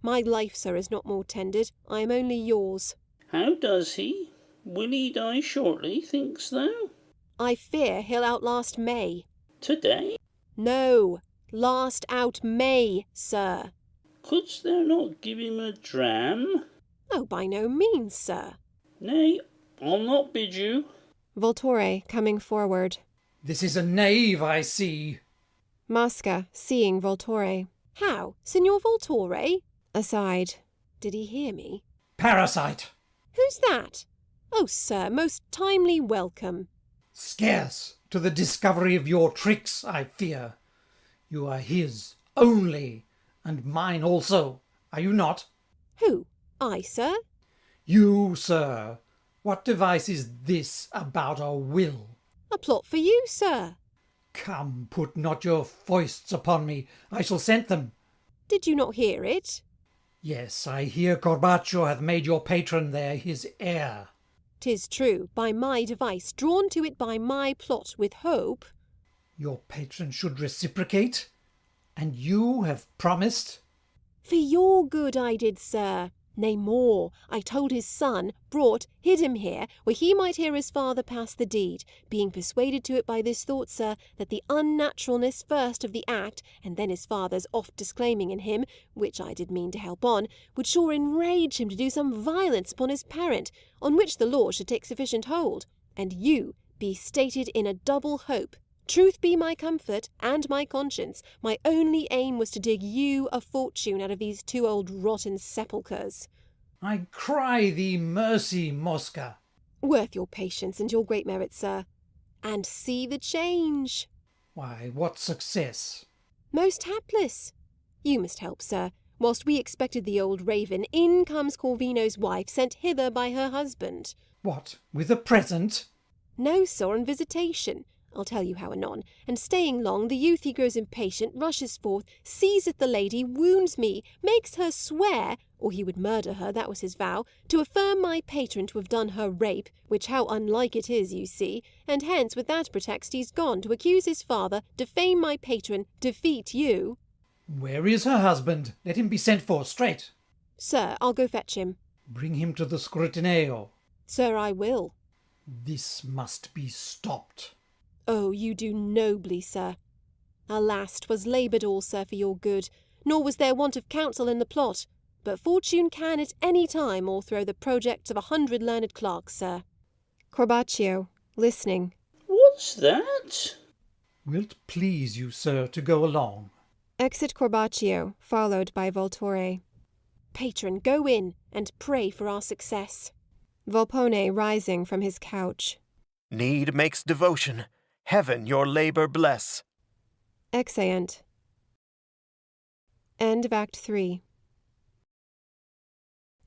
My life, sir, is not more tended. I am only yours. How does he? Will he die shortly, thinkst thou? I fear he'll outlast May. Today? No, last out May, sir. Couldst thou not give him a dram? Oh, by no means, sir. Nay, I'll not bid you. Voltore coming forward. This is a knave, I see. Mosca, seeing Voltore. How, Signor Voltore? Aside. Did he hear me? Parasite! Who's that? Oh, sir, most timely welcome. Scarce to the discovery of your tricks, I fear. You are his only, and mine also, are you not? Who? I, sir? You, sir. What device is this about a will? A plot for you, sir. Come, put not your foists upon me. I shall scent them. Did you not hear it? Yes, I hear Corbaccio hath made your patron there his heir. 'Tis true, by my device, drawn to it by my plot, with hope. Your patron should reciprocate? And you have promised? For your good I did, sir. Nay, more, I told his son, brought, hid him here, where he might hear his father pass the deed, being persuaded to it by this thought, sir, that the unnaturalness first of the act, and then his father's oft disclaiming in him, which I did mean to help on, would sure enrage him to do some violence upon his parent, on which the law should take sufficient hold, and you be stated in a double hope. Truth be my comfort, and my conscience, my only aim was to dig you a fortune out of these two old rotten sepulchres. I cry thee mercy, Mosca. Worth your patience and your great merit, sir. And see the change. Why, what success? Most hapless. You must help, sir. Whilst we expected the old raven, in comes Corvino's wife, sent hither by her husband. What, with a present? No, sir, on visitation. I'll tell you how anon. And staying long, the youth he grows impatient, rushes forth, seizeth the lady, wounds me, makes her swear, or he would murder her, that was his vow, to affirm my patron to have done her rape, which how unlike it is, you see, and hence with that pretext he's gone to accuse his father, defame my patron, defeat you. Where is her husband? Let him be sent for straight. Sir, I'll go fetch him. Bring him to the scrutineo. Sir, I will. This must be stopped. Oh, you do nobly, sir. Alas, 'twas laboured all, sir, for your good, nor was there want of counsel in the plot, but fortune can at any time o'erthrow the projects of 100 learned clerks, sir. Corbaccio, listening. What's that? Will't please you, sir, to go along? Exit Corbaccio, followed by Voltore. Patron, go in, and pray for our success. Volpone rising from his couch. Need makes devotion. Heaven your labour bless. Exeunt. End of Act 3.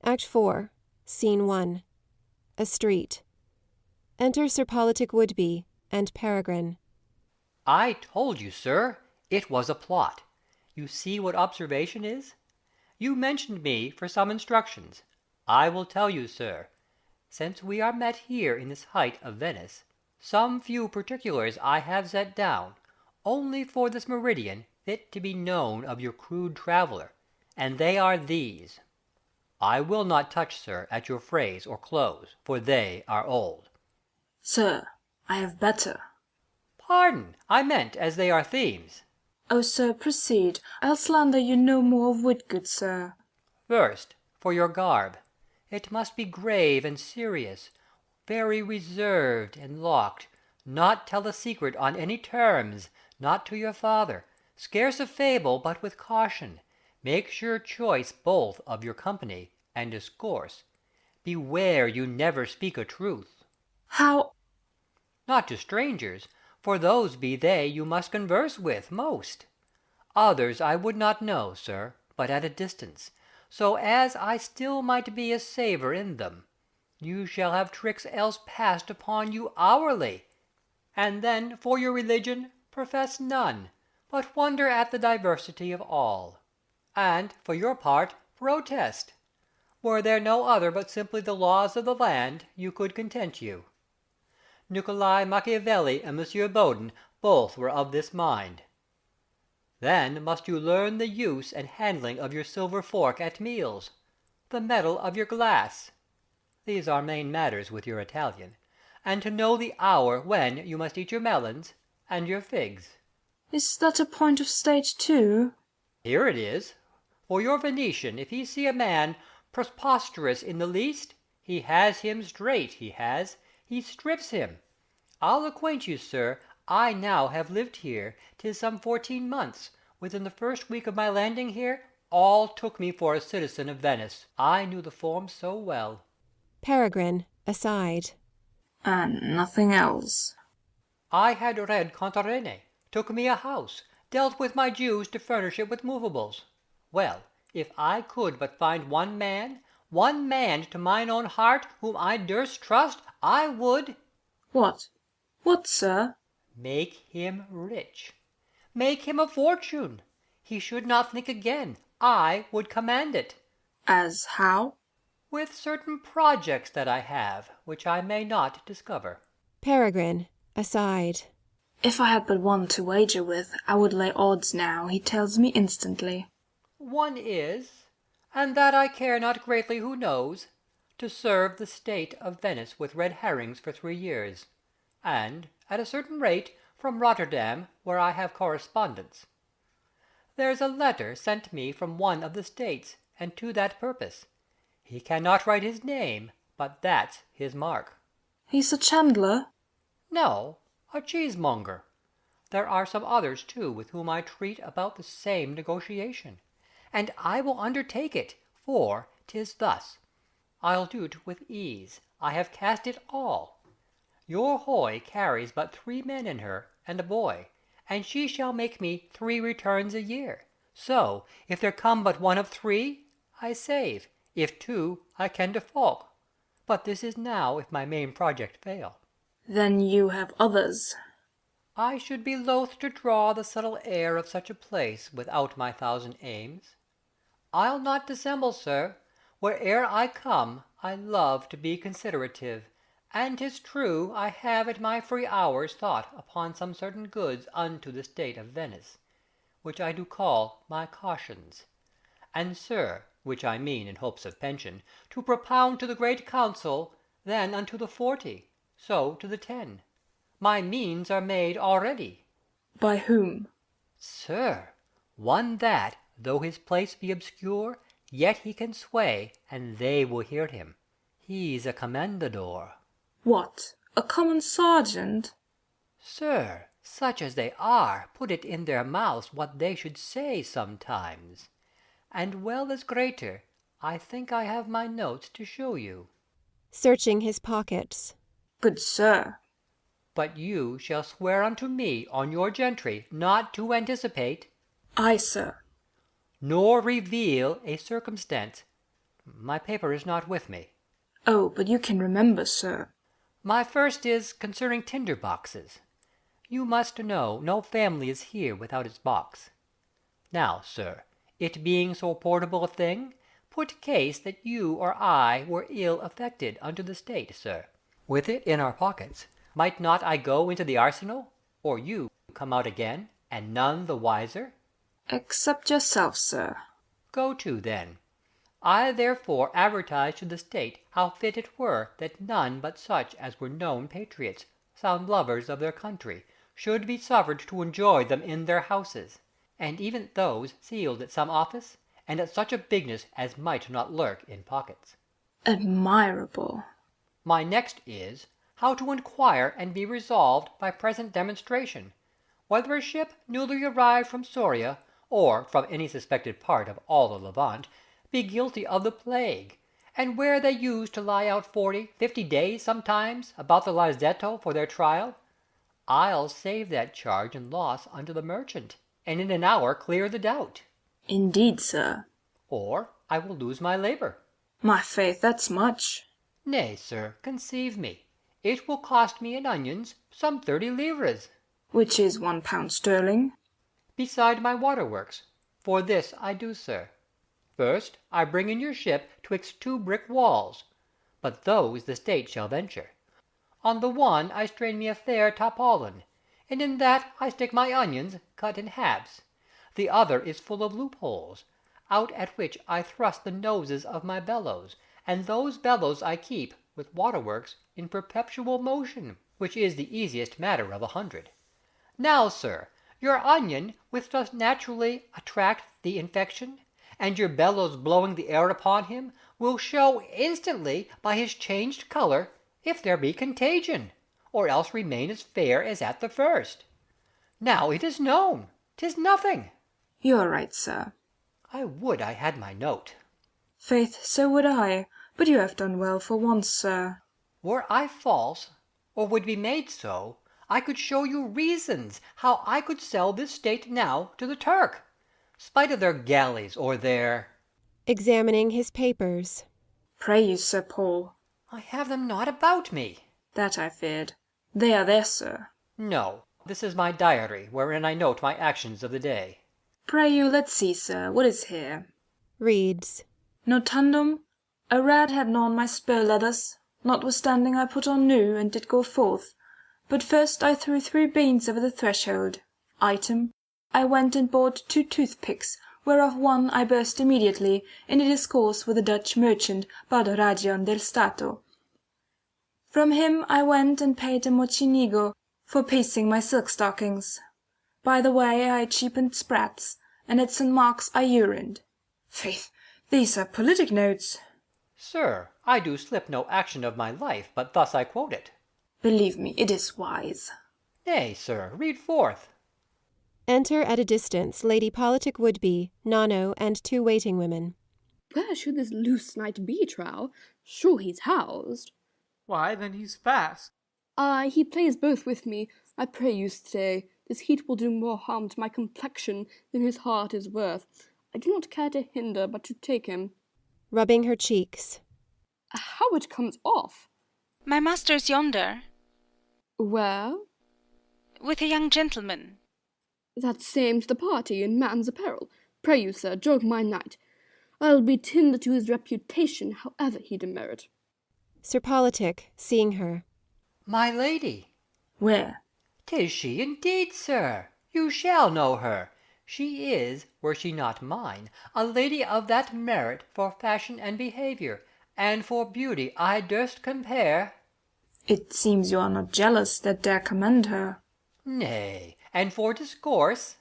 Act 4, Scene 1. A street. Enter Sir Politic Woodby and Peregrine. I told you, sir, it was a plot. You see what observation is? You mentioned me for some instructions. I will tell you, sir, since we are met here in this height of Venice, some few particulars I have set down, only for this meridian fit to be known of your crude traveller, and they are these. I will not touch, sir, at your phrase or close, for they are old. Sir, I have better. Pardon, I meant as they are themes. Oh, sir, proceed. I'll slander you no more of wit, good sir. First, for your garb. It must be grave and serious, very reserved and locked, not tell a secret on any terms, not to your father, scarce a fable, but with caution. Make sure choice both of your company and discourse. Beware you never speak a truth. How? Not to strangers, for those be they you must converse with most. Others I would not know, sir, but at a distance, so as I still might be a savour in them. You shall have tricks else passed upon you hourly, and then for your religion profess none, but wonder at the diversity of all. And for your part protest. Were there no other but simply the laws of the land, you could content you. Nicolai Machiavelli and Monsieur Bodin both were of this mind. Then must you learn the use and handling of your silver fork at meals, the metal of your glass. These are main matters with your Italian, and to know the hour when you must eat your melons and your figs. Is that a point of state too? Here it is. For your Venetian, if he see a man preposterous in the least, he has him straight, he has. He strips him. I'll acquaint you, sir, I now have lived here 'tis some 14 months. Within the first week of my landing here, all took me for a citizen of Venice. I knew the form so well. Peregrine, aside. And nothing else. I had read Contarene, took me a house, dealt with my Jews to furnish it with movables. Well, if I could but find one man to mine own heart, whom I durst trust, I would— What? What, sir? Make him rich. Make him a fortune. He should not think again. I would command it. As how? With certain projects that I have, which I may not discover. Peregrine, aside. If I had but one to wager with, I would lay odds now, he tells me instantly. One is, and that I care not greatly who knows, to serve the state of Venice with red herrings for 3 years, and, at a certain rate, from Rotterdam, where I have correspondence. There's a letter sent me from one of the States, and to that purpose. He cannot write his name, but that's his mark. He's a chandler? No, a cheesemonger. There are some others, too, with whom I treat about the same negotiation, and I will undertake it, for 'tis thus. I'll do't with ease. I have cast it all. Your hoy carries but 3 men in her, and a boy, and she shall make me 3 returns a year, So, if there come but one of 3, I save. If 2, I can default. But this is now if my main project fail. Then you have others. I should be loath to draw the subtle air of such a place without my 1,000 aims. I'll not dissemble, sir, where'er I come, I love to be considerative, and 'tis true I have at my free hours thought upon some certain goods unto the state of Venice, which I do call my cautions. And, sir, which I mean in hopes of pension, to propound to the great council, then unto the 40, so to the 10. My means are made already. By whom? Sir, one that, though his place be obscure, yet he can sway, and they will hear him. He's a commendador. What, a common sergeant? Sir, such as they are, put it in their mouths what they should say sometimes. And well as greater, I think I have my notes to show you. Searching his pockets. Good sir. But you shall swear unto me on your gentry not to anticipate. Aye, sir. Nor reveal a circumstance. My paper is not with me. Oh, but you can remember, sir. My first is concerning tinder boxes. You must know no family is here without its box. Now, sir, it being so portable a thing, put case that you or I were ill affected unto the state, sir. With it in our pockets, might not I go into the arsenal, or you come out again, and none the wiser? Except yourself, sir. Go to, then. I therefore advertise to the state how fit it were that none but such as were known patriots, sound lovers of their country, should be suffered to enjoy them in their houses, and even those sealed at some office, and at such a bigness as might not lurk in pockets. Admirable. My next is, how to inquire and be resolved by present demonstration, whether a ship newly arrived from Soria, or from any suspected part of all the Levant, be guilty of the plague, and where they use to lie out 40, 50 days sometimes about the Larzetto for their trial. I'll save that charge and loss unto the merchant, and in an hour clear the doubt. Indeed, sir. Or I will lose my labour. My faith, that's much. Nay, sir, conceive me. It will cost me in onions some 30 livres. Which is £1 sterling. Beside my waterworks. For this I do, sir. First, I bring in your ship 'twixt 2 brick walls, but those the state shall venture. On the one I strain me a fair tarpaulin, and in that I stick my onions, cut in halves. The other is full of loopholes, out at which I thrust the noses of my bellows, and those bellows I keep, with waterworks, in perpetual motion, which is the easiest matter of 100. Now, sir, your onion, which does naturally attract the infection, and your bellows blowing the air upon him, will show instantly by his changed colour if there be contagion, or else remain as fair as at the first. Now it is known. 'Tis nothing. You are right, sir. I would I had my note. Faith, so would I, but you have done well for once, sir. Were I false, or would be made so, I could show you reasons how I could sell this state now to the Turk, spite of their galleys or their... Examining his papers. Pray you, Sir Paul. I have them not about me. That I feared. They are there, sir. No, this is my diary, wherein I note my actions of the day. Pray you, let's see, sir, what is here? Reads. Notandum, a rat had gnawn my spur leathers, notwithstanding I put on new, and did go forth. But first I threw 3 beans over the threshold. Item, I went and bought 2 toothpicks, whereof one I burst immediately in a discourse with a Dutch merchant, Ragion del Stato. From him I went and paid a mochinigo for piecing my silk stockings. By the way I cheapened sprats, and at St. Mark's I urined. Faith, these are politic notes. Sir, I do slip no action of my life, but thus I quote it. Believe me, it is wise. Nay, sir, read forth. Enter at a distance Lady Politic Woodby, Nano, and 2 waiting women. Where should this loose knight be, trow? Sure he's housed. Why, then he's fast. Ay, he plays both with me. I pray you stay. This heat will do more harm to my complexion than his heart is worth. I do not care to hinder, but to take him. Rubbing her cheeks. How it comes off! My master's yonder. Where? With a young gentleman. That same's the party in man's apparel. Pray you, sir, jog my knight. I'll be tender to his reputation, however he demerit. Sir Politic, seeing her. My lady. Where? 'Tis she indeed, sir. You shall know her. She is, were she not mine, a lady of that merit for fashion and behaviour, and for beauty I durst compare. It seems you are not jealous that dare commend her. Nay, and for discourse.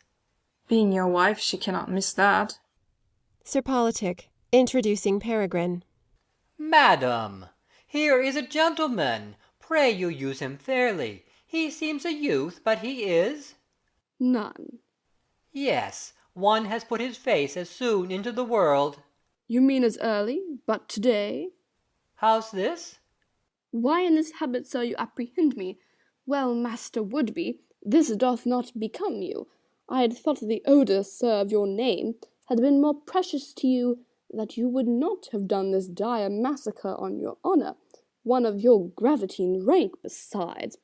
Being your wife, she cannot miss that. Sir Politic, introducing Peregrine. Madam, here is a gentleman. Pray you use him fairly. He seems a youth, but he is... None. Yes, one has put his face as soon into the world. You mean as early, but today? How's this? Why in this habit, sir, you apprehend me? Well, Master Woodby, this doth not become you. I had thought the odour, sir, of your name had been more precious to you, that you would not have done this dire massacre on your honour, one of your gravity and rank besides.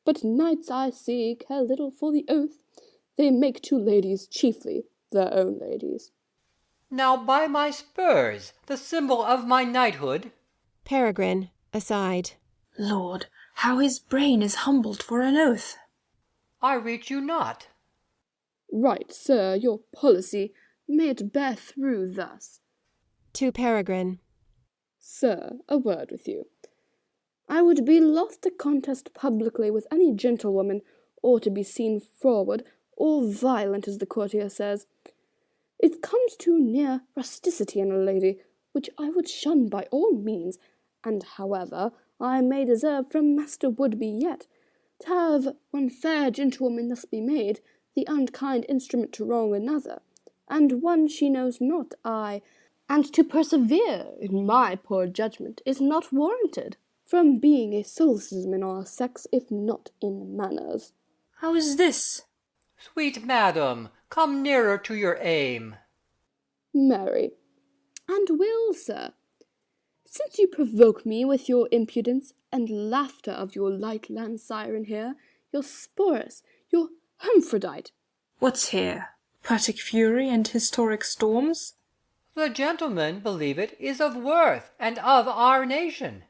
But knights, I see, care little for the oath. They make two ladies chiefly their own ladies. Now by my spurs, the symbol of my knighthood. Peregrine, aside. Lord, how his brain is humbled for an oath. I reach you not. Right, sir, your policy, may it bear through thus. To Peregrine. Sir, a word with you. I would be loth to contest publicly with any gentlewoman, or to be seen forward, or violent, as the courtier says. It comes too near rusticity in a lady, which I would shun by all means, and however I may deserve from Master Woodby yet, to have one fair gentlewoman thus be made the unkind instrument to wrong another, and one she knows not, and to persevere, in my poor judgment, is not warranted, from being a solecism in our sex, if not in manners. How is this? Sweet madam, come nearer to your aim. Marry, and will, sir, since you provoke me with your impudence, and laughter of your light land siren here, your Sporus, your Hermaphrodite. What's here? Poetic fury and historic storms? The gentleman, believe it, is of worth, and of our nation.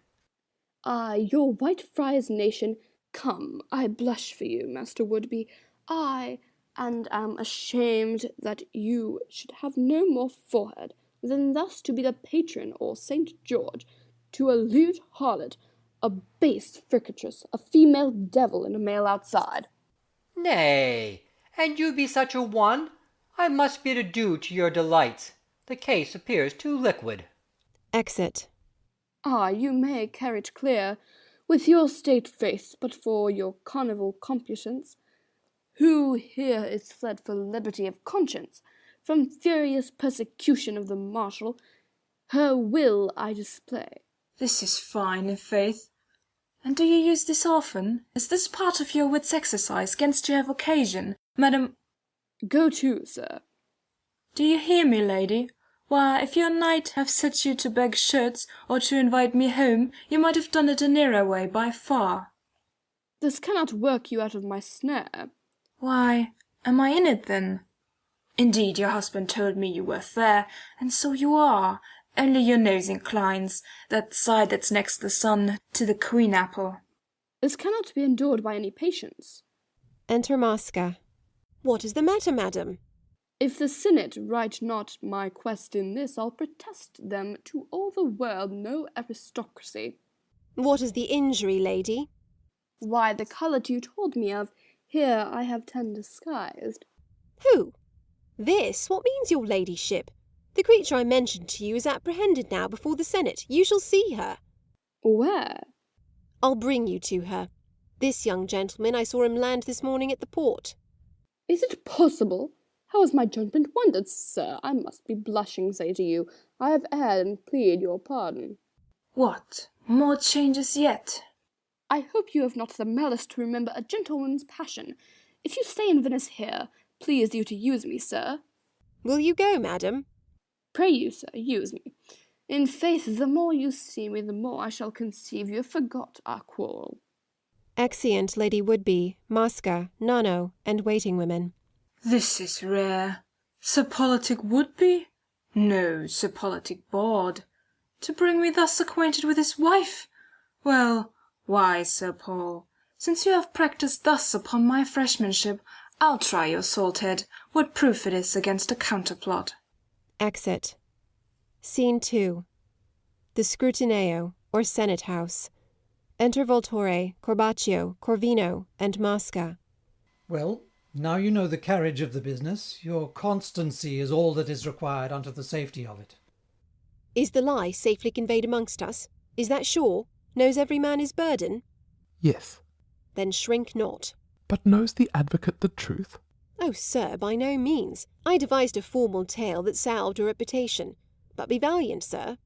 Your white friar's nation, come, I blush for you, Master Woodby, and am ashamed that you should have no more forehead than thus to be the patron or Saint George to a lewd harlot, a base fricatrice, a female devil in a male outside. Nay, and you be such a one, I must bid adieu to your delights. The case appears too liquid. Exit. You may carry it clear, with your state face, but for your carnival computants. Who here is fled for liberty of conscience, from furious persecution of the marshal? Her will I display. This is fine, i' faith. And do you use this often? Is this part of your wits' exercise, gainst you have occasion, madam? Go to, sir. Do you hear me, lady? Why, if your knight have set you to beg shirts, or to invite me home, you might have done it a nearer way by far. This cannot work you out of my snare. Why, am I in it then? Indeed, your husband told me you were fair, and so you are, only your nose inclines, that side that's next the sun, to the queen apple. This cannot be endured by any patience. Enter Mosca. What is the matter, madam? If the Senate write not my quest in this, I'll protest them to all the world no aristocracy. What is the injury, lady? Why, the colour you told me of, here I have 10 disguised. Who? This? What means your ladyship? The creature I mentioned to you is apprehended now before the Senate. You shall see her. Where? I'll bring you to her. This young gentleman, I saw him land this morning at the port. Is it possible? How has my judgment wandered, sir? I must be blushing, say to you. I have erred and plead your pardon. What? More changes yet? I hope you have not the malice to remember a gentleman's passion. If you stay in Venice here, please you to use me, sir. Will you go, madam? Pray you, sir, use me. In faith, the more you see me, the more I shall conceive you have forgot our quarrel. Exeunt Lady Woodby, Mosca, Nano, and waiting women. This is rare. Sir Politic Woodby? No, Sir Politic Bawd. To bring me thus acquainted with his wife? Well, why, Sir Paul, since you have practised thus upon my freshmanship, I'll try your salt-head, what proof it is against a counterplot. Exit. Scene 2. The Scrutineo, or Senate House. Enter Voltore, Corbaccio, Corvino, and Mosca. Well, now you know the carriage of the business, your constancy is all that is required unto the safety of it. Is the lie safely conveyed amongst us? Is that sure? Knows every man his burden? Yes. Then shrink not. But knows the advocate the truth? Oh, sir, by no means. I devised a formal tale that salved your reputation. But be valiant, sir.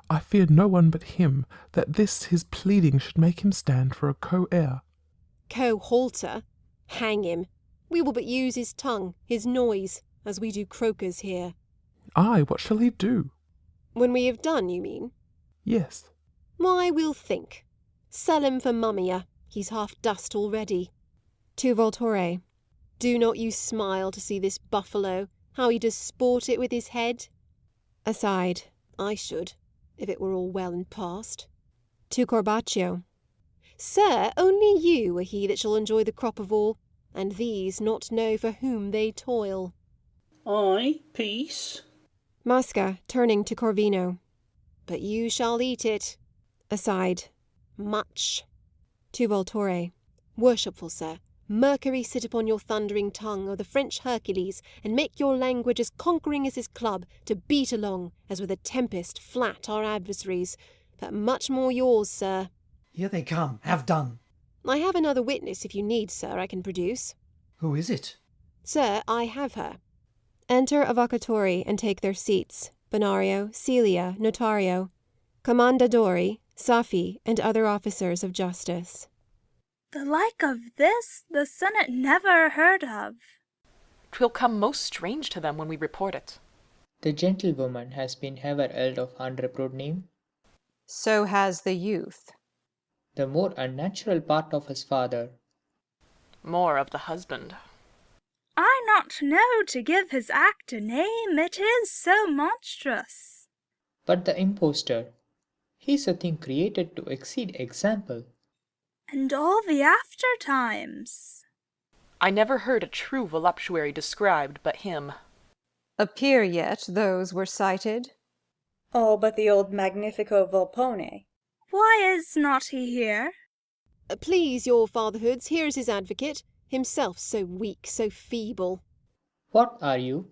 I fear no one but him, that this his pleading should make him stand for a co-heir. Co-halter? Hang him. We will but use his tongue, his noise, as we do croakers here. Aye, what shall he do? When we have done, you mean? Yes. Why, we'll think. Sell him for mummia. He's half dust already. To Voltore. Do not you smile to see this buffalo, how he does sport it with his head? Aside. I should, if it were all well and past. To Corbaccio. Sir, only you are he that shall enjoy the crop of all, and these not know for whom they toil. Aye, peace. Mosca, turning to Corvino. But you shall eat it. Aside. Much. To Voltore. Worshipful sir, Mercury sit upon your thundering tongue, or the French Hercules, and make your language as conquering as his club, to beat along, as with a tempest, flat our adversaries. But much more yours, sir. Here they come. Have done. I have another witness, if you need, sir, I can produce. Who is it? Sir, I have her. Enter Avvocatori and take their seats. Benario, Celia, Notario, Commendadori, Safi, and other officers of justice. The like of this the Senate never heard of. 'Twill come most strange to them when we report it. The gentlewoman has been ever held of unreproved name. So has the youth. The more unnatural part of his father. More of the husband. I not know to give his act a name, it is so monstrous. But the impostor, he's a thing created to exceed example. And all the after times. I never heard a true voluptuary described but him. Appear yet those were cited? All but the old Magnifico Volpone. Why is not he here? Please, your fatherhoods, here is his advocate, himself so weak, so feeble. What are you?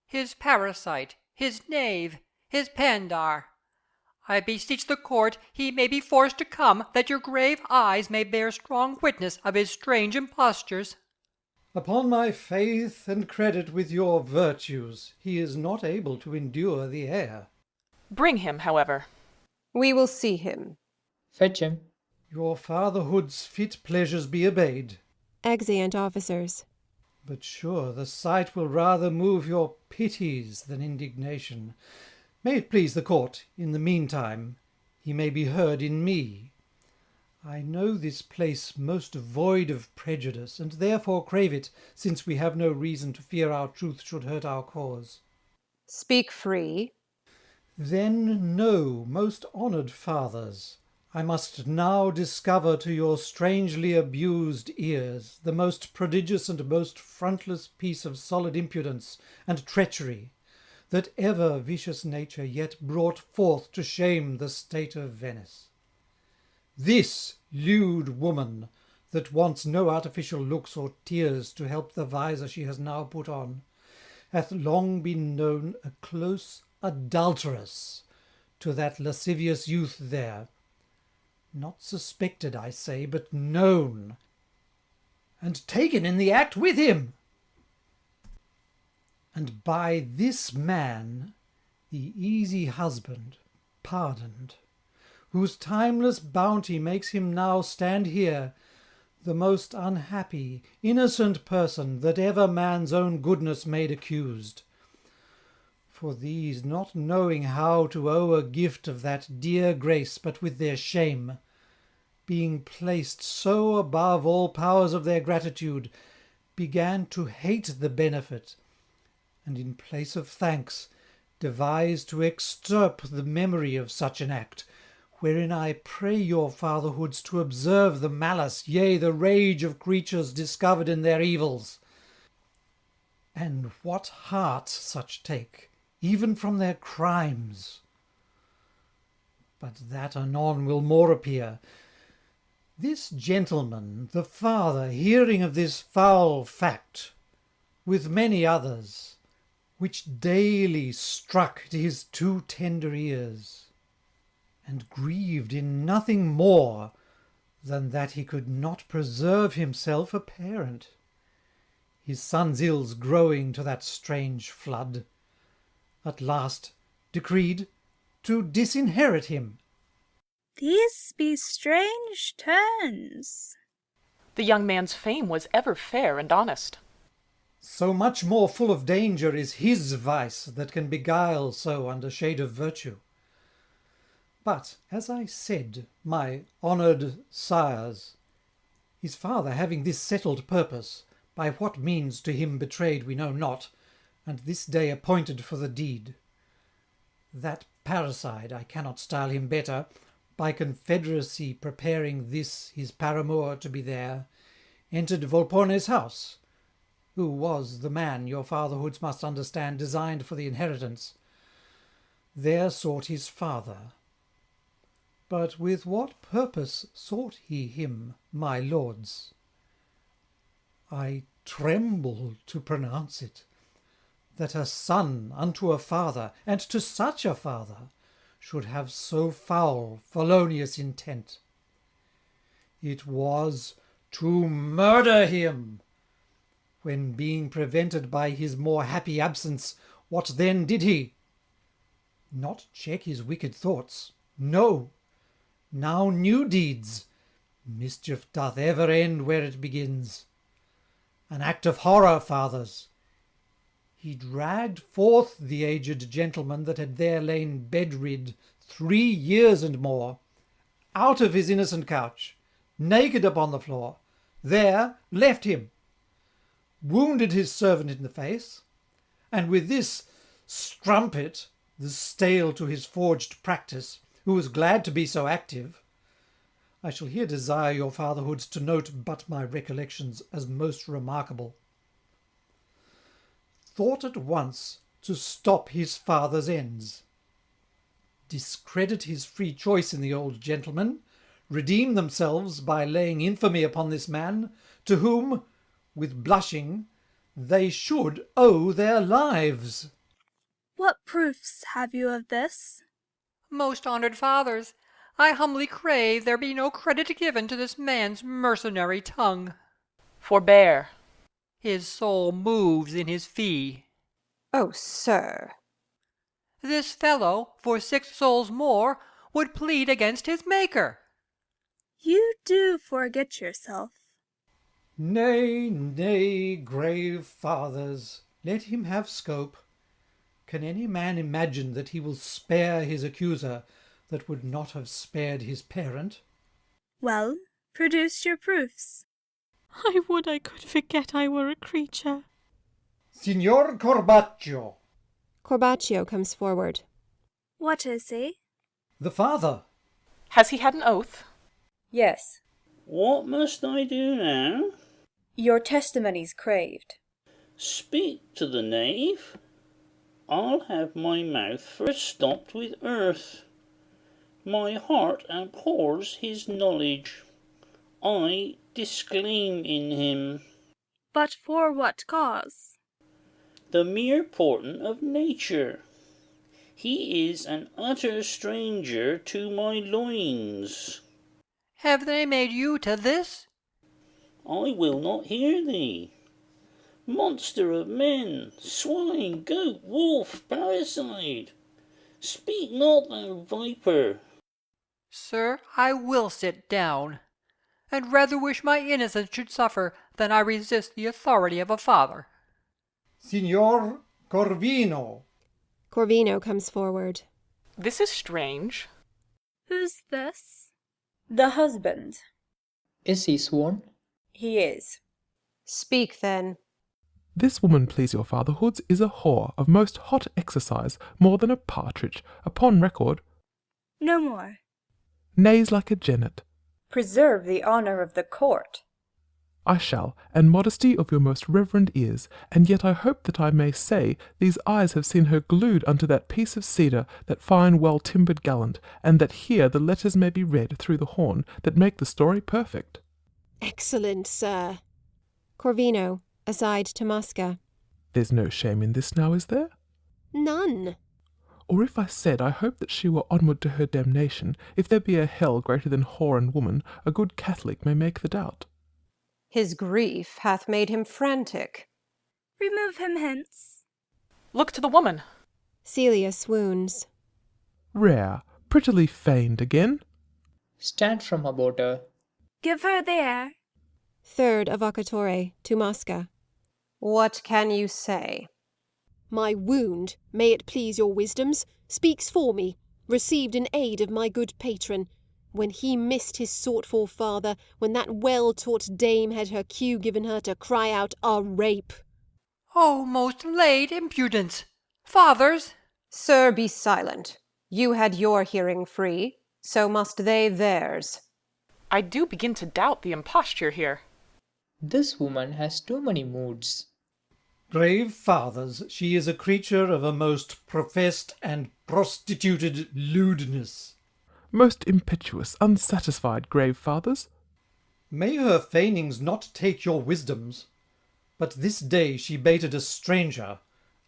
His parasite, his knave, his pandar. I beseech the court he may be forced to come, that your grave eyes may bear strong witness of his strange impostures. Upon my faith and credit with your virtues, he is not able to endure the air. Bring him, however. We will see him. Fetch him. Your fatherhood's fit pleasures be obeyed. Exeunt officers. But sure the sight will rather move your pities than indignation. May it please the court, in the meantime, he may be heard in me. I know this place most void of prejudice, and therefore crave it, since we have no reason to fear our truth should hurt our cause. Speak free. Then know, most honoured fathers, I must now discover to your strangely abused ears the most prodigious and most frontless piece of solid impudence and treachery that ever vicious nature yet brought forth to shame the state of Venice. This lewd woman, that wants no artificial looks or tears to help the visor she has now put on, hath long been known a close adulteress to that lascivious youth there, not suspected, I say, but known, and taken in the act with him. And by this man, the easy husband, pardoned, whose timeless bounty makes him now stand here, the most unhappy, innocent person that ever man's own goodness made accused. For these, not knowing how to owe a gift of that dear grace but with their shame, being placed so above all powers of their gratitude, began to hate the benefit, and in place of thanks devise to extirp the memory of such an act, wherein I pray your fatherhoods to observe the malice, yea, the rage of creatures discovered in their evils. And what heart such take, even from their crimes! But that anon will more appear. This gentleman, the father, hearing of this foul fact, with many others, which daily struck to his too tender ears, and grieved in nothing more than that he could not preserve himself a parent, his son's ills growing to that strange flood, at last decreed to disinherit him. These be strange turns. The young man's fame was ever fair and honest. So much more full of danger is his vice that can beguile so under shade of virtue. But, as I said, my honoured sires, his father having this settled purpose, by what means to him betrayed we know not, and this day appointed for the deed, that parricide, I cannot style him better, by confederacy preparing this his paramour to be there, entered Volpone's house, who was the man your fatherhoods must understand designed for the inheritance. There sought his father. But with what purpose sought he him, my lords? I tremble to pronounce it, that a son unto a father, and to such a father, should have so foul, felonious intent. It was to murder him, when being prevented by his more happy absence, what then did he? Not check his wicked thoughts, no, now new deeds. Mischief doth ever end where it begins. An act of horror, fathers. He dragged forth the aged gentleman that had there lain bedrid 3 years and more, out of his innocent couch, naked upon the floor, there left him, wounded his servant in the face, and with this strumpet, the stale to his forged practice, who was glad to be so active, I shall here desire your fatherhoods to note but my recollections as most remarkable, thought at once to stop his father's ends, discredit his free choice in the old gentleman, redeem themselves by laying infamy upon this man, to whom, with blushing, they should owe their lives. What proofs have you of this? Most honoured fathers, I humbly crave there be no credit given to this man's mercenary tongue. Forbear. His soul moves in his fee. Oh, sir. This fellow, for 6 souls more, would plead against his Maker. You do forget yourself. Nay, nay, grave fathers, let him have scope. Can any man imagine that he will spare his accuser that would not have spared his parent? Well, produce your proofs. I would I could forget I were a creature. Signor Corbaccio. Corbaccio comes forward. What is he? The father. Has he had an oath? Yes. What must I do now? Your testimony's craved. Speak to the knave. I'll have my mouth first stopped with earth. My heart abhors his knowledge. I disclaim in him. But for what cause? The mere portent of nature. He is an utter stranger to my loins. Have they made you to this? I will not hear thee. Monster of men, swine, goat, wolf, parricide, speak not, thou viper. Sir, I will sit down. and rather wish my innocence should suffer than I resist the authority of a father. Signor Corvino. Corvino comes forward. This is strange. Who's this? The husband. Is he sworn? He is. Speak then. This woman, please your fatherhoods, is a whore of most hot exercise, more than a partridge, upon record. No more. Neighs like a jennet. Preserve the honour of the court. I shall, and modesty of your most reverend ears, and yet I hope that I may say these eyes have seen her glued unto that piece of cedar, that fine well-timbered gallant, and that here the letters may be read through the horn that make the story perfect. Excellent, sir. Corvino, aside to Mosca. There's no shame in this now, is there? None. Or if I said I hope that she were onward to her damnation, if there be a hell greater than whore and woman, a good Catholic may make the doubt. His grief hath made him frantic. Remove him hence. Look to the woman. Celia swoons. Rare, prettily feigned again. Stand from about her. Give her the air. Third avocatore, to Mosca. What can you say? My wound, may it please your wisdoms, speaks for me, received in aid of my good patron, when he missed his sought-for father, when that well-taught dame had her cue given her to cry out a rape. Oh, most late impudence! Fathers! Sir, be silent. You had your hearing free, so must they theirs. I do begin to doubt the imposture here. This woman has too many moods. Grave fathers, she is a creature of a most professed and prostituted lewdness. Most impetuous, unsatisfied grave fathers. May her feignings not take your wisdoms. But this day she baited a stranger,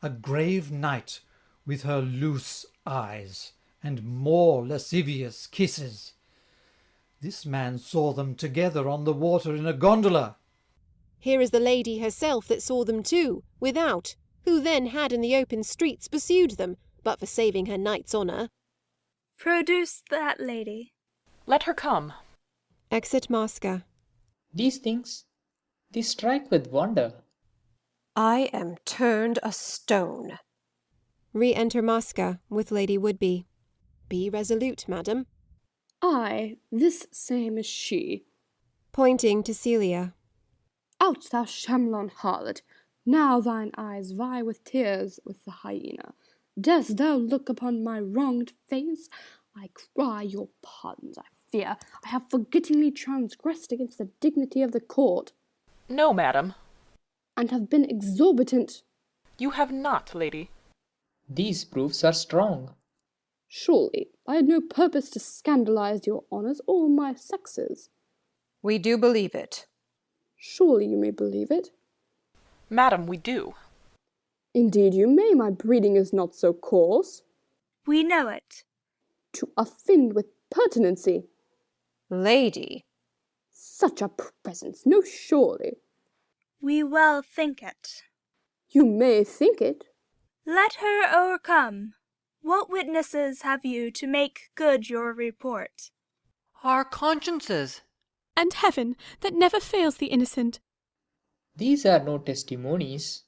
a grave knight, with her loose eyes, and more lascivious kisses. This man saw them together on the water in a gondola. Here is the lady herself that saw them too, without, who then had in the open streets pursued them, but for saving her knight's honour. Produce that lady. Let her come. Exit Mosca. These things, they strike with wonder. I am turned a stone. Re-enter Mosca with Lady Woodby. Be resolute, madam. Ay, this same is she. Pointing to Celia. Out, thou Shamlon harlot! Now thine eyes vie with tears with the hyena. Darest thou look upon my wronged face? I cry your pardons, I fear. I have forgettingly transgressed against the dignity of the court. No, madam. And have been exorbitant. You have not, lady. These proofs are strong. Surely, I had no purpose to scandalize your honours or my sex's. We do believe it. Surely you may believe it. Madam, we do. Indeed you may, my breeding is not so coarse. We know it. To offend with pertinency. Lady. Such a presence, no surely. We well think it. You may think it. Let her o'ercome. What witnesses have you to make good your report? Our consciences. And heaven, that never fails the innocent. These are no testimonies.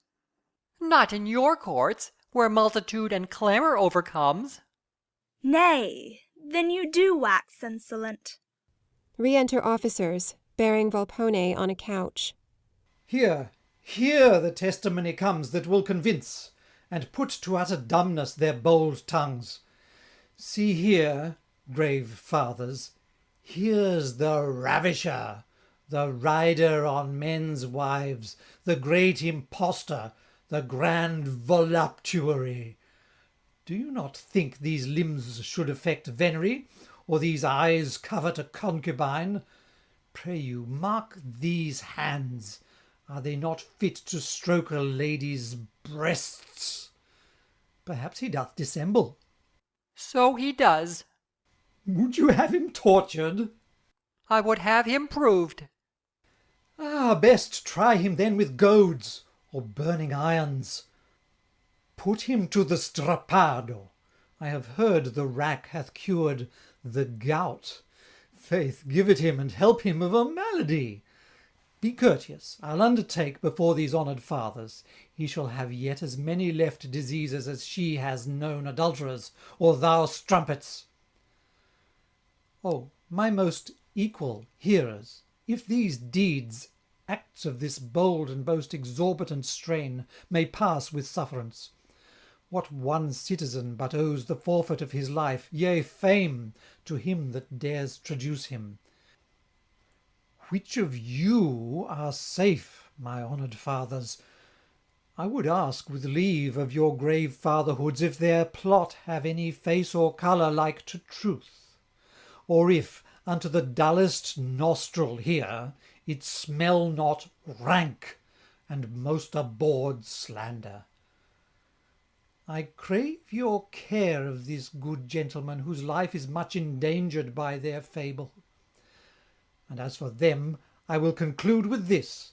Not in your courts, where multitude and clamour overcomes. Nay, then you do wax insolent. Re-enter officers, bearing Volpone on a couch. Here, here the testimony comes that will convince, and put to utter dumbness their bold tongues. See here, grave fathers, here's the ravisher, the rider on men's wives, the great impostor, the grand voluptuary. Do you not think these limbs should affect venery, or these eyes covet a concubine? Pray you, mark these hands. Are they not fit to stroke a lady's breasts? Perhaps he doth dissemble. So he does. Would you have him tortured? I would have him proved. Ah, best try him then with goads, or burning irons. Put him to the strappado. I have heard the rack hath cured the gout. Faith, give it him, and help him of a malady. Be courteous. I'll undertake before these honoured fathers, he shall have yet as many left diseases as she has known adulterers, or thou strumpets. Oh, my most equal hearers, if these deeds, acts of this bold and most exorbitant strain, may pass with sufferance, what one citizen but owes the forfeit of his life, yea, fame, to him that dares traduce him? Which of you are safe, my honoured fathers? I would ask with leave of your grave fatherhoods if their plot have any face or colour like to truth, or if unto the dullest nostril here it smell not rank and most abhorred slander. I crave your care of this good gentleman, whose life is much endangered by their fable. And as for them, I will conclude with this,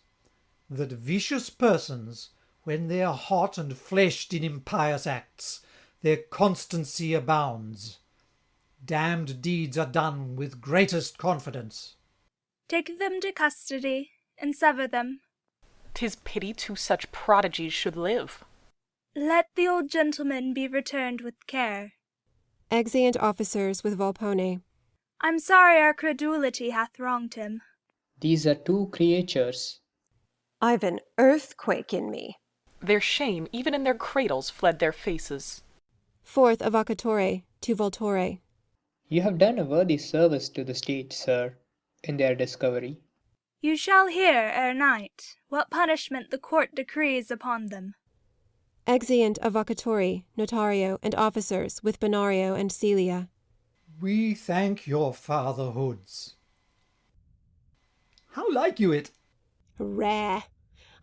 that vicious persons, when they are hot and fleshed in impious acts, their constancy abounds. Damned deeds are done with greatest confidence. Take them to custody, and sever them. 'Tis pity two such prodigies should live. Let the old gentleman be returned with care. Exeunt officers with Volpone. I'm sorry our credulity hath wronged him. These are two creatures. I've an earthquake in me. Their shame, even in their cradles, fled their faces. Fourth Avocatore to Voltore. You have done a worthy service to the state, sir, in their discovery. You shall hear ere night what punishment the court decrees upon them. Exeunt Avocatore, Notario, and officers with Benario and Celia. We thank your fatherhoods. How like you it? Rare.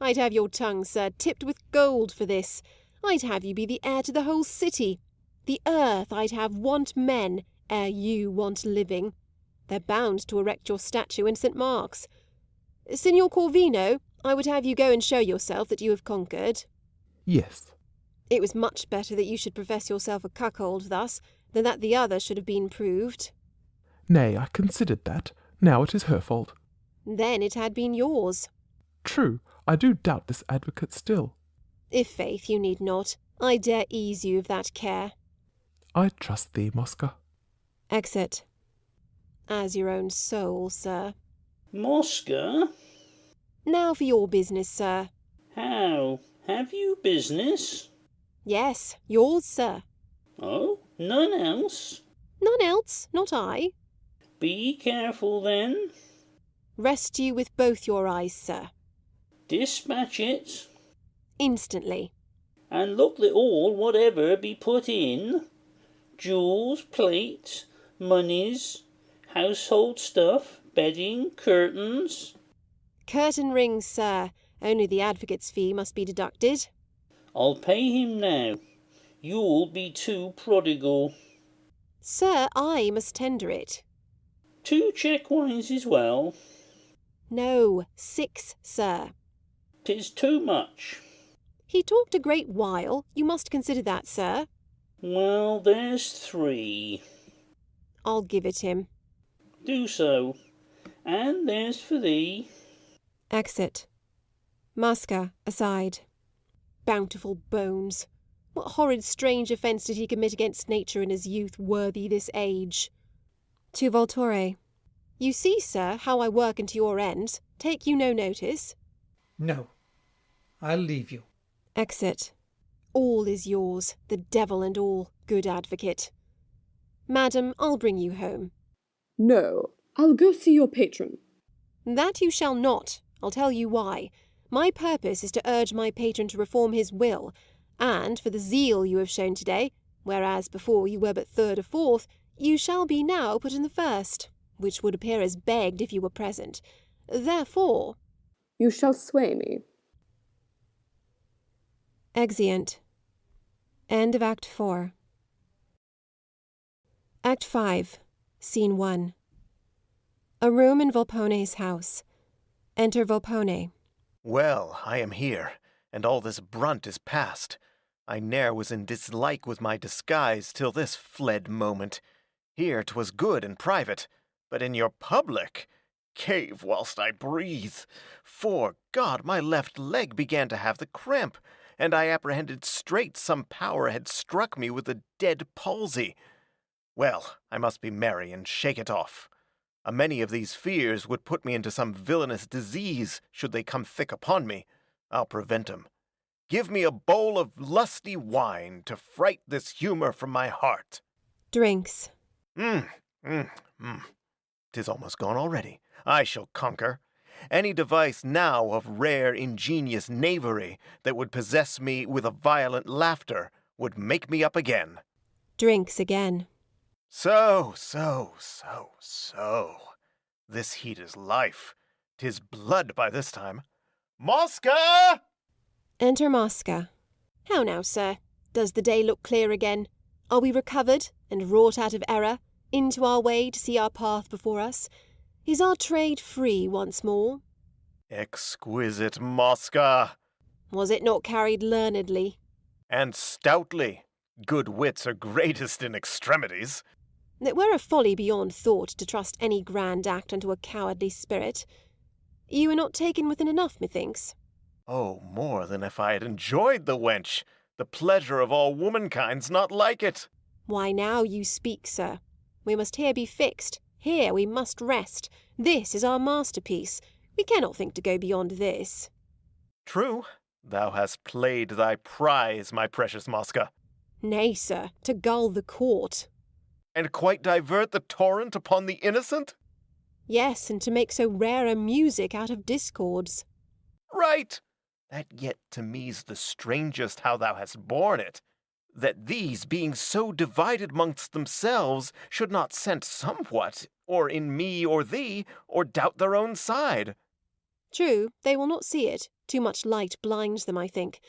I'd have your tongue, sir, tipped with gold for this. I'd have you be the heir to the whole city. The earth I'd have want men, ere you want living. They're bound to erect your statue in St. Mark's. Signor Corvino, I would have you go and show yourself that you have conquered. Yes. It was much better that you should profess yourself a cuckold thus, than that the other should have been proved. Nay, I considered that. Now it is her fault. Then it had been yours. True, I do doubt this advocate still. I' faith you need not. I dare ease you of that care. I trust thee, Mosca. Exit. As your own soul, sir. Mosca? Now for your business, sir. How? Have you business? Yes, yours, sir. Oh, none else? None else, not I. Be careful, then. Rest you with both your eyes, sir. Dispatch it. Instantly. And look that all whatever be put in, jewels, plate, monies, household stuff, bedding, curtains. Curtain rings, sir. Only the advocate's fee must be deducted. I'll pay him now. You'll be too prodigal. Sir, I must tender it. 2 check wines as well. No, 6, sir. 'Tis too much. He talked a great while. You must consider that, sir. Well, there's 3. I'll give it him. Do so. And there's for thee. Exit. Mosca, aside. Bountiful bones. What horrid strange offence did he commit against nature in his youth, worthy this age? To Voltore. You see, sir, how I work into your ends. Take you no notice? No. I'll leave you. Exit. All is yours, the devil and all, good advocate. Madam, I'll bring you home. No, I'll go see your patron. That you shall not. I'll tell you why. My purpose is to urge my patron to reform his will, and for the zeal you have shown today, whereas before you were but third or fourth, you shall be now put in the first, which would appear as begged if you were present. Therefore... You shall sway me. Exeunt. End of Act 4. Act 5, Scene 1. A room in Volpone's house. Enter Volpone. Well, I am here, and all this brunt is past. I ne'er was in dislike with my disguise till this fled moment. Here 'twas good and private. but in your public cave whilst I breathe. 'Fore God, my left leg began to have the cramp, and I apprehended straight some power had struck me with a dead palsy. Well, I must be merry and shake it off. A many of these fears would put me into some villainous disease, should they come thick upon me. I'll prevent 'em. Give me a bowl of lusty wine to fright this humor from my heart. Drinks. 'Tis almost gone already. I shall conquer. Any device now of rare ingenious knavery that would possess me with a violent laughter would make me up again. Drinks again. So. This heat is life. 'Tis blood by this time. Mosca! Enter Mosca. How now, sir? Does the day look clear again? Are we recovered, and wrought out of error, into our way to see our path before us? Is our trade free once more? Exquisite Mosca! Was it not carried learnedly? And stoutly. Good wits are greatest in extremities. It were a folly beyond thought to trust any grand act unto a cowardly spirit. You were not taken with it enough, methinks. Oh, more than if I had enjoyed the wench. The pleasure of all womankind's not like it. Why now you speak, sir. We must here be fixed. Here we must rest. This is our masterpiece. We cannot think to go beyond this. True. Thou hast played thy prize, my precious Mosca. Nay, sir, to gull the court. And quite divert the torrent upon the innocent? Yes, and to make so rare a music out of discords. Right! That yet to me's the strangest how thou hast borne it, that these, being so divided mongst themselves, should not scent somewhat, or in me or thee, or doubt their own side. True, they will not see it. Too much light blinds them, I think.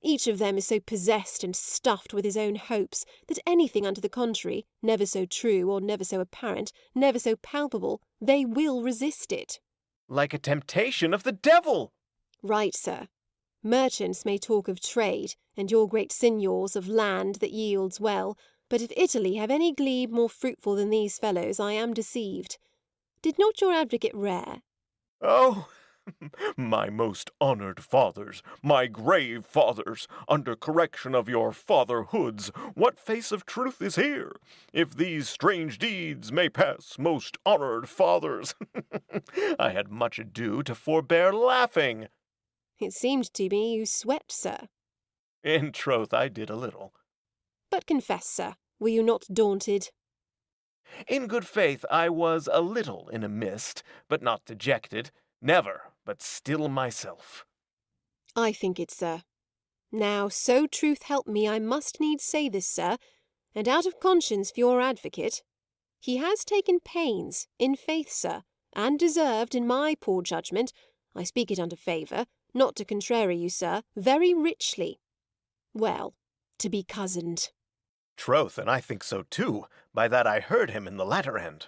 Each of them is so possessed and stuffed with his own hopes, that anything unto the contrary, never so true, or never so apparent, never so palpable, they will resist it. Like a temptation of the devil! Right, sir. Merchants may talk of trade, and your great signors of land that yields well, but if Italy have any glebe more fruitful than these fellows, I am deceived. Did not your advocate rare? Oh, my most honoured fathers, my grave fathers, under correction of your fatherhoods, what face of truth is here? If these strange deeds may pass, most honoured fathers. I had much ado to forbear laughing. It seemed to me you sweat, sir. In troth, I did a little. But confess, sir, were you not daunted? In good faith, I was a little in a mist, but not dejected. Never, but still myself. I think it, sir. Now, so truth help me, I must needs say this, sir, and out of conscience for your advocate. He has taken pains, in faith, sir, and deserved, in my poor judgment, I speak it under favour, not to contrary you, sir, very richly. Well, to be cozened. Troth, and I think so too, by that I heard him in the latter end.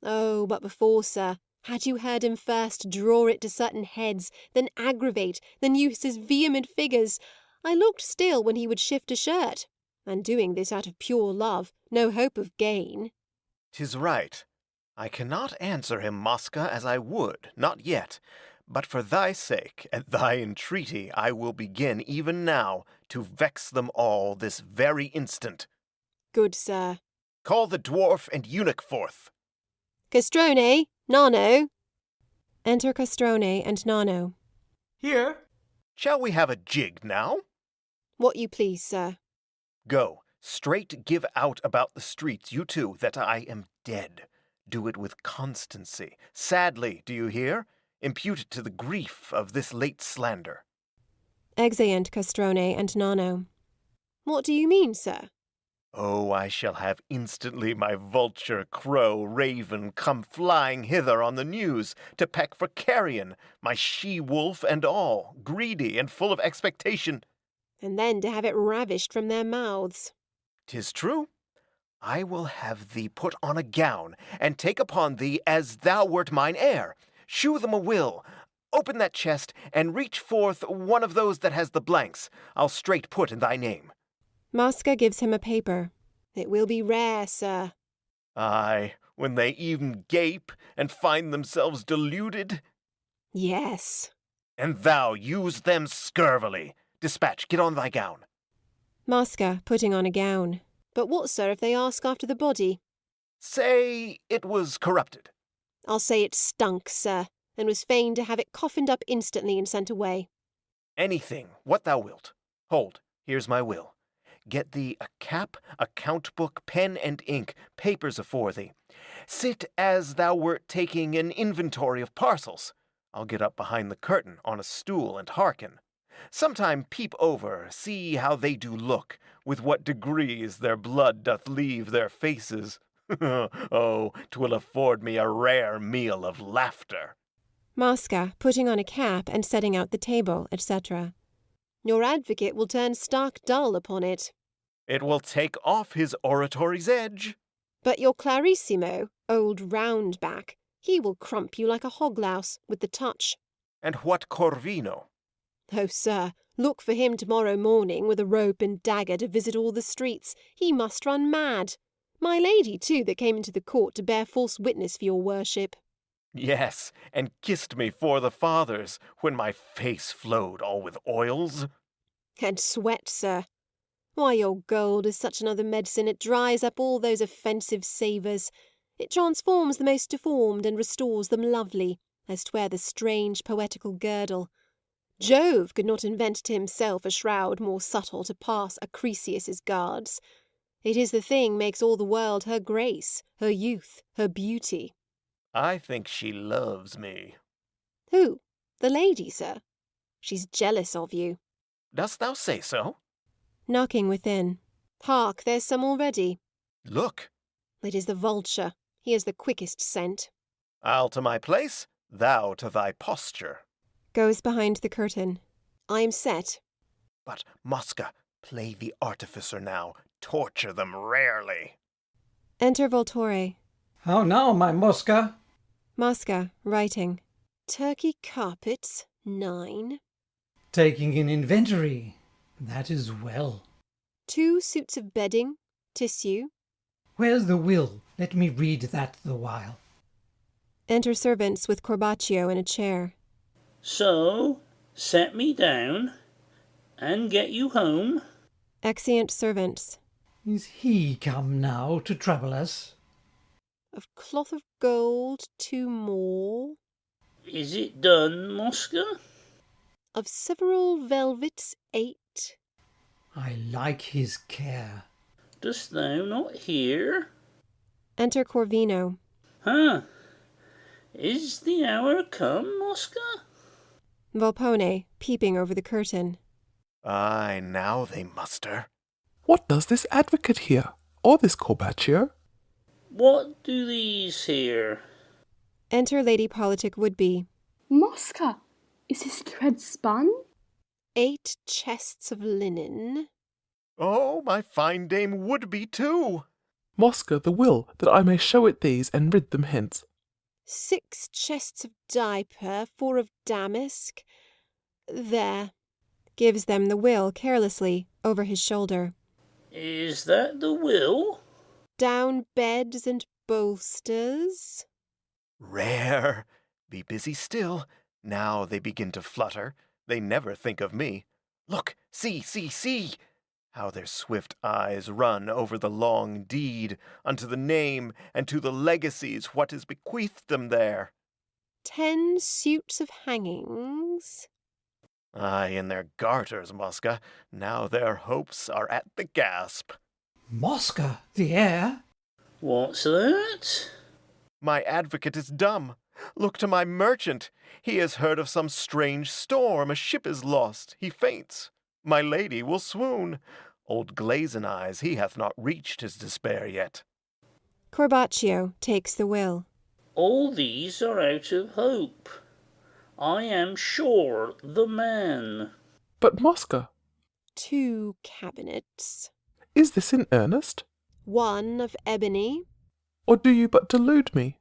Oh, but before, sir, had you heard him first draw it to certain heads, then aggravate, then use his vehement figures, I looked still when he would shift a shirt, and doing this out of pure love, no hope of gain. 'Tis right. I cannot answer him, Mosca, as I would, not yet. But for thy sake, at thy entreaty, I will begin even now to vex them all this very instant. Good, sir. Call the dwarf and eunuch forth. Castrone, Nano. Enter Castrone and Nano. Here. Shall we have a jig now? What you please, sir. Go, straight give out about the streets, you two, that I am dead. Do it with constancy. Sadly, do you hear? Impute it to the grief of this late slander. Exeunt Castrone and Nano. What do you mean, sir? Oh, I shall have instantly my vulture, crow, raven come flying hither on the news, to peck for carrion, my she-wolf and all, greedy and full of expectation. And then to have it ravished from their mouths. 'Tis true. I will have thee put on a gown, and take upon thee as thou wert mine heir. Shew them a will. Open that chest, and reach forth one of those that has the blanks. I'll straight put in thy name. Mosca gives him a paper. It will be rare, sir. Aye, when they even gape and find themselves deluded? Yes. And thou use them scurvily. Dispatch, get on thy gown. Mosca, putting on a gown. But what, sir, if they ask after the body? Say it was corrupted. I'll say it stunk, sir, and was fain to have it coffined up instantly and sent away. Anything, what thou wilt. Hold, here's my will. Get thee a cap, account book, pen and ink, papers afore thee. Sit as thou wert taking an inventory of parcels. I'll get up behind the curtain on a stool and hearken. Sometime peep over, see how they do look, with what degrees their blood doth leave their faces. Oh, 'twill afford me a rare meal of laughter. Mosca, putting on a cap and setting out the table, etc. Your advocate will turn stark dull upon it. It will take off his oratory's edge. But your Clarissimo, old round-back, he will crump you like a hog-louse with the touch. And what Corvino? Oh, sir, look for him tomorrow morning with a rope and dagger to visit all the streets. He must run mad. My lady, too, that came into the court to bear false witness for your worship. Yes, and kissed me 'fore the fathers, when my face flowed all with oils. And sweat, sir. Why, your gold is such another medicine, it dries up all those offensive savours. It transforms the most deformed and restores them lovely, as 'twere the strange poetical girdle. Jove could not invent to himself a shroud more subtle to pass Acrisius's guards. It is the thing makes all the world her grace, her youth, her beauty. I think she loves me. Who? The lady, sir? She's jealous of you. Dost thou say so? Knocking within. Hark, there's some already. Look. It is the vulture. He has the quickest scent. I'll to my place, thou to thy posture. Goes behind the curtain. I am set. But, Mosca, play the artificer now. Torture them rarely. Enter Voltore. How now, my Mosca? Mosca, writing. Turkey carpets, 9. Taking an inventory. That is well. 2 suits of bedding, tissue. Where's the will? Let me read that the while. Enter servants with Corbaccio in a chair. So, set me down, and get you home. Exeunt servants. Is he come now to trouble us? Of cloth of gold, 2 more. Is it done, Mosca? Of several velvets, 8. I like his care. Dost thou not hear? Enter Corvino. Huh? Is the hour come, Mosca? Volpone, peeping over the curtain. Aye, now they muster. What does this advocate here, or this Corbaccio? What do these here? Enter Lady Politic Would-be. Mosca, is his thread spun? 8 chests of linen. Oh, my fine dame would be too. Mosca, the will, that I may show it these and rid them hence. 6 chests of diaper, 4 of damask. There. Gives them the will carelessly, over his shoulder. Is that the will? Down beds and bolsters. Rare. Be busy still. Now they begin to flutter. They never think of me. Look, see! How their swift eyes run over the long deed, unto the name and to the legacies what is bequeathed them there. 10 suits of hangings. Aye, in their garters, Mosca. Now their hopes are at the gasp. Mosca, the heir? What's that? My advocate is dumb. Look to my merchant. He has heard of some strange storm. A ship is lost. He faints. My lady will swoon. Old Glazen Eyes, he hath not reached his despair yet. Corbaccio takes the will. All these are out of hope. I am sure the man. But Mosca, 2 cabinets. is this in earnest? 1 of ebony. Or do you but delude me?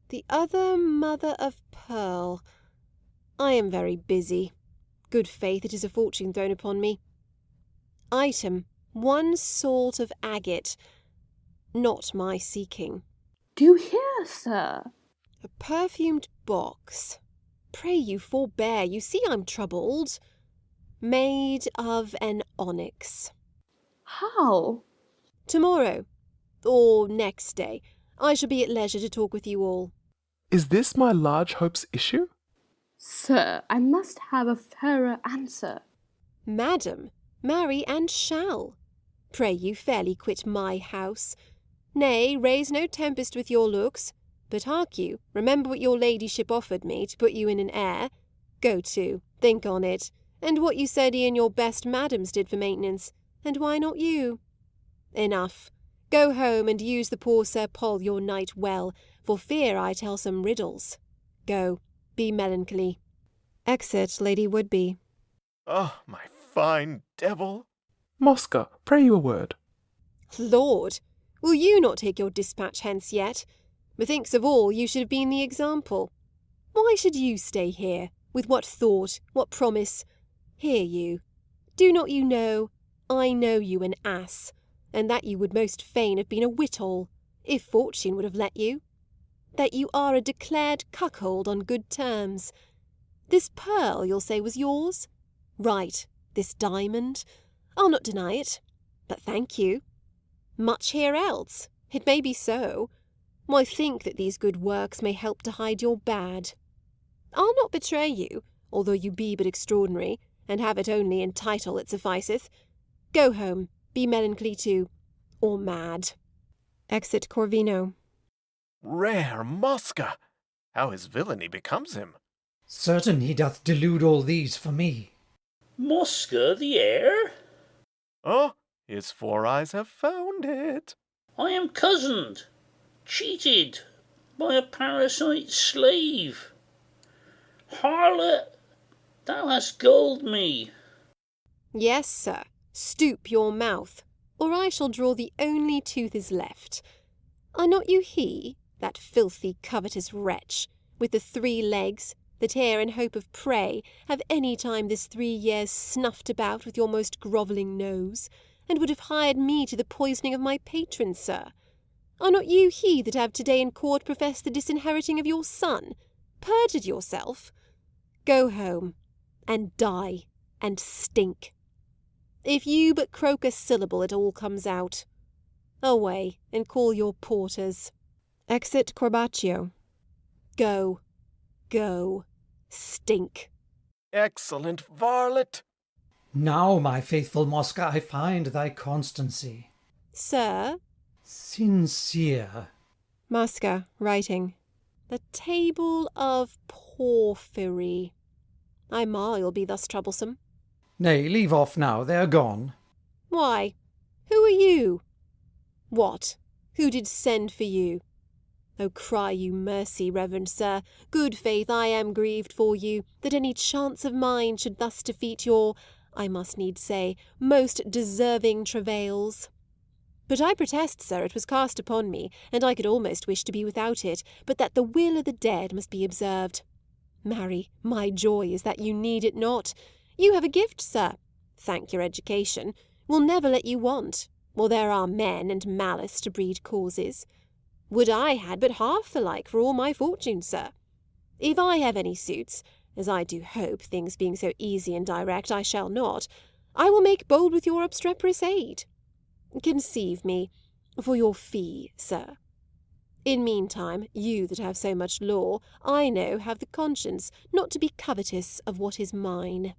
The other mother of pearl. I am very busy. Good faith, it is a fortune thrown upon me. Item, 1 salt of agate. Not my seeking. Do you hear, sir? A perfumed box. Pray you forbear, you see I'm troubled. Made of an onyx. How? Tomorrow, or next day, I shall be at leisure to talk with you all. Is this my large hope's issue? Sir, I must have a fairer answer. Madam, marry and shall. Pray you fairly quit my house. Nay, raise no tempest with your looks. But hark you, remember what your ladyship offered me to put you in an heir. Go to, think on it, and what you said Ian your best madams did for maintenance, and why not you? Enough. Go home and use the poor Sir Paul your knight well, for fear I tell some riddles. Go, be melancholy. Exit Lady Woodby. Oh, my fine devil! Mosca, pray you a word. Lord, will you not take your dispatch hence yet? Methinks of all you should have been the example. Why should you stay here? With what thought? What promise? Hear you. Do not you know? I know you an ass, and that you would most fain have been a wittol, if fortune would have let you. That you are a declared cuckold on good terms. This pearl, you'll say, was yours? Right, this diamond. I'll not deny it, but thank you. Much here else, it may be so. Why think that these good works may help to hide your bad. I'll not betray you, although you be but extraordinary, and have it only in title it sufficeth. Go home, be melancholy too, or mad. Exit Corvino. Rare Mosca! How his villainy becomes him! Certain he doth delude all these for me. Mosca the heir? Oh, his 4 eyes have found it. I am cozened, cheated by a parasite slave. Harlot, thou hast gulled me. Yes, sir, stoop your mouth, or I shall draw the only tooth is left. Are not you he, that filthy covetous wretch, with the 3 legs, that ere in hope of prey have any time this 3 years snuffed about with your most grovelling nose, and would have hired me to the poisoning of my patron, sir? Are not you he that have to-day in court professed the disinheriting of your son, perjured yourself? Go home, and die, and stink. If you but croak a syllable, it all comes out. Away, and call your porters. Exit Corbaccio. Go, go, stink. Excellent varlet! Now, my faithful Mosca, I find thy constancy. Sir? Sincere. Mosca, writing. The table of porphyry. I mar you'll be thus troublesome. Nay, leave off now, they're gone. Why, who are you? What, who did send for you? Oh, cry you mercy, reverend sir. Good faith, I am grieved for you, that any chance of mine should thus defeat your, I must needs say, most deserving travails. But I protest, sir, it was cast upon me, and I could almost wish to be without it, but that the will of the dead must be observed. Marry, my joy is that you need it not. You have a gift, sir. Thank your education. Will never let you want, while there are men and malice to breed causes. Would I had but half the like for all my fortune, sir. If I have any suits, as I do hope, things being so easy and direct, I shall not, I will make bold with your obstreperous aid. Conceive me, for your fee, sir. In meantime, you that have so much law, I know have the conscience not to be covetous of what is mine.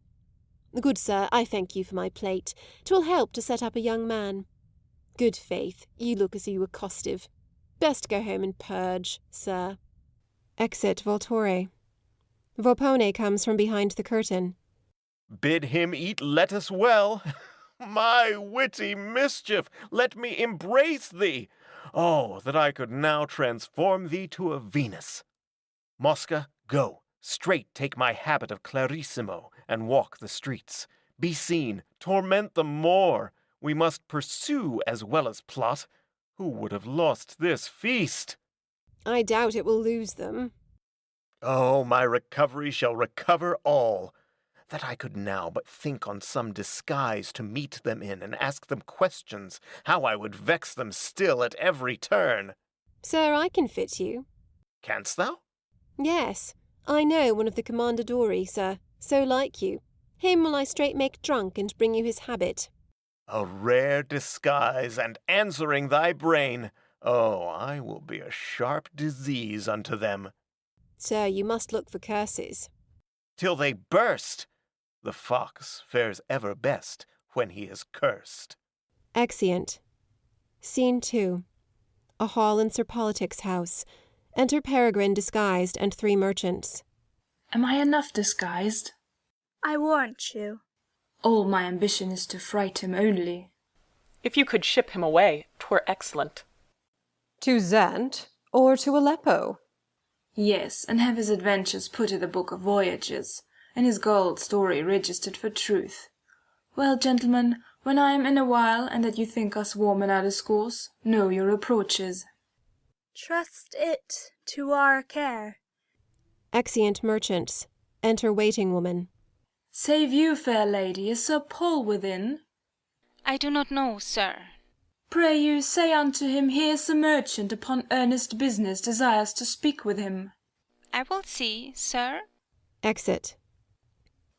Good sir, I thank you for my plate. 'Twill help to set up a young man. Good faith, you look as you were costive. Best go home and purge, sir. Exit Voltore. Volpone comes from behind the curtain. Bid him eat lettuce well. My witty mischief, let me embrace thee. Oh, that I could now transform thee to a Venus. Mosca, go, straight take my habit of Clarissimo, and walk the streets. Be seen, torment them more. We must pursue as well as plot. Who would have lost this feast? I doubt it will lose them. Oh, my recovery shall recover all. That I could now but think on some disguise to meet them in and ask them questions, how I would vex them still at every turn. Sir, I can fit you. Canst thou? Yes, I know one of the commandadori, sir, so like you. Him will I straight make drunk and bring you his habit. A rare disguise, and answering thy brain. Oh, I will be a sharp disease unto them. Sir, you must look for curses. Till they burst. The fox fares ever best when he is cursed. Exeunt. Scene 2. A hall in Sir Politic's house. Enter Peregrine disguised and 3 merchants. Am I enough disguised? I warrant you. All my ambition is to fright him only. If you could ship him away, 'twere excellent. To Zant or to Aleppo? Yes, and have his adventures put in the book of voyages, and his gold story registered for truth. Well, gentlemen, when I am in a while, and that you think us warm in our discourse, know your approaches. Trust it to our care. Exeunt merchants. Enter waiting woman. Save you, fair lady, is Sir Paul within? I do not know, sir. Pray you, say unto him, here is a merchant upon earnest business desires to speak with him. I will see, sir. Exit.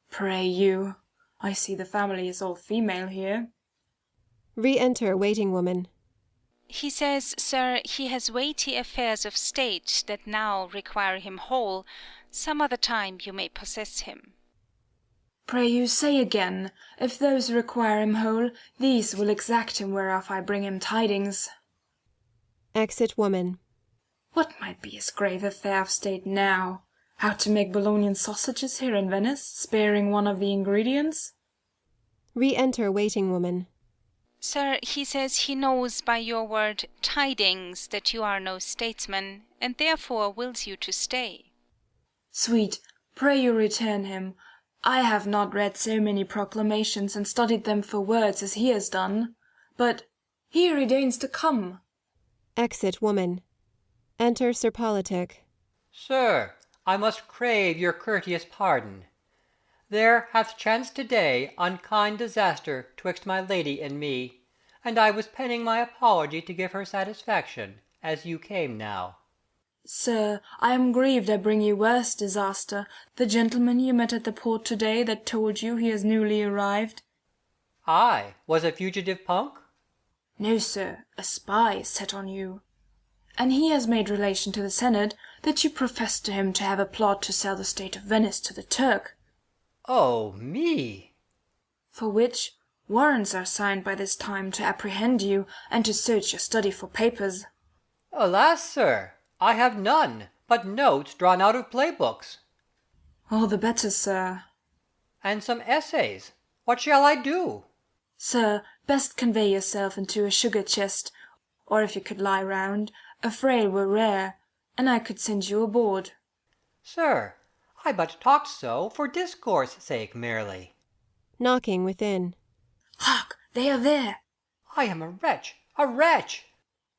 Pray you, I see the family is all female here. Re-enter waiting woman. He says, sir, he has weighty affairs of state that now require him whole. Some other time you may possess him. Pray you, say again, if those require him whole, these will exact him whereof I bring him tidings. Exit woman. What might be his grave affair of state now? How to make Bolognian sausages here in Venice, sparing one of the ingredients? Re-enter waiting woman. Sir, he says he knows by your word tidings that you are no statesman, and therefore wills you to stay. Sweet, pray you return him. I have not read so many proclamations and studied them for words as he has done. But here he deigns to come. Exit woman. Enter Sir Politic. Sir, I must crave your courteous pardon. There hath chanced to-day unkind disaster twixt my lady and me, and I was penning my apology to give her satisfaction, as you came now. Sir, I am grieved I bring you worse disaster. The gentleman you met at the port to-day that told you he is newly arrived. I was a fugitive punk? No, sir, a spy is set on you. And he has made relation to the Senate that you profess to him to have a plot to sell the state of Venice to the Turk. Oh, me! For which warrants are signed by this time to apprehend you and to search your study for papers. Alas, sir, I have none but notes drawn out of playbooks. All the better, sir. And some essays. What shall I do? Sir, best convey yourself into a sugar chest, or if you could lie round, a frail were rare, and I could send you aboard. Sir, I but talked so for discourse sake merely. Knocking within. Hark, they are there. I am a wretch, a wretch.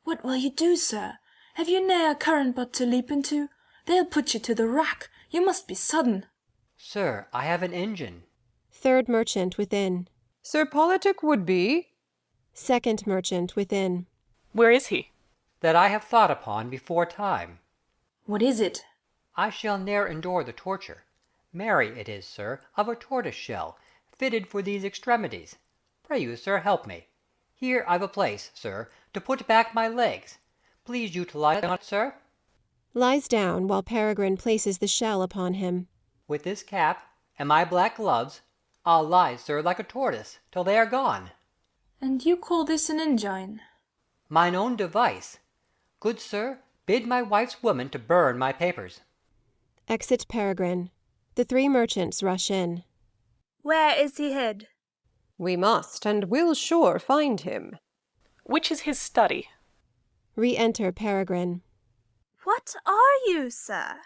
What will you do, sir? Have you ne'er a current but to leap into? They'll put you to the rack. You must be sudden. Sir, I have an engine. Third merchant within. Sir Politic would be. Second merchant within. Where is he? That I have thought upon before time. What is it? I shall ne'er endure the torture. Marry it is, sir, of a tortoise shell, fitted for these extremities. Pray you, sir, help me. Here I've a place, sir, to put back my legs. Please you to lie on it, sir. Lies down while Peregrine places the shell upon him. With this cap and my black gloves, I'll lie, sir, like a tortoise, till they are gone. And you call this an engine? Mine own device. Good sir, bid my wife's woman to burn my papers. Exit Peregrine. The 3 merchants rush in. Where is he hid? We must and will sure find him. Which is his study? Re-enter Peregrine. What are you, sir?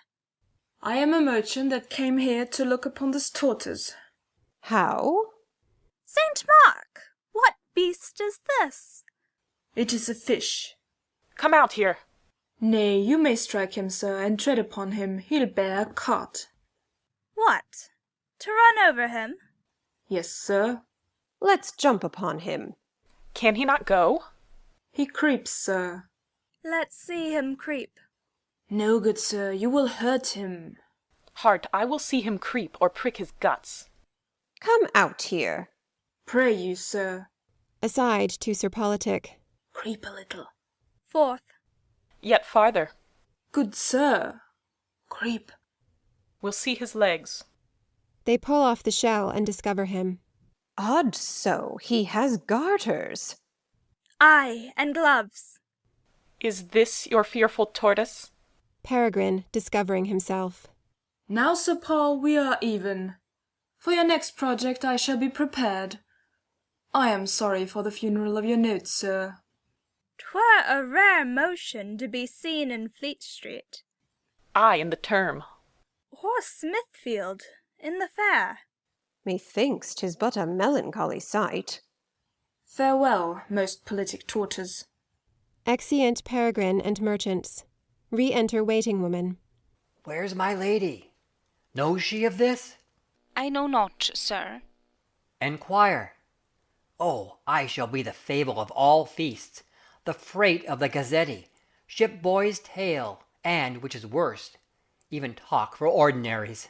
I am a merchant that came here to look upon this tortoise. How? Saint Mark, what beast is this? It is a fish. Come out here. Nay, you may strike him, sir, and tread upon him. He'll bear a cut. What? To run over him? Yes, sir. Let's jump upon him. Can he not go? He creeps, sir. Let's see him creep. No, good sir, you will hurt him. Heart, I will see him creep or prick his guts. Come out here. Pray you, sir. Aside to Sir Politic. Creep a little. Forth. Yet farther. Good sir. Creep. We'll see his legs. They pull off the shell and discover him. Odd so, he has garters. Aye, and gloves. Is this your fearful tortoise? Peregrine, discovering himself. Now, Sir Paul, we are even. For your next project I shall be prepared. I am sorry for the funeral of your notes, sir. 'Twere a rare motion to be seen in Fleet Street. I in the term. Or Smithfield, in the fair. Methinks 'tis but a melancholy sight. Farewell, most politic tortoise. Exeunt Peregrine and merchants. Re-enter waiting woman. Where's my lady? Knows she of this? I know not, sir. Enquire. Oh, I shall be the fable of all feasts, the freight of the Gazzetti, ship-boy's tale, and, which is worst, even talk for ordinaries.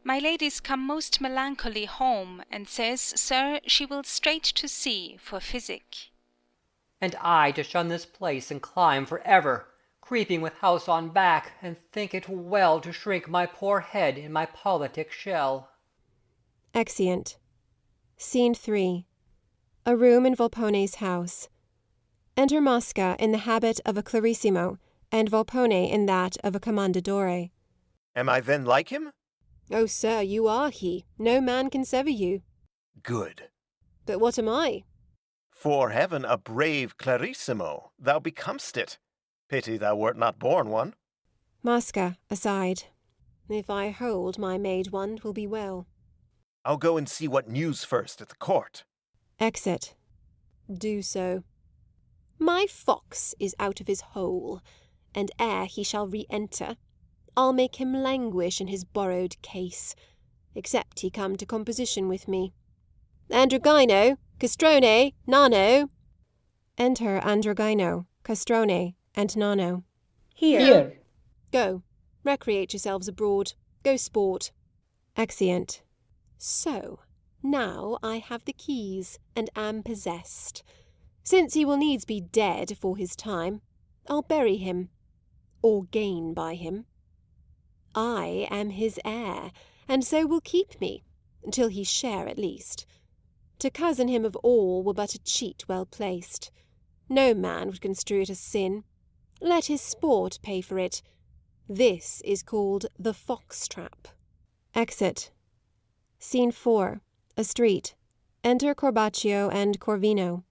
My lady's come most melancholy home, and says, sir, she will straight to sea for physic. And I to shun this place and climb for ever, creeping with house on back, and think it well to shrink my poor head in my politic shell. Exeunt. Scene 3. A room in Volpone's house. Enter Mosca in the habit of a clarissimo, and Volpone in that of a commendatore. Am I then like him? Oh, sir, you are he. No man can sever you. Good. But what am I? For heaven, a brave clarissimo. Thou becomest it. Pity thou wert not born one. Mosca, aside. If I hold my maid one, 'twill be well. I'll go and see what news first at the court. Exit. Do so. My fox is out of his hole, and ere he shall re-enter, I'll make him languish in his borrowed case, except he come to composition with me. Androgino, Castrone, Nano. Enter Androgino, Castrone, and Nano. Here. Go, recreate yourselves abroad. Go sport. Exeunt. So, now I have the keys, and am possessed. Since he will needs be dead for his time, I'll bury him, or gain by him. I am his heir, and so will keep me, till he share at least. To cozen him of all were but a cheat well placed. No man would construe it a sin. Let his sport pay for it. This is called the fox-trap. Exit. Scene 4. A street. Enter Corbaccio and Corvino.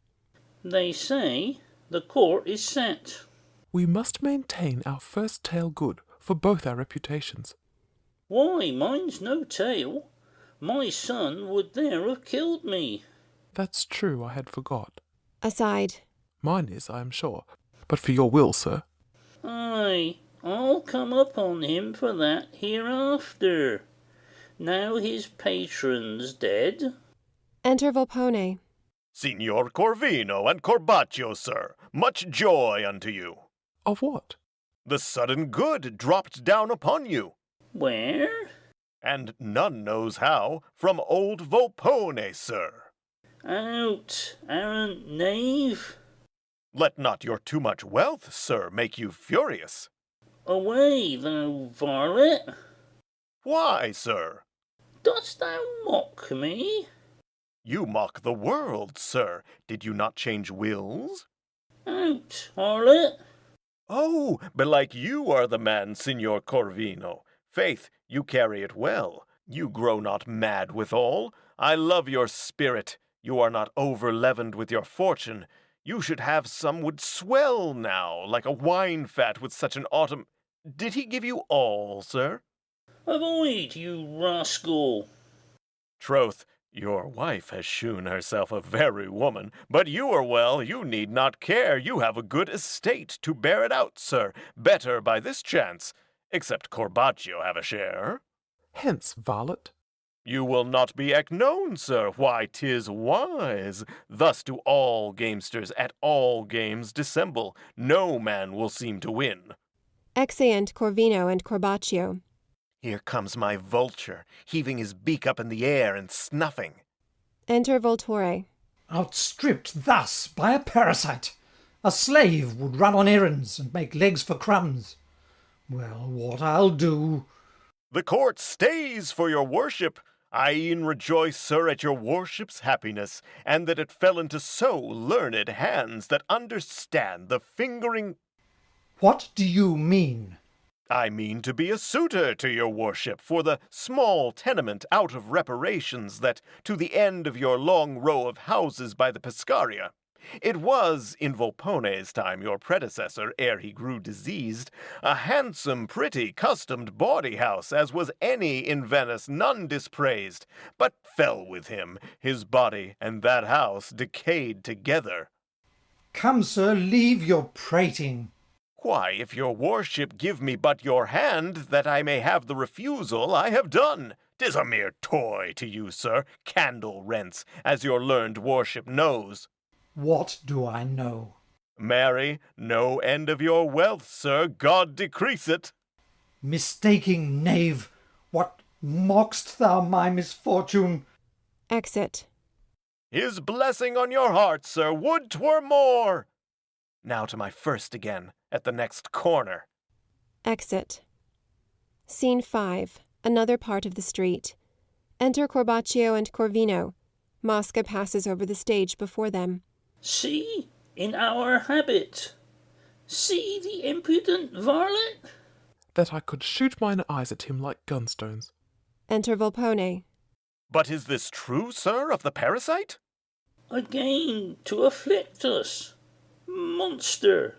They say the court is set. We must maintain our first tale good, for both our reputations. Why, mine's no tale. My son would there have killed me. That's true, I had forgot. Aside. Mine is, I am sure. But for your will, sir. Aye, I'll come upon him for that hereafter. Now his patron's dead. Enter Volpone. Signor Corvino and Corbaccio, sir, much joy unto you. Of what? The sudden good dropped down upon you. Where? And none knows how, from old Volpone, sir. Out, arrant knave. Let not your too much wealth, sir, make you furious. Away, thou varlet. Why, sir? Dost thou mock me? You mock the world, sir. Did you not change wills? Out, harlot. Oh, belike you are the man, Signor Corvino. Faith, you carry it well. You grow not mad withal. I love your spirit. You are not over-leavened with your fortune. You should have some would swell now, like a wine fat with such an autumn. Did he give you all, sir? Avoid, you rascal. Troth, your wife has shewn herself a very woman, but you are well, you need not care, you have a good estate to bear it out, sir, better by this chance, except Corbaccio have a share. Hence, varlet. You will not be known, sir. Why, 'tis wise. Thus do all gamesters at all games dissemble. No man will seem to win. Exeunt Corvino and Corbaccio. Here comes my vulture, heaving his beak up in the air and snuffing. Enter Voltore. Outstripped thus by a parasite! A slave would run on errands and make legs for crumbs. Well, what I'll do... The court stays for your worship. I e'en rejoice, sir, at your worship's happiness, and that it fell into so learned hands that understand the fingering... What do you mean? I mean to be a suitor to your worship for the small tenement out of reparations that to the end of your long row of houses by the Pescaria. It was, in Volpone's time, your predecessor, ere he grew diseased, a handsome, pretty, customed bawdy house, as was any in Venice, none dispraised, but fell with him, his body and that house decayed together. Come, sir, leave your prating. Why, if your worship give me but your hand, that I may have the refusal, I have done. 'Tis a mere toy to you, sir, candle rents, as your learned worship knows. What do I know? Marry, no end of your wealth, sir, God decrease it. Mistaking knave, what mock'st thou my misfortune? Exit. His blessing on your heart, sir, would 'twere more. Now to my first again, at the next corner. Exit. Scene 5. Another part of the street. Enter Corbaccio and Corvino. Mosca passes over the stage before them. See, in our habit. See the impudent varlet. That I could shoot mine eyes at him like gunstones. Enter Volpone. But is this true, sir, of the parasite? Again to afflict us. Monster!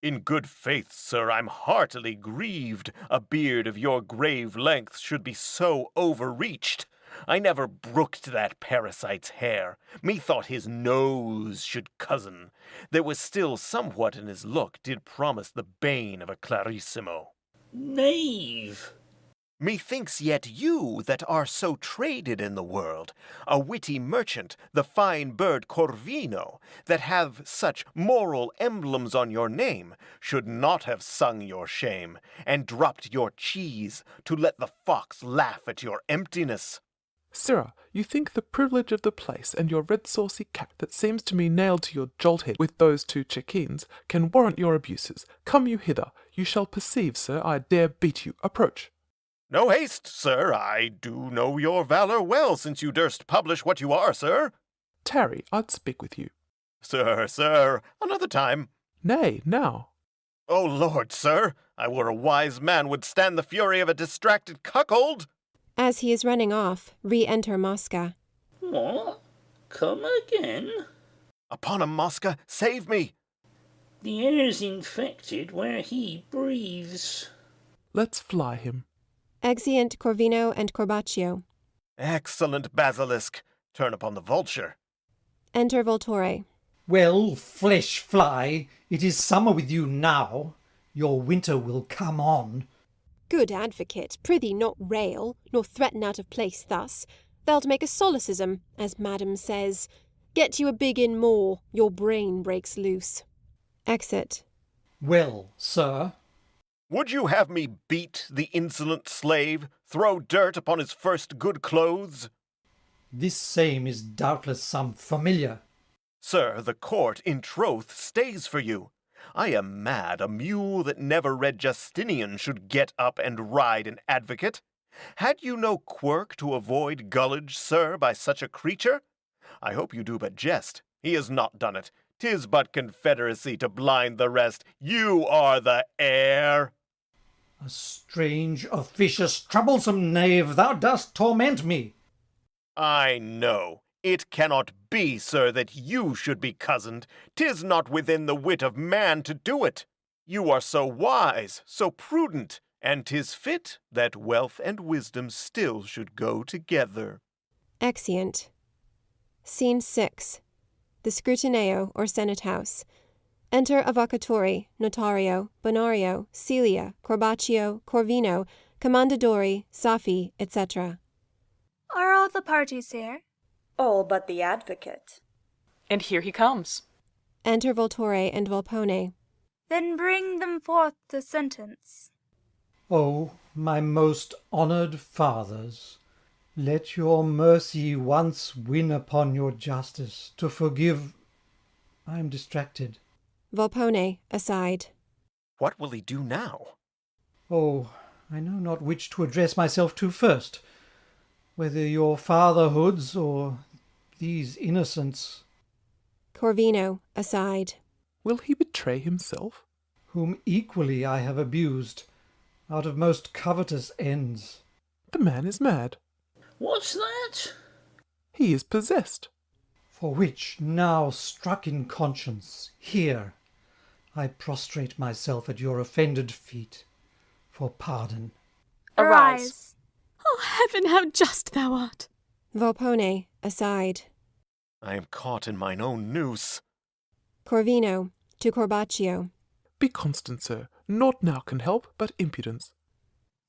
In good faith, sir, I'm heartily grieved a beard of your grave length should be so overreached. I never brooked that parasite's hair. Methought his nose should cozen. There was still somewhat in his look did promise the bane of a clarissimo. Knave! Methinks yet you that are so traded in the world, a witty merchant, the fine bird Corvino, that have such moral emblems on your name, should not have sung your shame, and dropped your cheese to let the fox laugh at your emptiness. Sirrah, you think the privilege of the place and your red saucy cap that seems to me nailed to your jolt head with those two check-ins can warrant your abuses. Come you hither. You shall perceive, sir, I dare beat you. Approach. No haste, sir. I do know your valour well, since you durst publish what you are, sir. Tarry, I'd speak with you. Sir, another time. Nay, now. O Lord, sir, I were a wise man would stand the fury of a distracted cuckold. As he is running off, re-enter Mosca. What? Come again? Upon him, Mosca, save me. The air's infected where he breathes. Let's fly him. Exeunt Corvino and Corbaccio. Excellent basilisk. Turn upon the vulture. Enter Voltore. Well, flesh fly, it is summer with you now. Your winter will come on. Good advocate, prithee not rail, nor threaten out of place thus. Thou'lt make a solecism, as madam says. Get you a big inn more, your brain breaks loose. Exit. Well, sir. Would you have me beat the insolent slave, throw dirt upon his first good clothes? This same is doubtless some familiar. Sir, the court, in troth, stays for you. I am mad a mule that never read Justinian should get up and ride an advocate. Had you no quirk to avoid gullage, sir, by such a creature? I hope you do but jest. He has not done it. 'Tis but confederacy to blind the rest. You are the heir. A strange, officious, troublesome knave, thou dost torment me. I know. It cannot be, sir, that you should be cozened. 'Tis not within the wit of man to do it. You are so wise, so prudent, and 'tis fit that wealth and wisdom still should go together. Exeunt. Scene 6. The Scrutineo, or Senate House. Enter Avvocatori, Notario, Bonario, Celia, Corbaccio, Corvino, Commendadori, Safi, etc. Are all the parties here? All but the advocate. And here he comes. Enter Voltore and Volpone. Then bring them forth to sentence. O my most honoured fathers, let your mercy once win upon your justice to forgive... I am distracted. Volpone, aside. What will he do now? Oh, I know not which to address myself to first, whether your fatherhoods or these innocents. Corvino, aside. Will he betray himself? Whom equally I have abused, out of most covetous ends. The man is mad. What's that? He is possessed. For which, now struck in conscience, here, I prostrate myself at your offended feet, for pardon. Arise. Oh, heaven, how just thou art! Volpone, aside. I am caught in mine own noose. Corvino, to Corbaccio. Be constant, sir. Naught now can help but impudence.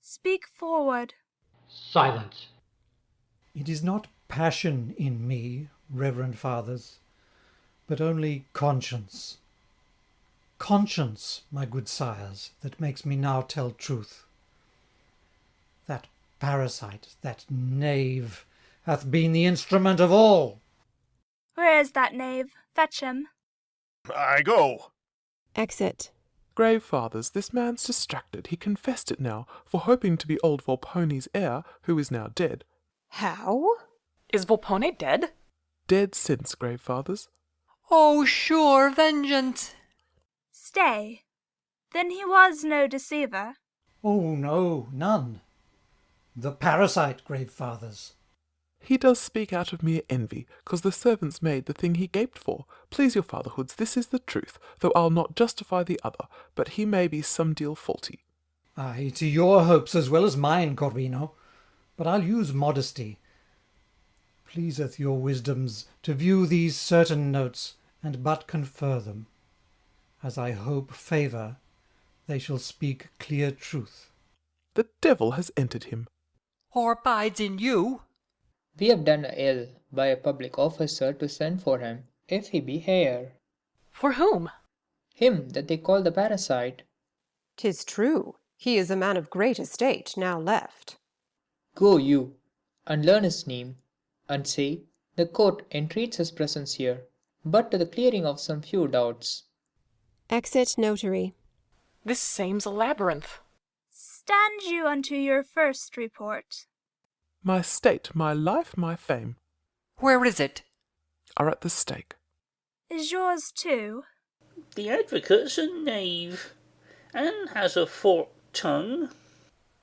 Speak forward. Silence. It is not passion in me, reverend fathers, but only conscience. Conscience, my good sires, that makes me now tell truth. That parasite, that knave, hath been the instrument of all. Where is that knave? Fetch him. I go. Exit. Grave fathers, this man's distracted. He confessed it now, for hoping to be old Volpone's heir, who is now dead. How? Is Volpone dead? Dead since, grave fathers. Oh, sure vengeance! Stay. Then he was no deceiver? Oh, no, none. The parasite, grave fathers. He does speak out of mere envy, 'cause the servants made the thing he gaped for. Please your fatherhoods, this is the truth, though I'll not justify the other, but he may be some deal faulty. Ay, to your hopes as well as mine, Corvino, but I'll use modesty. Pleaseth your wisdoms to view these certain notes, and but confer them. As I hope favour, they shall speak clear truth. The devil has entered him. Or bides in you. We have done ill by a public officer to send for him, if he be heir. For whom? Him that they call the parasite. 'Tis true, he is a man of great estate now left. Go you, and learn his name, and say, the court entreats his presence here, but to the clearing of some few doubts. Exit notary. This seems a labyrinth. Stand you unto your first report. My state, my life, my fame. Where is it? Are at the stake. Is yours too? The advocate's a knave, and has a forked tongue.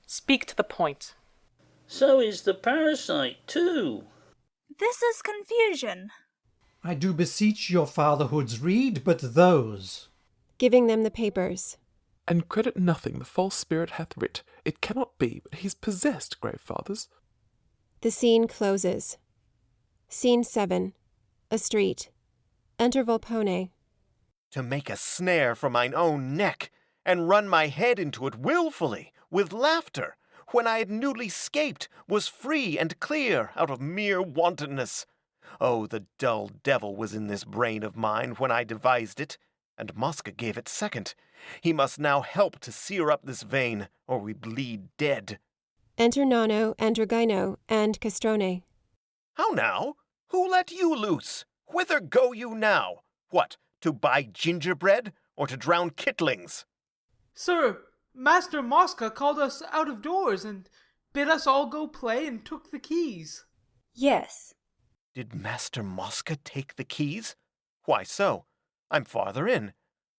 Speak to the point. So is the parasite too. This is confusion. I do beseech your fatherhoods, read but those. Giving them the papers. And credit nothing the false spirit hath writ. It cannot be, but he's possessed, grave fathers. The scene closes. Scene 7. A street. Enter Volpone. To make a snare for mine own neck, and run my head into it wilfully, with laughter, when I had newly scaped, was free and clear out of mere wantonness. Oh, the dull devil was in this brain of mine when I devised it, and Mosca gave it second. He must now help to sear up this vein, or we bleed dead. Enter Nonno, Androgino, and Castrone. How now? Who let you loose? Whither go you now? What, to buy gingerbread, or to drown kittlings? Sir, Master Mosca called us out of doors, and bid us all go play, and took the keys. Yes. Did Master Mosca take the keys? Why so? I'm farther in.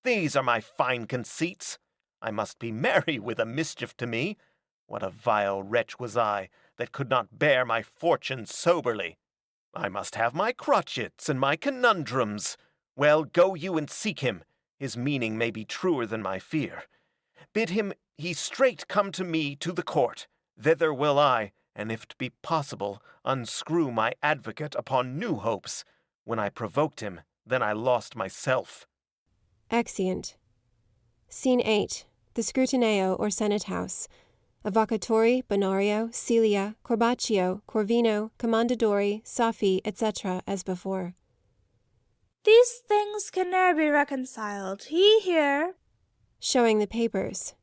These are my fine conceits. I must be merry with a mischief to me. What a vile wretch was I, that could not bear my fortune soberly. I must have my crotchets and my conundrums. Well, go you and seek him. His meaning may be truer than my fear. Bid him he straight come to me to the court. Thither will I, and if 't be possible, unscrew my advocate upon new hopes. When I provoked him, then I lost myself. Exeunt. Scene 8. The Scrutineo or Senate House. Avvocatori, Bonario, Celia, Corbaccio, Corvino, Commendadori, Safi, etc., as before. These things can ne'er be reconciled. He here, showing the papers,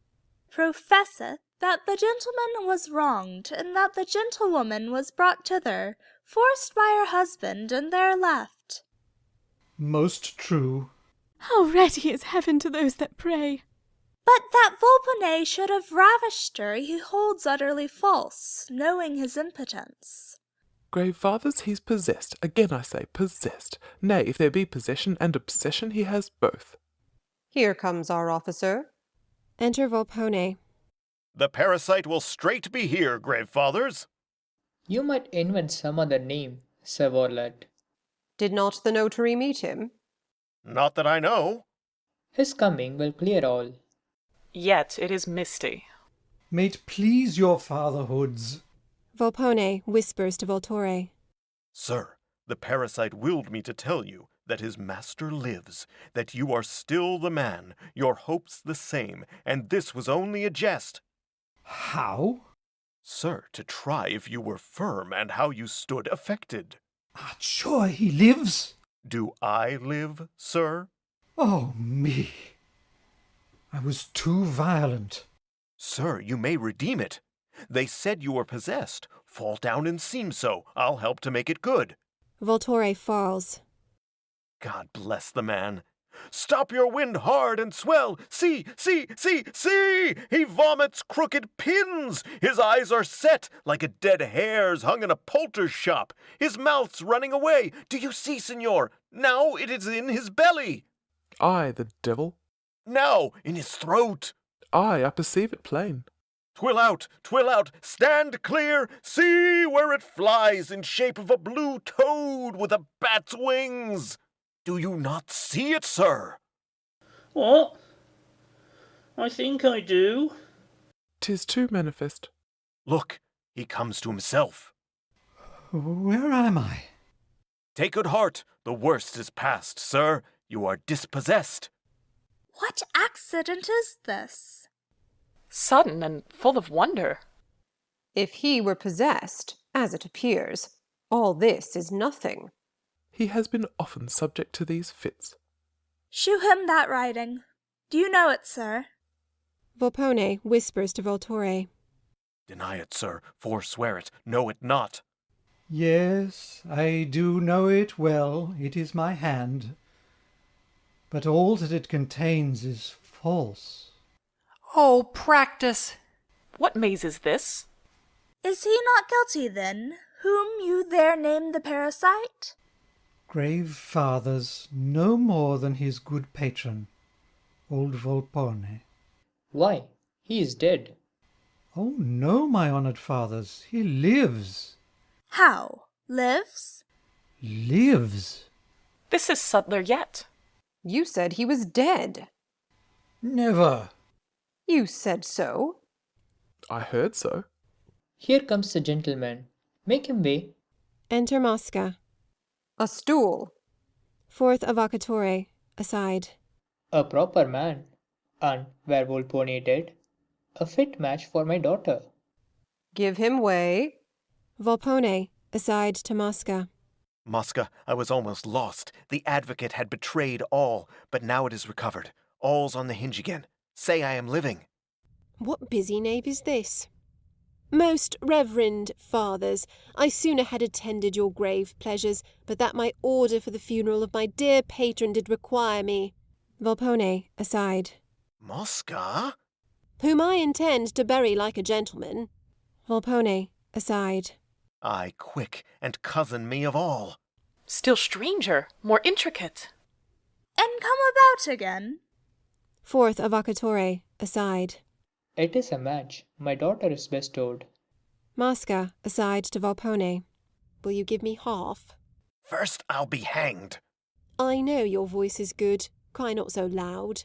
professeth that the gentleman was wronged, and that the gentlewoman was brought thither, forced by her husband, and there left. Most true. How ready is heaven to those that pray! But that Volpone should have ravished her he holds utterly false, knowing his impotence. Grave fathers, he's possessed. Again I say, possessed. Nay, if there be possession and obsession, he has both. Here comes our officer. Enter Volpone. The parasite will straight be here, grave fathers. You might invent some other name, Sir Warlord. Did not the notary meet him? Not that I know. His coming will clear all. Yet it is misty. May't please your fatherhoods. Volpone whispers to Voltore. Sir, the parasite willed me to tell you that his master lives, that you are still the man, your hopes the same, and this was only a jest. How? Sir, to try if you were firm and how you stood affected. Sure he lives? Do I live, sir? Oh, me. I was too violent. Sir, you may redeem it. They said you were possessed. Fall down and seem so. I'll help to make it good. Voltore falls. God bless the man. Stop your wind hard and swell. See, see, see, see! He vomits crooked pins. His eyes are set like a dead hare's hung in a poulter's shop. His mouth's running away. Do you see, senor? Now it is in his belly. Ay, the devil. Now in his throat. Ay, I perceive it plain. Twill out, stand clear, see where it flies in shape of a blue toad with a bat's wings. Do you not see it, sir? What? I think I do. 'Tis too manifest. Look, he comes to himself. Where am I? Take good heart, the worst is past, sir. You are dispossessed. What accident is this? Sudden and full of wonder. If he were possessed, as it appears, all this is nothing. He has been often subject to these fits. Shew him that writing. Do you know it, sir? Volpone whispers to Voltore. Deny it, sir, forswear it, know it not. Yes, I do know it well. It is my hand. But all that it contains is false. Oh, practice! What maze is this? Is he not guilty, then, whom you there name the parasite? Grave fathers, no more than his good patron, old Volpone. Why, he is dead. Oh, no, my honoured fathers, he lives. How? Lives? Lives? This is subtler yet. You said he was dead. Never. You said so. I heard so. Here comes the gentleman. Make him way. Enter Mosca. A stool. Fourth Avvocatore, aside. A proper man. And where Volpone dead, a fit match for my daughter. Give him way. Volpone, aside to Mosca. Mosca, I was almost lost. The advocate had betrayed all, but now it is recovered. All's on the hinge again. Say I am living. What busy knave is this? Most reverend fathers, I sooner had attended your grave pleasures, but that my order for the funeral of my dear patron did require me. Volpone, aside. Mosca? Whom I intend to bury like a gentleman. Volpone, aside. Ay, quick, and cousin me of all. Still stranger, more intricate. And come about again. Fourth Avvocatore, aside. It is a match. My daughter is bestowed. Mosca, aside to Volpone. Will you give me half? First I'll be hanged. I know your voice is good. Cry not so loud.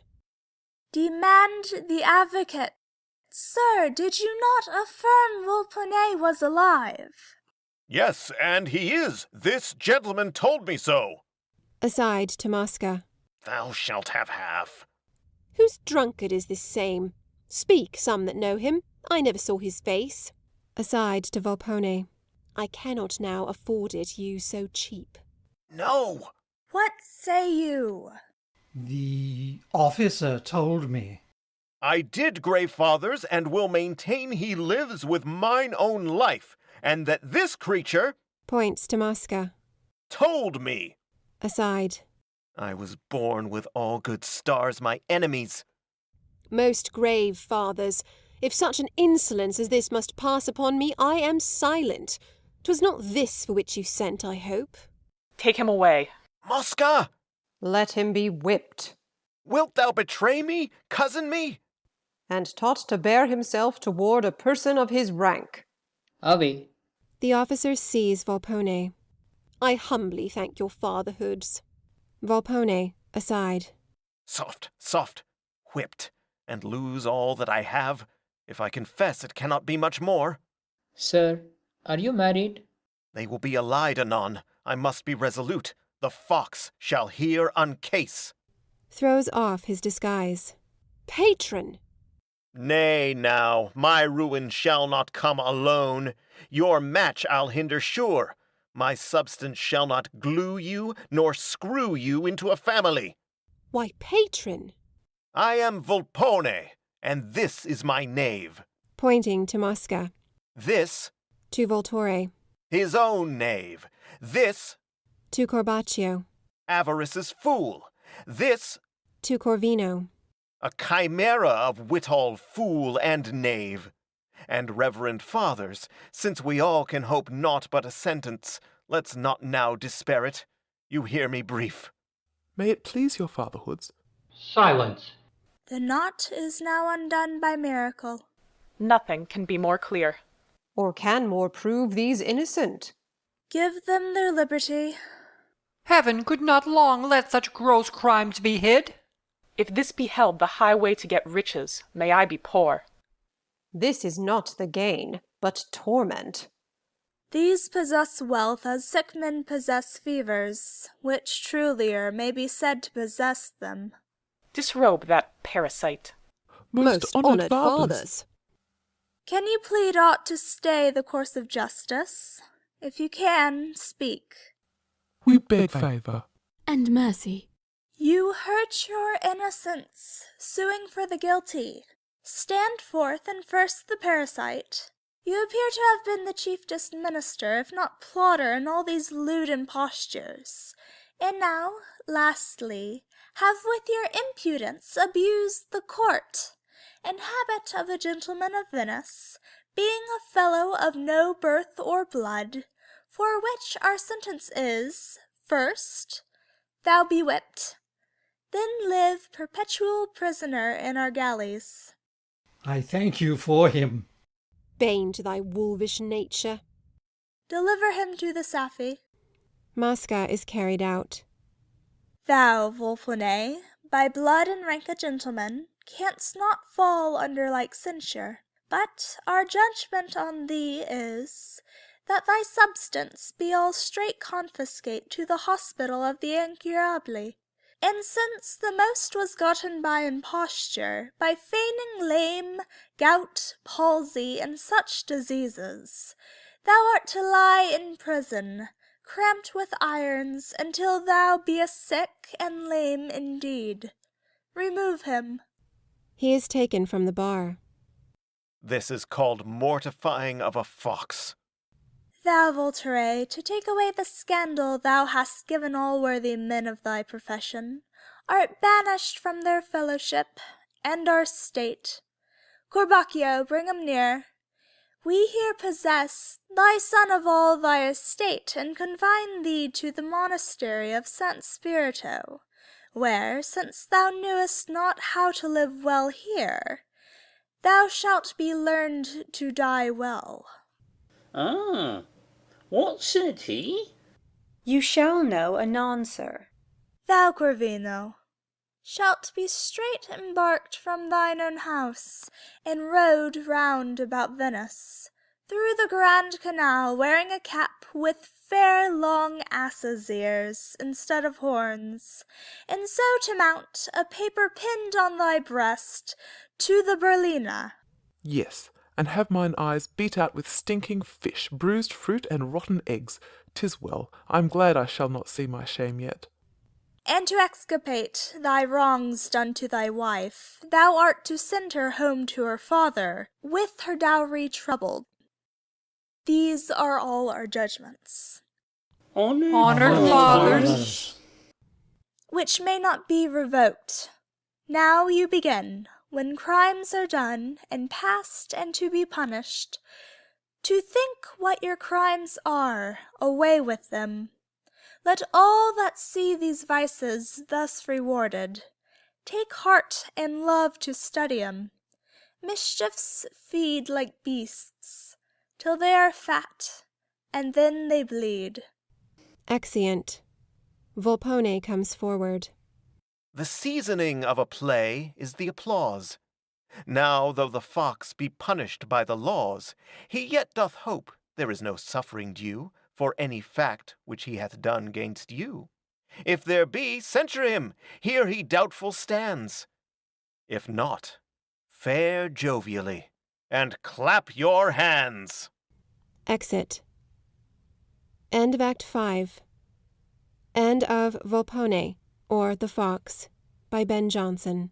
Demand the advocate. Sir, did you not affirm Volpone was alive? Yes, and he is. This gentleman told me so. Aside to Mosca. Thou shalt have half. Whose drunkard is this same? Speak, some that know him. I never saw his face. Aside to Volpone. I cannot now afford it you so cheap. No! What say you? The officer told me. I did, Grey Fathers, and will maintain he lives with mine own life, and that this creature Points to Mosca. told me. Aside. I was born with all good stars my enemies. Most grave fathers, if such an insolence as this must pass upon me, I am silent. 'Twas not this for which you sent, I hope. Take him away. Mosca! Let him be whipped, Wilt thou betray me, cousin me? and taught to bear himself toward a person of his rank. Away. The officer sees Volpone. I humbly thank your fatherhoods. Volpone, aside. Soft, soft, whipped, and lose all that I have. If I confess, it cannot be much more. Sir, are you married? They will be allied anon. I must be resolute. The fox shall here uncase. Throws off his disguise. Patron! Nay, now, my ruin shall not come alone. Your match I'll hinder sure. My substance shall not glue you, nor screw you into a family. Why, patron! I am Volpone, and this is my knave. Pointing to Mosca. This, To Voltore. his own knave. This, To Corbaccio. avarice's fool. This, To Corvino. a chimera of withal, fool, and knave. And reverend fathers, since we all can hope naught but a sentence, let's not now despair it. You hear me brief. May it please your fatherhoods. Silence. The knot is now undone by miracle. Nothing can be more clear. Or can more prove these innocent. Give them their liberty. Heaven could not long let such gross crimes be hid. If this be held the highway to get riches, may I be poor. This is not the gain, but torment. These possess wealth as sick men possess fevers, which trulier may be said to possess them. Disrobe that parasite. Most honoured fathers. Can you plead aught to stay the course of justice? If you can, speak. We beg favour. And mercy. You hurt your innocence, suing for the guilty. Stand forth and first the parasite. You appear to have been the chiefest minister, if not plotter, in all these lewd impostures. And now, lastly, have with your impudence abused the court, and habit of a gentleman of Venice, being a fellow of no birth or blood, for which our sentence is, first, thou be whipped, then live perpetual prisoner in our galleys. I thank you for him. Bane to thy wolvish nature. Deliver him to the Sapphi. Mosca is carried out. Thou, Volpone, by blood and rank a gentleman, canst not fall under like censure, but our judgment on thee is, that thy substance be all straight confiscate to the hospital of the incurably. And since the most was gotten by imposture, by feigning lame, gout, palsy, and such diseases, thou art to lie in prison, cramped with irons, until thou beest sick and lame indeed. Remove him. He is taken from the bar. This is called mortifying of a fox. Thou, Voltaire, to take away the scandal thou hast given all worthy men of thy profession, art banished from their fellowship and our state. Corbaccio, bring him near. We here possess thy son of all thy estate, and confine thee to the monastery of San Spirito, where, since thou knewest not how to live well here, thou shalt be learned to die well. Ah, what said he? You shall know anon, sir. Thou, Corvino, shalt be straight embarked from thine own house, and rode round about Venice, through the Grand Canal, wearing a cap with fair long ass's ears instead of horns, and so to mount a paper pinned on thy breast to the Berlina. Yes, and have mine eyes beat out with stinking fish, bruised fruit, and rotten eggs. 'Tis well, I'm glad I shall not see my shame yet. And to exculpate thy wrongs done to thy wife, thou art to send her home to her father, with her dowry troubled. These are all our judgments. Honored fathers, which may not be revoked. Now you begin, when crimes are done, and past, and to be punished, to think what your crimes are, away with them. Let all that see these vices thus rewarded take heart and love to study 'em. Mischiefs feed like beasts, till they are fat, and then they bleed. Exeunt. Volpone comes forward. The seasoning of a play is the applause. Now, though the fox be punished by the laws, he yet doth hope there is no suffering due for any fact which he hath done gainst you. If there be, censure him, here he doubtful stands. If not, fare jovially, and clap your hands. Exit. End of Act 5. End of Volpone, or The Fox, by Ben Jonson.